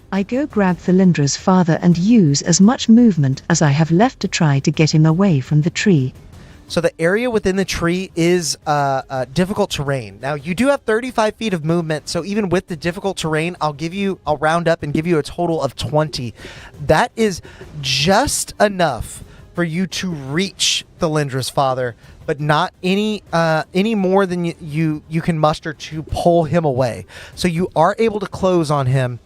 I go grab Thalindra's father and use as much movement as I have left to try to get him away from the tree. So the area within the tree is difficult terrain. Now, you do have 35 feet of movement, so even with the difficult terrain, I'll round up and give you a total of 20. That is just enough for you to reach Thalindra's father, but not any more than you can muster to pull him away. So you are able to close on him,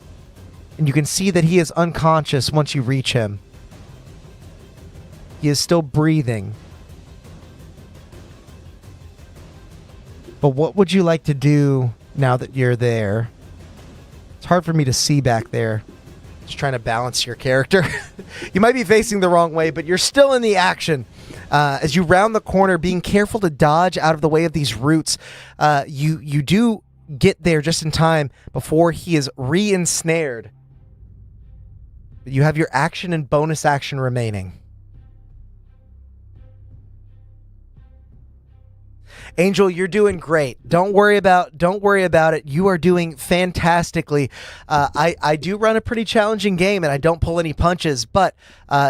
and you can see that he is unconscious once you reach him. He is still breathing. But what would you like to do now that you're there? It's hard for me to see back there. Just trying to balance your character. You might be facing the wrong way, but you're still in the action. As you round the corner, being careful to dodge out of the way of these roots, you do get there just in time before he is re-ensnared. You have your action and bonus action remaining. Angel, you're doing great. Don't worry about it. You are doing fantastically. I do run a pretty challenging game, and I don't pull any punches. But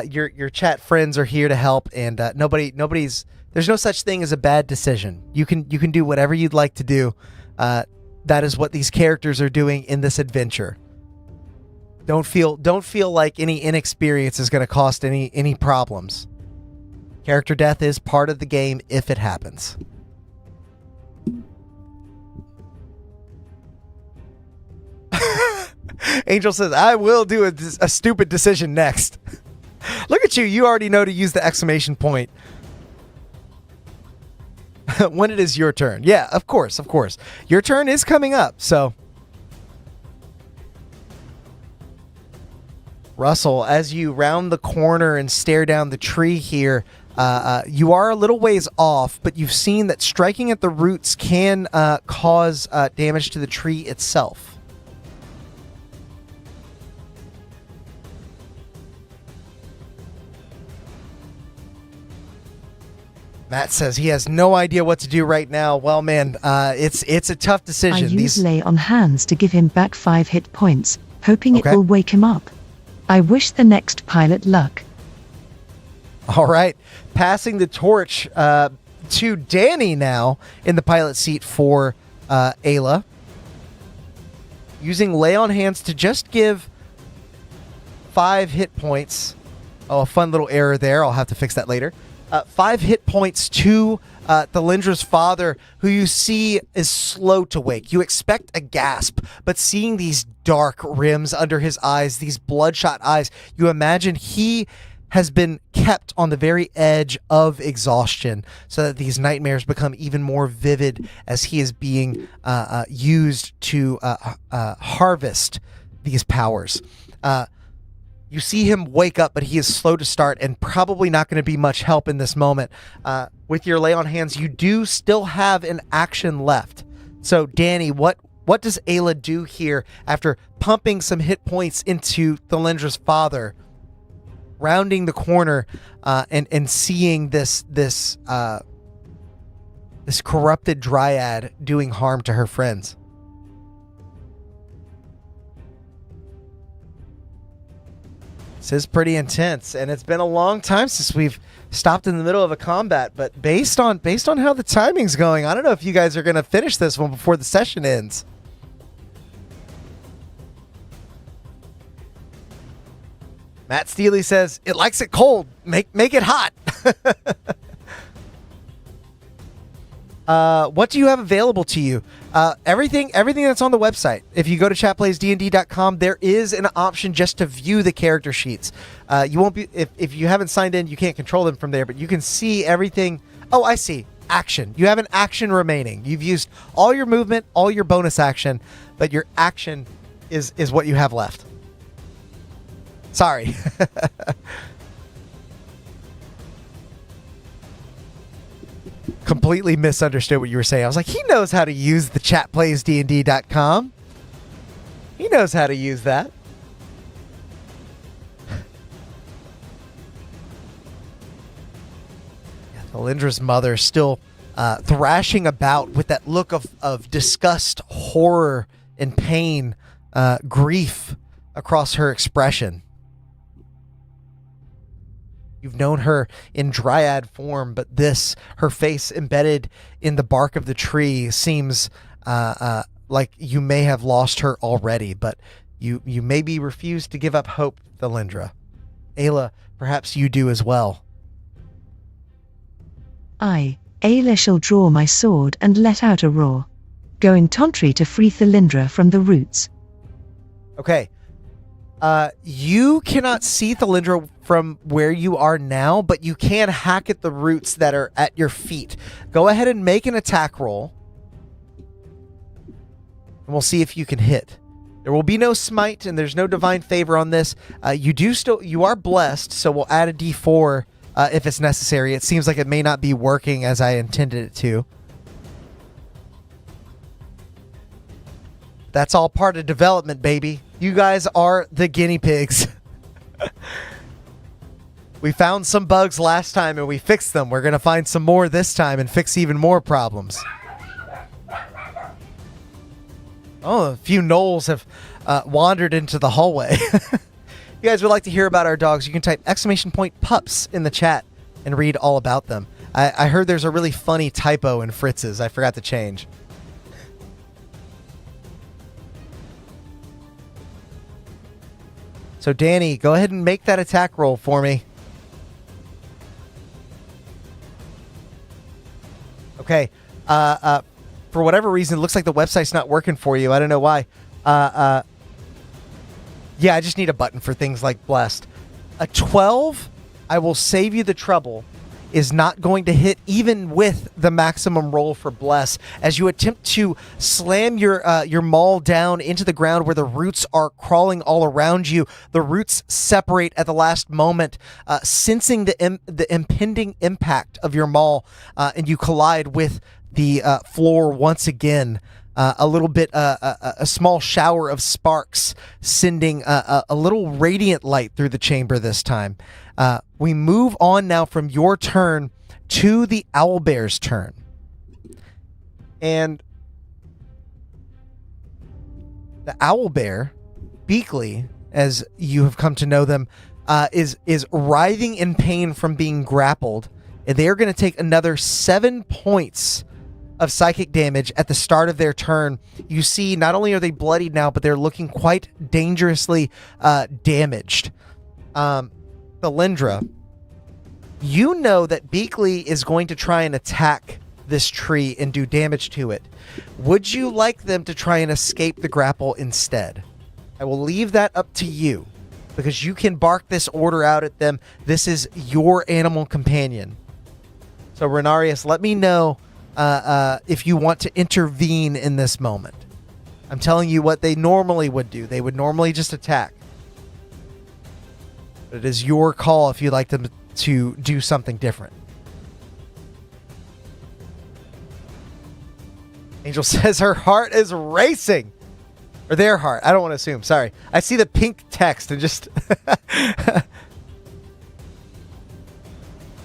your chat friends are here to help, and nobody's. There's no such thing as a bad decision. You can do whatever you'd like to do. That is what these characters are doing in this adventure. Don't feel like any inexperience is going to cost any problems. Character death is part of the game if it happens. Angel says, I will do a stupid decision next. Look at you. You already know to use the exclamation point when it is your turn. Yeah, of course. Your turn is coming up, so. Russell, as you round the corner and stare down the tree here, You are a little ways off, but you've seen that striking at the roots can cause damage to the tree itself. Matt says he has no idea what to do right now. Well, man, it's a tough decision. I use lay on hands to give him back 5 hit points, hoping it will wake him up. I wish the next pilot luck. All right, passing the torch to Danny now in the pilot seat for Ayla. Using lay on hands to just give 5 hit points. Oh, a fun little error there. I'll have to fix that later. 5 hit points to Thalindra's father, who you see is slow to wake. You expect a gasp, but seeing these dark rims under his eyes, these bloodshot eyes, you imagine he has been kept on the very edge of exhaustion so that these nightmares become even more vivid as he is being used to harvest these powers. You see him wake up, but he is slow to start and probably not going to be much help in this moment. With your lay on hands, you do still have an action left. So, Danny, what does Ayla do here after pumping some hit points into Thalindra's father, rounding the corner and seeing this corrupted dryad doing harm to her friends? This is pretty intense, and it's been a long time since we've stopped in the middle of a combat, but based on how the timing's going, I don't know if you guys are going to finish this one before the session ends. Matt Steely says, it likes it cold. Make it hot. What do you have available to you? Everything that's on the website. If you go to chatplaysdnd.com, there is an option just to view the character sheets. You won't be if you haven't signed in, you can't control them from there, but you can see everything. Oh, I see. Action. You have an action remaining. You've used all your movement, all your bonus action, but your action is what you have left. Sorry. Completely misunderstood what you were saying. I was like, he knows how to use the chatplaysdnd.com. He knows how to use that. Thalindra's mother still thrashing about with that look of disgust, horror, and pain, grief across her expression. You've known her in dryad form, but this, her face embedded in the bark of the tree, seems like you may have lost her already, but you maybe refuse to give up hope, Thalindra. Ayla, perhaps you do as well. I, Ayla, shall draw my sword and let out a roar, going Tontry to free Thalindra from the roots. Okay. You cannot see Thalindra from where you are now, but you can hack at the roots that are at your feet. Go ahead and make an attack roll. And we'll see if you can hit. There will be no smite, and there's no divine favor on this. You are blessed, so we'll add a d4 if it's necessary. It seems like it may not be working as I intended it to. That's all part of development, baby. You guys are the guinea pigs. We found some bugs last time and we fixed them. We're going to find some more this time and fix even more problems. Oh, a few gnolls have wandered into the hallway. If you guys would like to hear about our dogs, you can type !pups in the chat and read all about them. I heard there's a really funny typo in Fritz's. I forgot to change. So, Danny, go ahead and make that attack roll for me. Okay. For whatever reason, it looks like the website's not working for you. I don't know why. Yeah, I just need a button for things like blessed. A 12, I will save you the trouble. is not going to hit even with the maximum roll for bless. As you attempt to slam your maul down into the ground where the roots are crawling all around you, the roots separate at the last moment, sensing the impending impact of your maul, and you collide with the floor once again. A little bit, a small shower of sparks sending a little radiant light through the chamber this time. We move on now from your turn to the owlbear's turn. And the owlbear, Beakley, as you have come to know them, is writhing in pain from being grappled. And they are going to take another 7 points of psychic damage at the start of their turn. You see, not only are they bloodied now, but they're looking quite dangerously damaged. Belindra, you know that Beakley is going to try and attack this tree and do damage to it. Would you like them to try and escape the grapple instead? I will leave that up to you, because you can bark this order out at them. This is your animal companion. So Renarius, let me know if you want to intervene in this moment. I'm telling you what they normally would do. They would normally just attack. But it is your call if you'd like them to do something different. Angel says her heart is racing. Or their heart. I don't want to assume. Sorry. I see the pink text and just...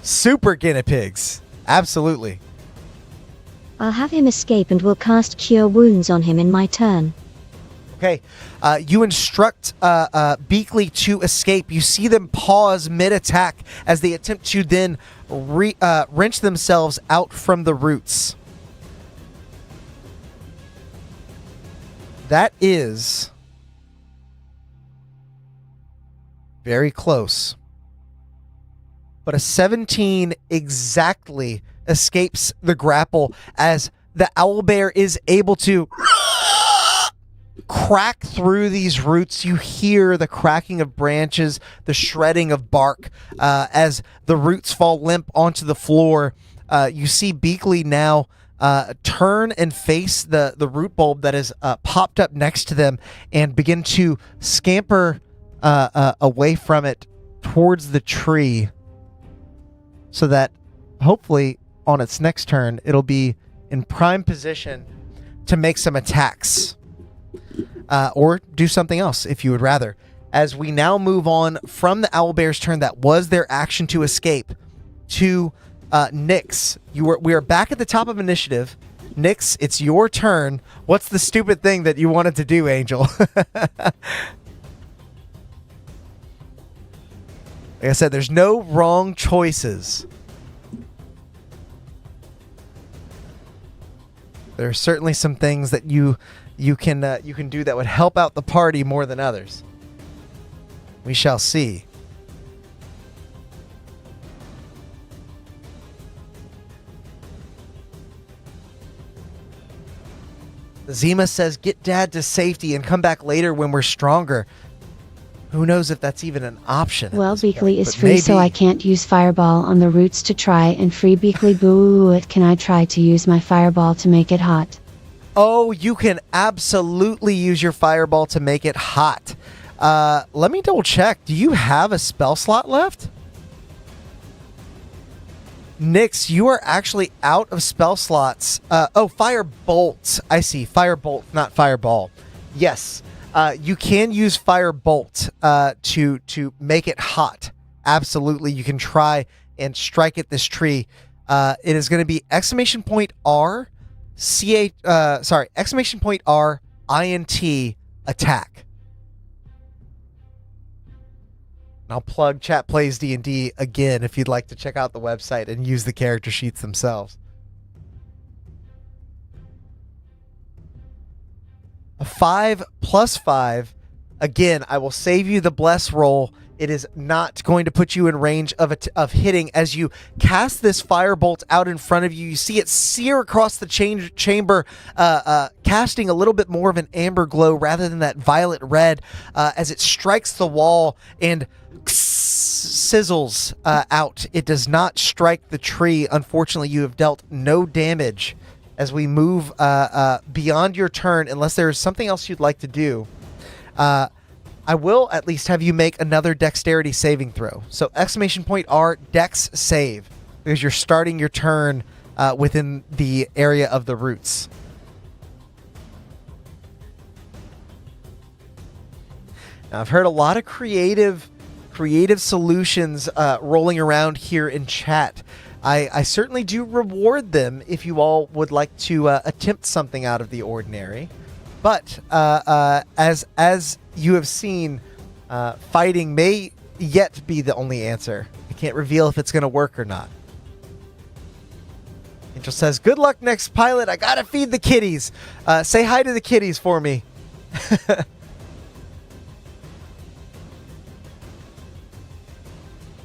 Super guinea pigs. Absolutely. I'll have him escape and will cast Cure Wounds on him in my turn. Okay. You instruct Beakley to escape. You see them pause mid-attack as they attempt to then wrench themselves out from the roots. That is very close. But a 17 exactly escapes the grapple as the owlbear is able to crack through these roots. You hear the cracking of branches, the shredding of bark as the roots fall limp onto the floor. You see Beakley now turn and face the root bulb that is popped up next to them and begin to scamper away from it towards the tree, so that hopefully on its next turn it'll be in prime position to make some attacks or do something else if you would rather. As we now move on from the owlbear's turn that was their action to escape to Nyx, we are back at the top of initiative. Nyx, it's your turn. What's the stupid thing that you wanted to do, Angel? Like I said, there's no wrong choices. There are certainly some things that you can do that would help out the party more than others. We shall see. Zima says, get Dad to safety and come back later when we're stronger. Who knows if that's even an option? Well, Beakley is but free, so maybe. I can't use Fireball on the roots to try and free Beakley. Boo it. Can I try to use my Fireball to make it hot? Oh, you can absolutely use your Fireball to make it hot. Let me double check. Do you have a spell slot left? Nyx, you are actually out of spell slots. Firebolt. I see. Firebolt, not Fireball. Yes. You can use Firebolt to make it hot. Absolutely. You can try and strike at this tree. It is going to be exclamation point R, exclamation point R, INT, attack. And I'll plug Chat Plays D&D again if you'd like to check out the website and use the character sheets themselves. A 5 plus 5. Again, I will save you the bless roll. It is not going to put you in range of hitting. As you cast this firebolt out in front of you, you see it sear across the chamber, casting a little bit more of an amber glow rather than that violet red as it strikes the wall and sizzles out. It does not strike the tree. Unfortunately, you have dealt no damage as we move beyond your turn, unless there is something else you'd like to do. I will at least have you make another dexterity saving throw. So exclamation point R, dex save, because you're starting your turn within the area of the roots. Now, I've heard a lot of creative solutions rolling around here in chat. I certainly do reward them if you all would like to attempt something out of the ordinary. But as you have seen, fighting may yet be the only answer. I can't reveal if it's going to work or not. Angel says, "Good luck next pilot. I gotta feed the kitties. Say hi to the kitties for me."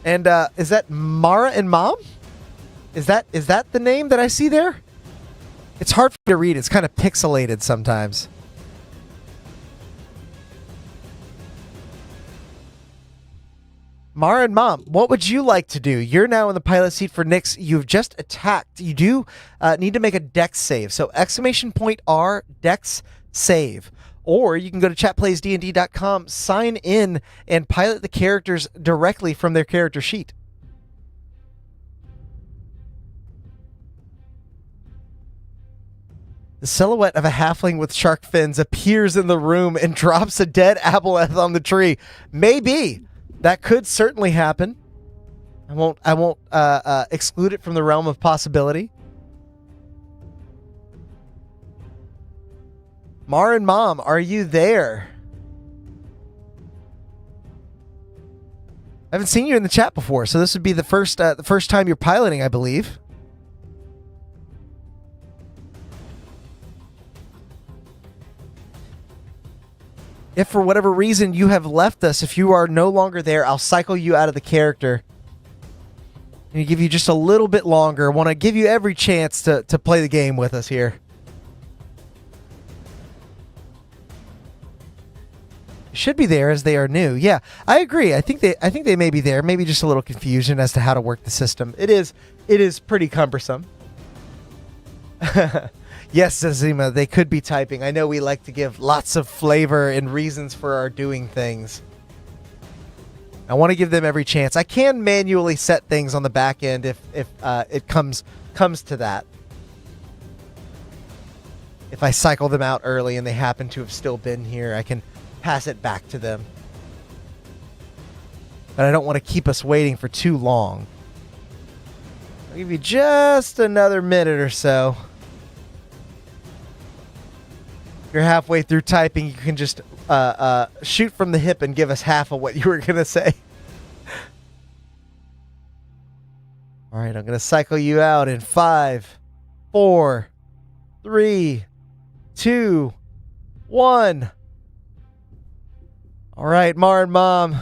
And is that Mara and Mom? Is that the name that I see there? It's hard for me to read. It's kind of pixelated sometimes. Mara and Mom, what would you like to do? You're now in the pilot seat for Nyx. You've just attacked. You do need to make a dex save. So exclamation point R, dex save. Or you can go to chatplaysdnd.com, sign in, and pilot the characters directly from their character sheet. The silhouette of a halfling with shark fins appears in the room and drops a dead aboleth on the tree. Maybe. That could certainly happen. I won't exclude it from the realm of possibility. Mar and Mom, are you there? I haven't seen you in the chat before, so this would be the first time you're piloting, I believe. If for whatever reason you have left us, if you are no longer there, I'll cycle you out of the character. And give you just a little bit longer. I want to give you every chance to play the game with us here. Should be there as they are new. Yeah, I agree. I think they may be there. Maybe just a little confusion as to how to work the system. It is pretty cumbersome. Yes, Zazima, they could be typing. I know we like to give lots of flavor and reasons for our doing things. I want to give them every chance. I can manually set things on the back end if it comes to that. If I cycle them out early and they happen to have still been here, I can pass it back to them. But I don't want to keep us waiting for too long. I'll give you just another minute or so. You're halfway through typing, you can just shoot from the hip and give us half of what you were going to say. All right, I'm going to cycle you out in 5, 4, 3, 2, 1. All right, Mar and Mom.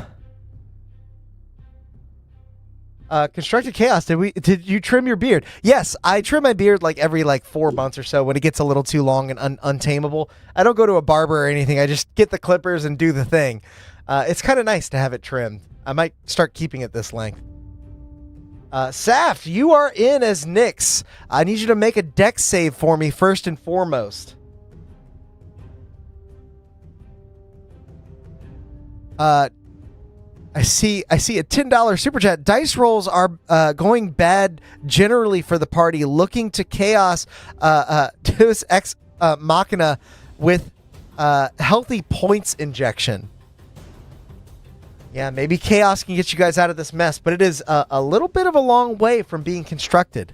Constructed Chaos, did you trim your beard? Yes, I trim my beard every 4 months or so when it gets a little too long and untamable. I don't go to a barber or anything. I just get the clippers and do the thing. It's kind of nice to have it trimmed. I might start keeping it this length. Saft, you are in as Nyx. I need you to make a dex save for me first and foremost. I see a $10 super chat. Dice rolls are going bad generally for the party. Looking to chaos Deus Ex Machina with healthy points injection. Yeah, maybe chaos can get you guys out of this mess, but it is a little bit of a long way from being constructed.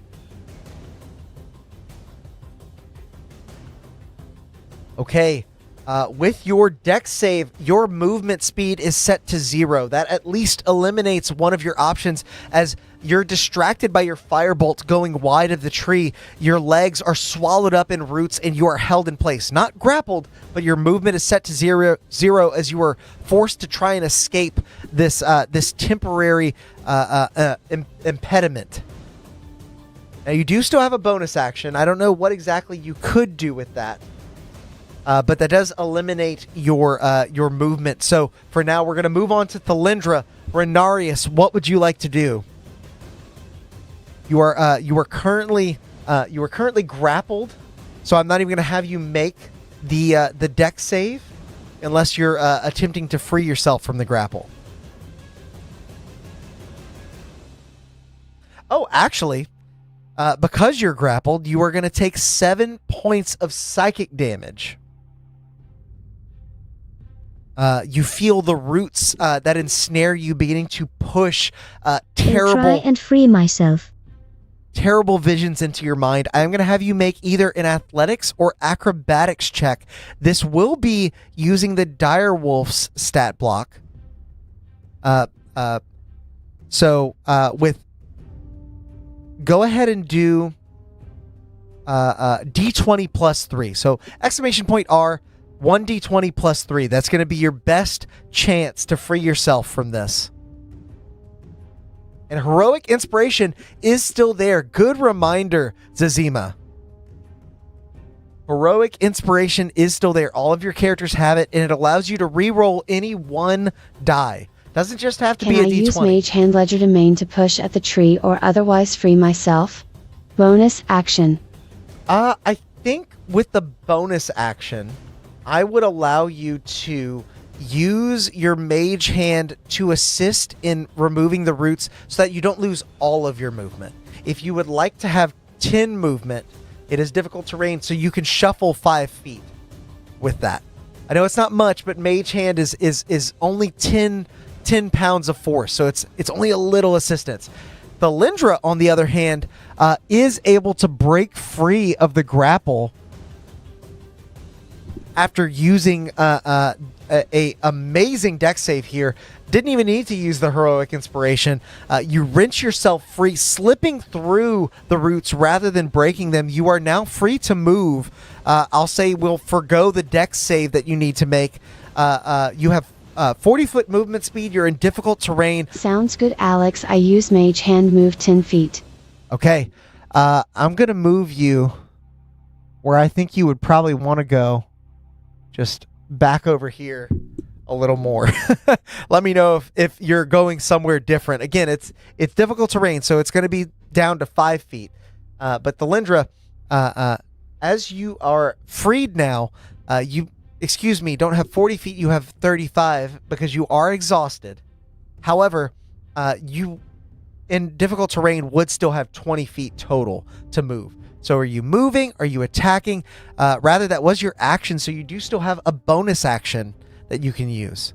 Okay. With your dex save, your movement speed is set to 0. That at least eliminates one of your options as you're distracted by your firebolt going wide of the tree. Your legs are swallowed up in roots and you are held in place. Not grappled, but your movement is set to zero as you are forced to try and escape this temporary impediment. Now, you do still have a bonus action. I don't know what exactly you could do with that. But that does eliminate your movement. So for now, we're going to move on to Thalindra. Renarius, what would you like to do? You are currently grappled, so I'm not even going to have you make the dex save unless you're attempting to free yourself from the grapple. Oh, actually, because you're grappled, you are going to take 7 points of psychic damage. You feel the roots that ensnare you beginning to push terrible... Try and free myself. Terrible visions into your mind. I'm going to have you make either an athletics or acrobatics check. This will be using the Direwolf's stat block. Go ahead and do D20 plus 3. So exclamation point R, 1d20 plus 3. That's going to be your best chance to free yourself from this. And heroic inspiration is still there. Good reminder, Zazima. Heroic inspiration is still there. All of your characters have it, and it allows you to re-roll any one die. Doesn't just have to be a D20. Can I use Mage Hand Legerdemain to push at the tree or otherwise free myself? Bonus action. I think with the bonus action, I would allow you to use your mage hand to assist in removing the roots so that you don't lose all of your movement. If you would like to have 10 movement, it is difficult terrain, so you can shuffle 5 feet with that. I know it's not much, but mage hand is only 10 pounds of force, so it's only a little assistance. The Lindra, on the other hand, is able to break free of the grapple after using a amazing dex save here. Didn't even need to use the heroic inspiration. You wrench yourself free, slipping through the roots rather than breaking them. You are now free to move. I'll say we'll forgo the dex save that you need to make. You have 40-foot movement speed. You're in difficult terrain. Sounds good, Alex. I use Mage Hand move 10 feet. Okay. I'm going to move you where I think you would probably want to go. Just back over here a little more. Let me know if you're going somewhere different. Again, it's difficult terrain, so it's going to be down to 5 feet. But the Lindra, as you are freed now, you don't have 40 feet, you have 35 because you are exhausted. However, you in difficult terrain would still have 20 feet total to move. So are you moving? Are you attacking? Rather, that was your action, so you do still have a bonus action that you can use.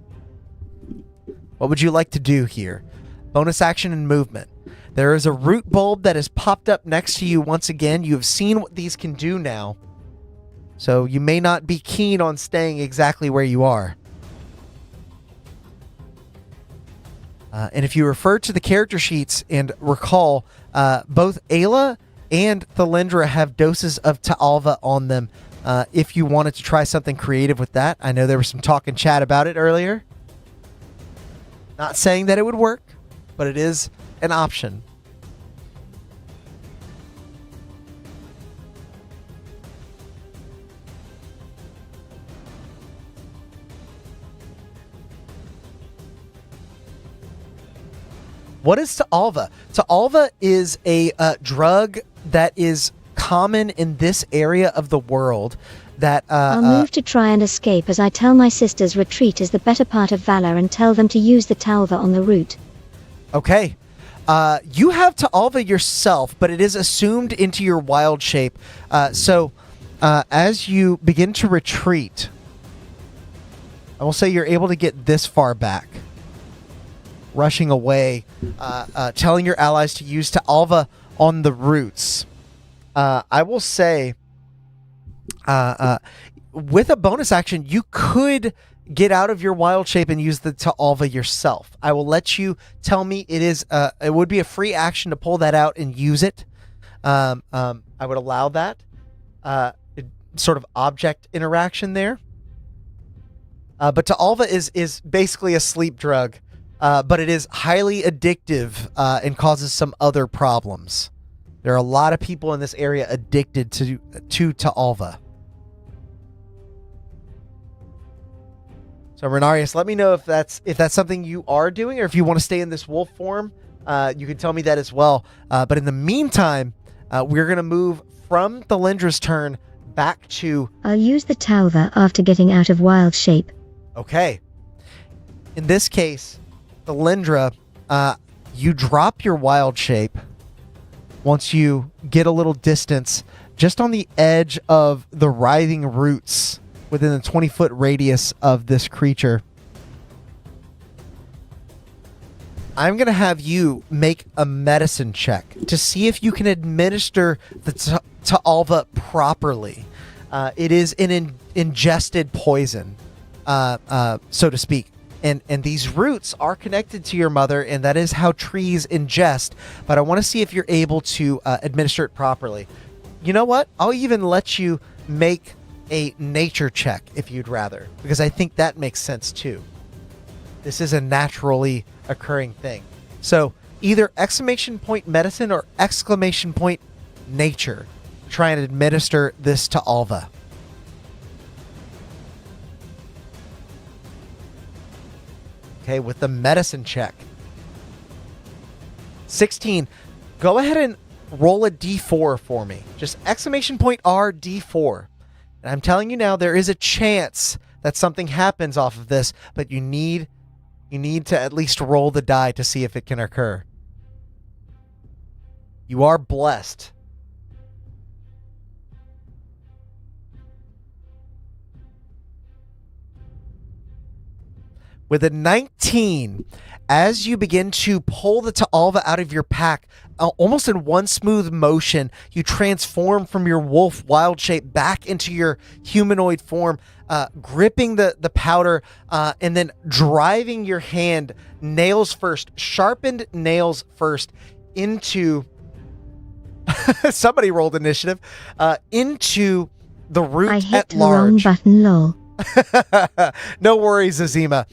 What would you like to do here? Bonus action and movement. There is a root bulb that has popped up next to you once again. You have seen what these can do now. So you may not be keen on staying exactly where you are. And if you refer to the character sheets and recall, both Ayla and Thalindra have doses of Ta'alva on them if you wanted to try something creative with that. I know there was some talk in chat about it earlier. Not saying that it would work, but it is an option. What is Ta'alva? Ta'alva is a drug that is common in this area of the world. That I'll move to try and escape as I tell my sisters retreat is the better part of valor and tell them to use the Talva on the route. Okay. You have Ta'alva yourself, but it is assumed into your wild shape. So as you begin to retreat, I will say you're able to get this far back. Rushing away, telling your allies to use Ta'alva on the roots. I will say, with a bonus action, you could get out of your wild shape and use the Ta'alva yourself. I will let you tell me it would be a free action to pull that out and use it. I would allow that. Sort of object interaction there. But Ta'alva is basically a sleep drug. But it is highly addictive and causes some other problems. There are a lot of people in this area addicted to Ta'alva. So Renarius, let me know if that's something you are doing, or if you want to stay in this wolf form. You can tell me that as well. But in the meantime, we're going to move from the Lindra's turn back to... I'll use the Talva after getting out of wild shape. Okay. In this case, the Lindra, you drop your wild shape once you get a little distance just on the edge of the writhing roots within the 20-foot radius of this creature. I'm going to have you make a medicine check to see if you can administer the Ta'alva properly. It is an ingested poison, so to speak. And these roots are connected to your mother, and that is how trees ingest. But I want to see if you're able to administer it properly. You know what? I'll even let you make a nature check if you'd rather, because I think that makes sense too. This is a naturally occurring thing. So either exclamation point medicine or exclamation point nature. Try and administer this to Alva. Okay, with the medicine check. 16. Go ahead and roll a d4 for me. Just exclamation point R d4. And I'm telling you now, there is a chance that something happens off of this, but you need to at least roll the die to see if it can occur. You are blessed. With a 19, as you begin to pull the Ta'alva out of your pack, almost in one smooth motion, you transform from your wolf wild shape back into your humanoid form, gripping the powder and then driving your hand, nails first, sharpened nails first, into... somebody rolled initiative. Into the root I hit at the wrong large. button, lol. No worries, Azima.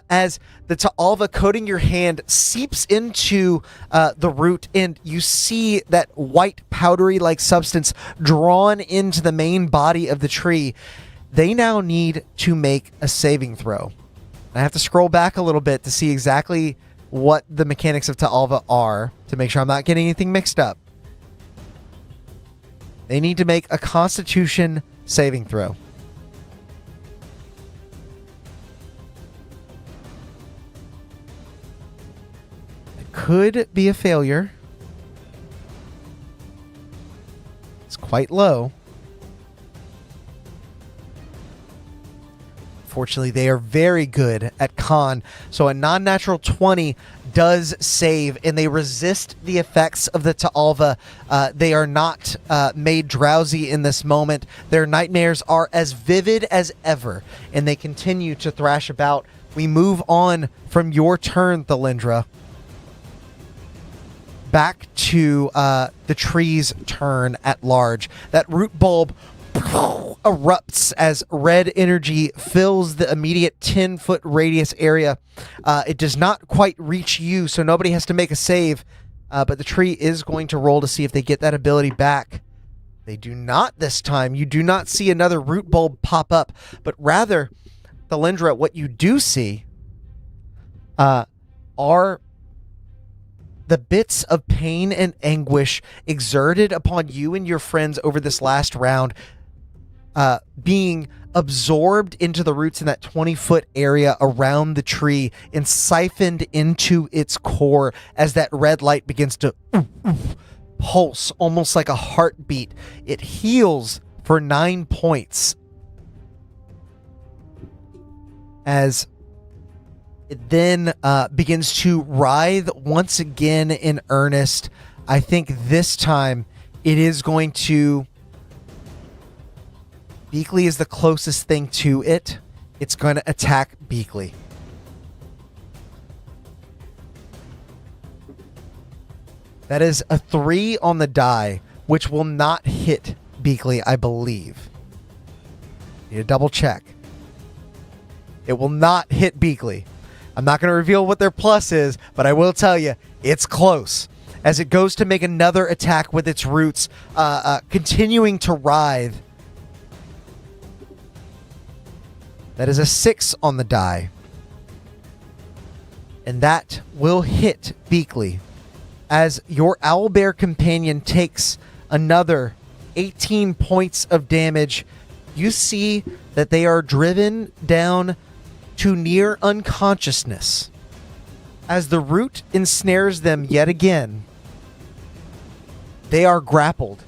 As the Ta'alva coating your hand seeps into the root, and you see that white powdery-like substance drawn into the main body of the tree, they now need to make a saving throw. I have to scroll back a little bit to see exactly what the mechanics of Ta'alva are to make sure I'm not getting anything mixed up. They need to make a Constitution saving throw. Could be a failure. It's quite low. Fortunately, they are very good at con, so a non-natural 20 does save, and they resist the effects of the Ta'alva. They are not made drowsy in this moment. Their nightmares are as vivid as ever, and they continue to thrash about. We move on from your turn, Thalindra, back to the tree's turn at large. That root bulb erupts as red energy fills the immediate 10-foot radius area. It does not quite reach you, so nobody has to make a save, but the tree is going to roll to see if they get that ability back. They do not this time. You do not see another root bulb pop up, but rather, Thalindra, what you do see are the bits of pain and anguish exerted upon you and your friends over this last round being absorbed into the roots in that 20-foot area around the tree and siphoned into its core as that red light begins to pulse almost like a heartbeat. It heals for 9 points as it then begins to writhe once again in earnest. I think this time it is going to... Beakley is the closest thing to it. It's going to attack Beakley. That is a 3 on the die, which will not hit Beakley, I believe. Need to double check. It will not hit Beakley. I'm not going to reveal what their plus is, but I will tell you, it's close. As it goes to make another attack with its roots, continuing to writhe. That is a 6 on the die. And that will hit Beakley as your owlbear companion takes another 18 points of damage. You see that they are driven down to near unconsciousness as the root ensnares them yet again. They are grappled,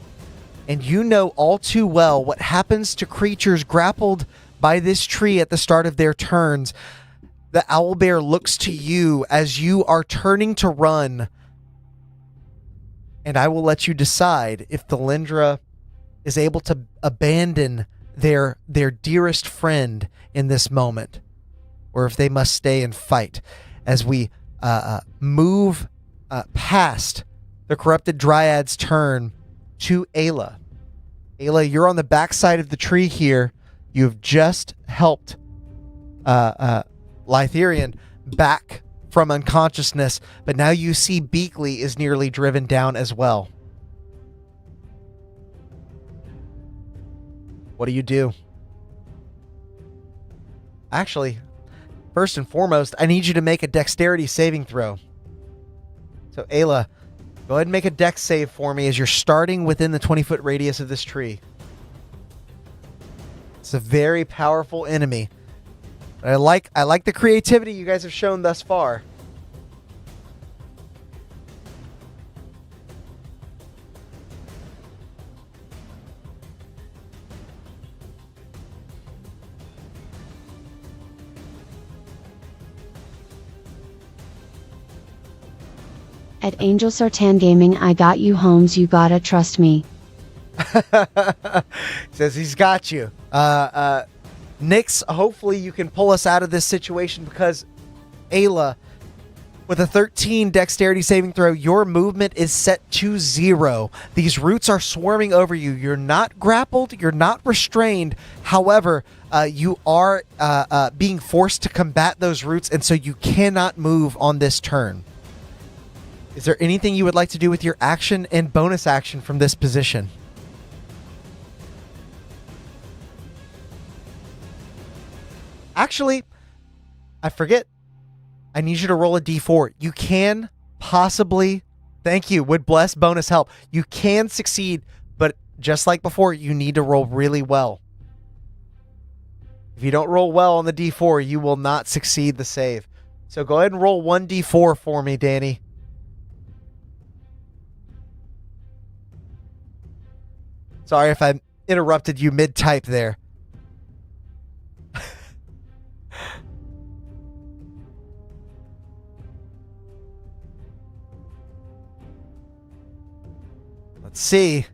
and you know all too well what happens to creatures grappled by this tree at the start of their turns. The owlbear looks to you as you are turning to run, and I will let you decide if the Lindra is able to abandon their dearest friend in this moment, or if they must stay and fight as we move past the corrupted dryad's turn to Ayla. Ayla, you're on the backside of the tree here. You've just helped Lytherian back from unconsciousness, but now you see Beakley is nearly driven down as well. What do you do? Actually, first and foremost, I need you to make a dexterity saving throw. So, Ayla, go ahead and make a dex save for me as you're starting within the 20-foot radius of this tree. It's a very powerful enemy. I like the creativity you guys have shown thus far. At Angel Sartan Gaming, I got you, Holmes. You gotta trust me. Says he's got you. Nyx, hopefully you can pull us out of this situation because Ayla, with a 13 dexterity saving throw, your movement is set to 0. These roots are swarming over you. You're not grappled. You're not restrained. However, you are being forced to combat those roots, and so you cannot move on this turn. Is there anything you would like to do with your action and bonus action from this position? Actually, I forget. I need you to roll a d4. You can possibly, thank you, would bless bonus help. You can succeed, but just like before, you need to roll really well. If you don't roll well on the d4, you will not succeed the save. So go ahead and roll 1d4 for me, Danny. Sorry if I interrupted you mid-type there. Let's see.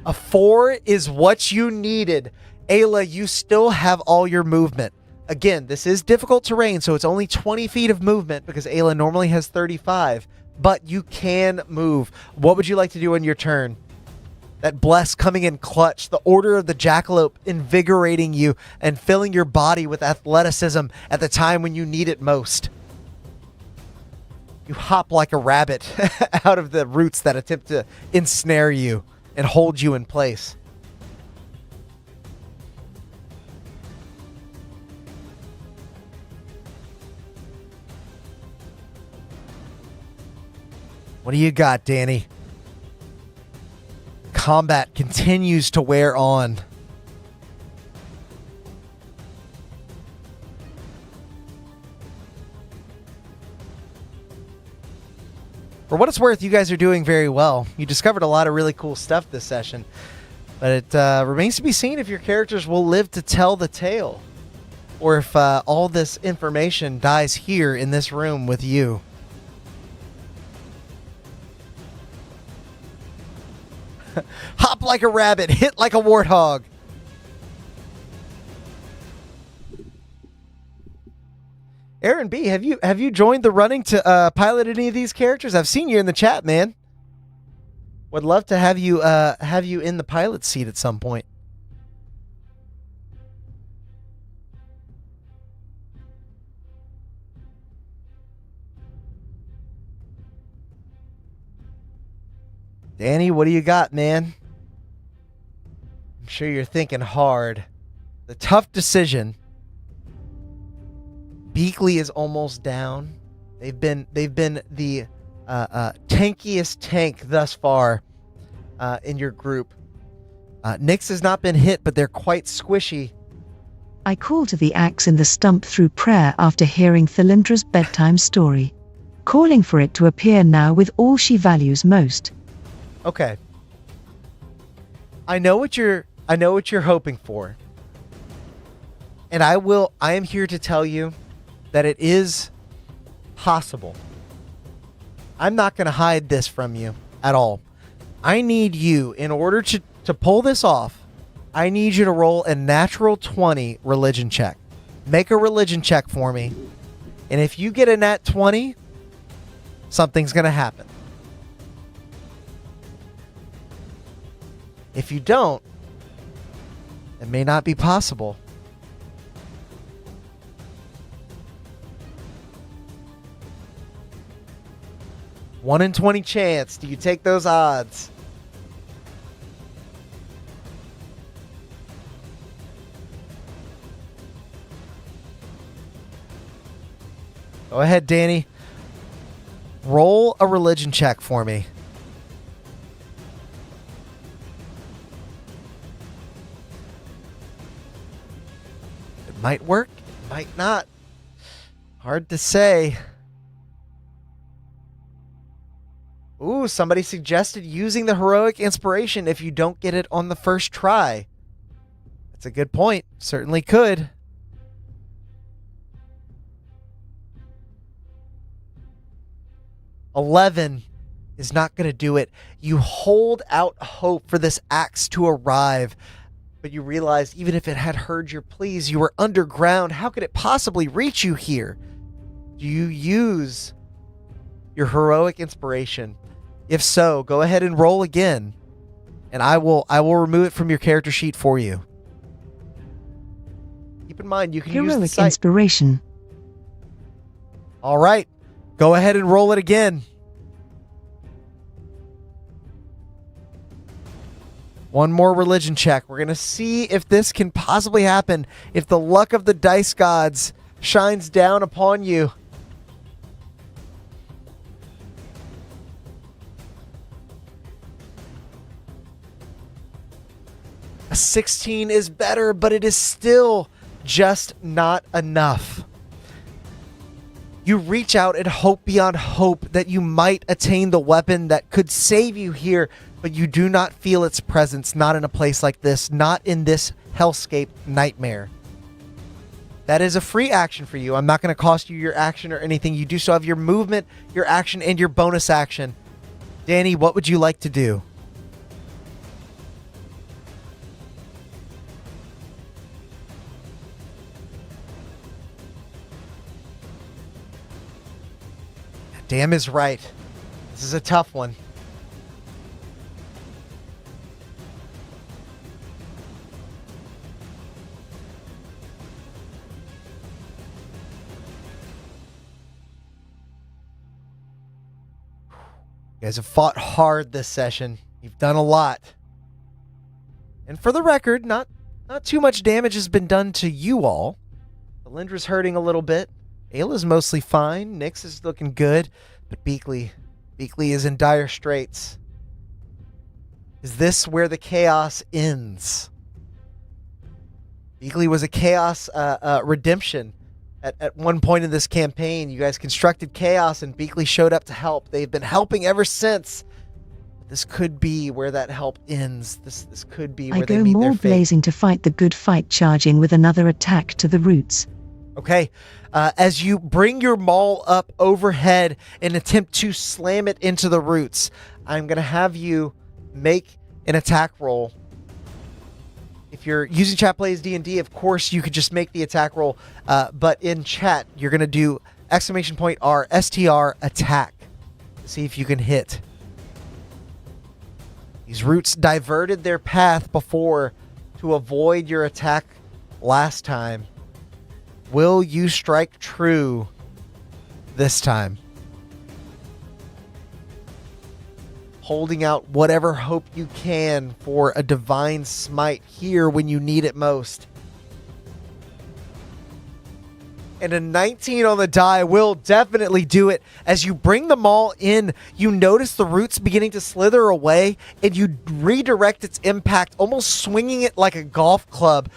A 4 is what you needed. Ayla, you still have all your movement. Again, this is difficult terrain, so it's only 20 feet of movement because Ayla normally has 35. But you can move. What would you like to do on your turn? That bless coming in clutch. The order of the jackalope invigorating you and filling your body with athleticism at the time when you need it most. You hop like a rabbit out of the roots that attempt to ensnare you and hold you in place. What do you got, Danny? Combat continues to wear on. For what it's worth, you guys are doing very well. You discovered a lot of really cool stuff this session. But it remains to be seen if your characters will live to tell the tale. Or if all this information dies here in this room with you. Hop like a rabbit, hit like a warthog. Aaron B, have you joined the running to pilot any of these characters? I've seen you in the chat, man. Would love to have you in the pilot seat at some point. Danny, what do you got, man? I'm sure you're thinking hard. The tough decision. Beakley is almost down. They've been the tankiest tank thus far in your group. Nyx has not been hit, but they're quite squishy. I call to the axe in the stump through prayer after hearing Thalindra's bedtime story, calling for it to appear now with all she values most. Okay. I know what you're hoping for. And I am here to tell you that it is possible. I'm not going to hide this from you at all. I need you, in order to pull this off, I need you to roll a natural 20 religion check. Make a religion check for me. And if you get a nat 20, something's going to happen. If you don't, it may not be possible. One in 20 chance. Do you take those odds? Go ahead, Danny. Roll a religion check for me. It might work, it might not. Hard to say. Ooh, somebody suggested using the heroic inspiration if you don't get it on the first try. That's a good point. Certainly could. $11 is not going to do it. You hold out hope for this axe to arrive, but you realize even if it had heard your pleas, you were underground. How could it possibly reach you here? Do you use your heroic inspiration? If so, go ahead and roll again, and I will remove it from your character sheet for you. Keep in mind, you can use the Heroic sight. inspiration. All right. Go ahead and roll it again. One more religion check. We're going to see if this can possibly happen, if the luck of the dice gods shines down upon you. A 16 is better, but it is still just not enough. You reach out and hope beyond hope that you might attain the weapon that could save you here, but you do not feel its presence, not in a place like this, not in this hellscape nightmare. That is a free action for you. I'm not going to cost you your action or anything. You do still have your movement, your action, and your bonus action. Danny, what would you like to do? Damn is right. This is a tough one. You guys have fought hard this session. You've done a lot. And for the record, not too much damage has been done to you all. Valindra's hurting a little bit. Ayla's mostly fine. Nyx is looking good. But Beakley is in dire straits. Is this where the chaos ends? Beakley was a chaos redemption. At one point in this campaign, you guys constructed chaos and Beakley showed up to help. They've been helping ever since. This could be where that help ends. This could be where they meet their fate. I go more blazing to fight the good fight, charging with another attack to the roots. Okay, as you bring your maul up overhead and attempt to slam it into the roots, I'm going to have you make an attack roll. If you're using Chat Plays D&D, of course, you could just make the attack roll. But in chat, you're going to do !R STR attack. See if you can hit. These roots diverted their path before to avoid your attack last time. Will you strike true this time? holding out whatever hope you can for a divine smite here when you need it most. And a 19 on the die will definitely do it. As you bring them all in, you notice the roots beginning to slither away, and you redirect its impact, almost swinging it like a golf club,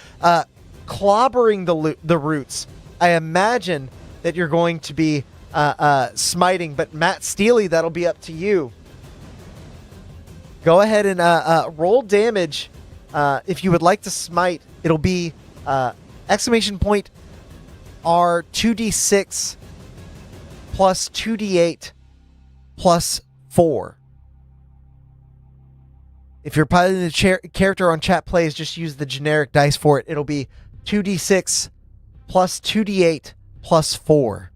clobbering the roots. I imagine that you're going to be smiting, but Matt Steely, that'll be up to you. Go ahead and roll damage. If you would like to smite, it'll be exclamation point are 2d6 plus 2d8 plus 4. If you're piloting the character on Chat Plays, just use the generic dice for it. It'll be 2d6 plus 2d8 plus 4.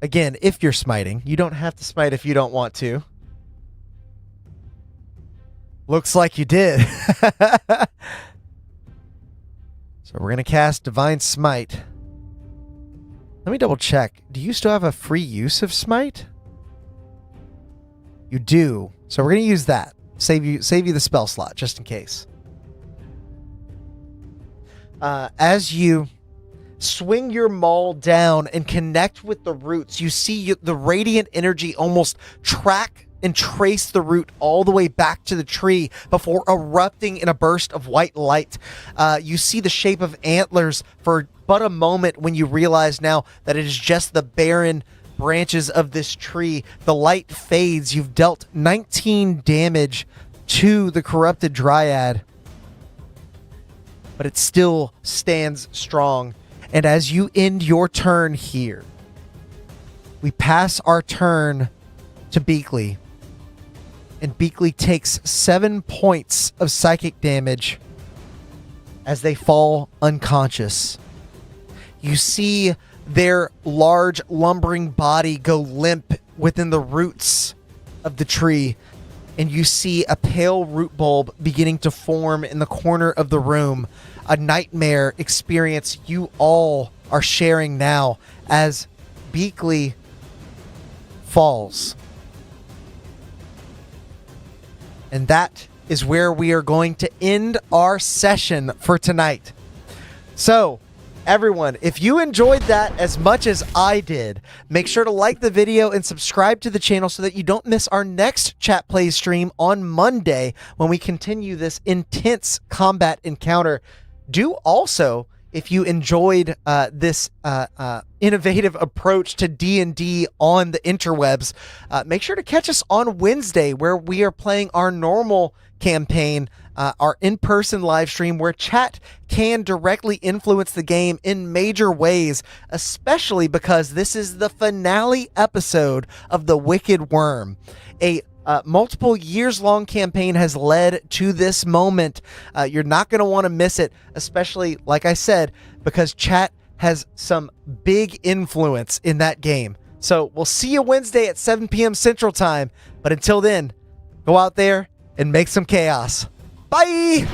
Again, if you're smiting, you don't have to smite if you don't want to. Looks like you did. So we're going to cast Divine Smite. Let me double check. Do you still have a free use of Smite? You do. So we're going to use that. Save you the spell slot, just in case. As you swing your maul down and connect with the roots, you see the radiant energy almost track and trace the root all the way back to the tree before erupting in a burst of white light. You see the shape of antlers for but a moment when you realize now that it is just the barren branches of this tree. The light fades. You've dealt 19 damage to the corrupted dryad, but it still stands strong. And as you end your turn here, we pass our turn to Beakley. And Beakley takes 7 points of psychic damage as they fall unconscious. You see their large, lumbering body go limp within the roots of the tree, and you see a pale root bulb beginning to form in the corner of the room. A nightmare experience you all are sharing now as Beakley falls. And that is where we are going to end our session for tonight. So, everyone, if you enjoyed that as much as I did, make sure to like the video and subscribe to the channel so that you don't miss our next Chat Plays stream on Monday when we continue this intense combat encounter. Do also, if you enjoyed this innovative approach to D&D on the interwebs, make sure to catch us on Wednesday where we are playing our normal campaign, our in-person live stream where chat can directly influence the game in major ways, especially because this is the finale episode of The Wicked Worm. A multiple years-long campaign has led to this moment. You're not going to want to miss it, especially, like I said, because chat has some big influence in that game. So we'll see you Wednesday at 7 p.m. Central Time. But until then, go out there and make some chaos. Bye!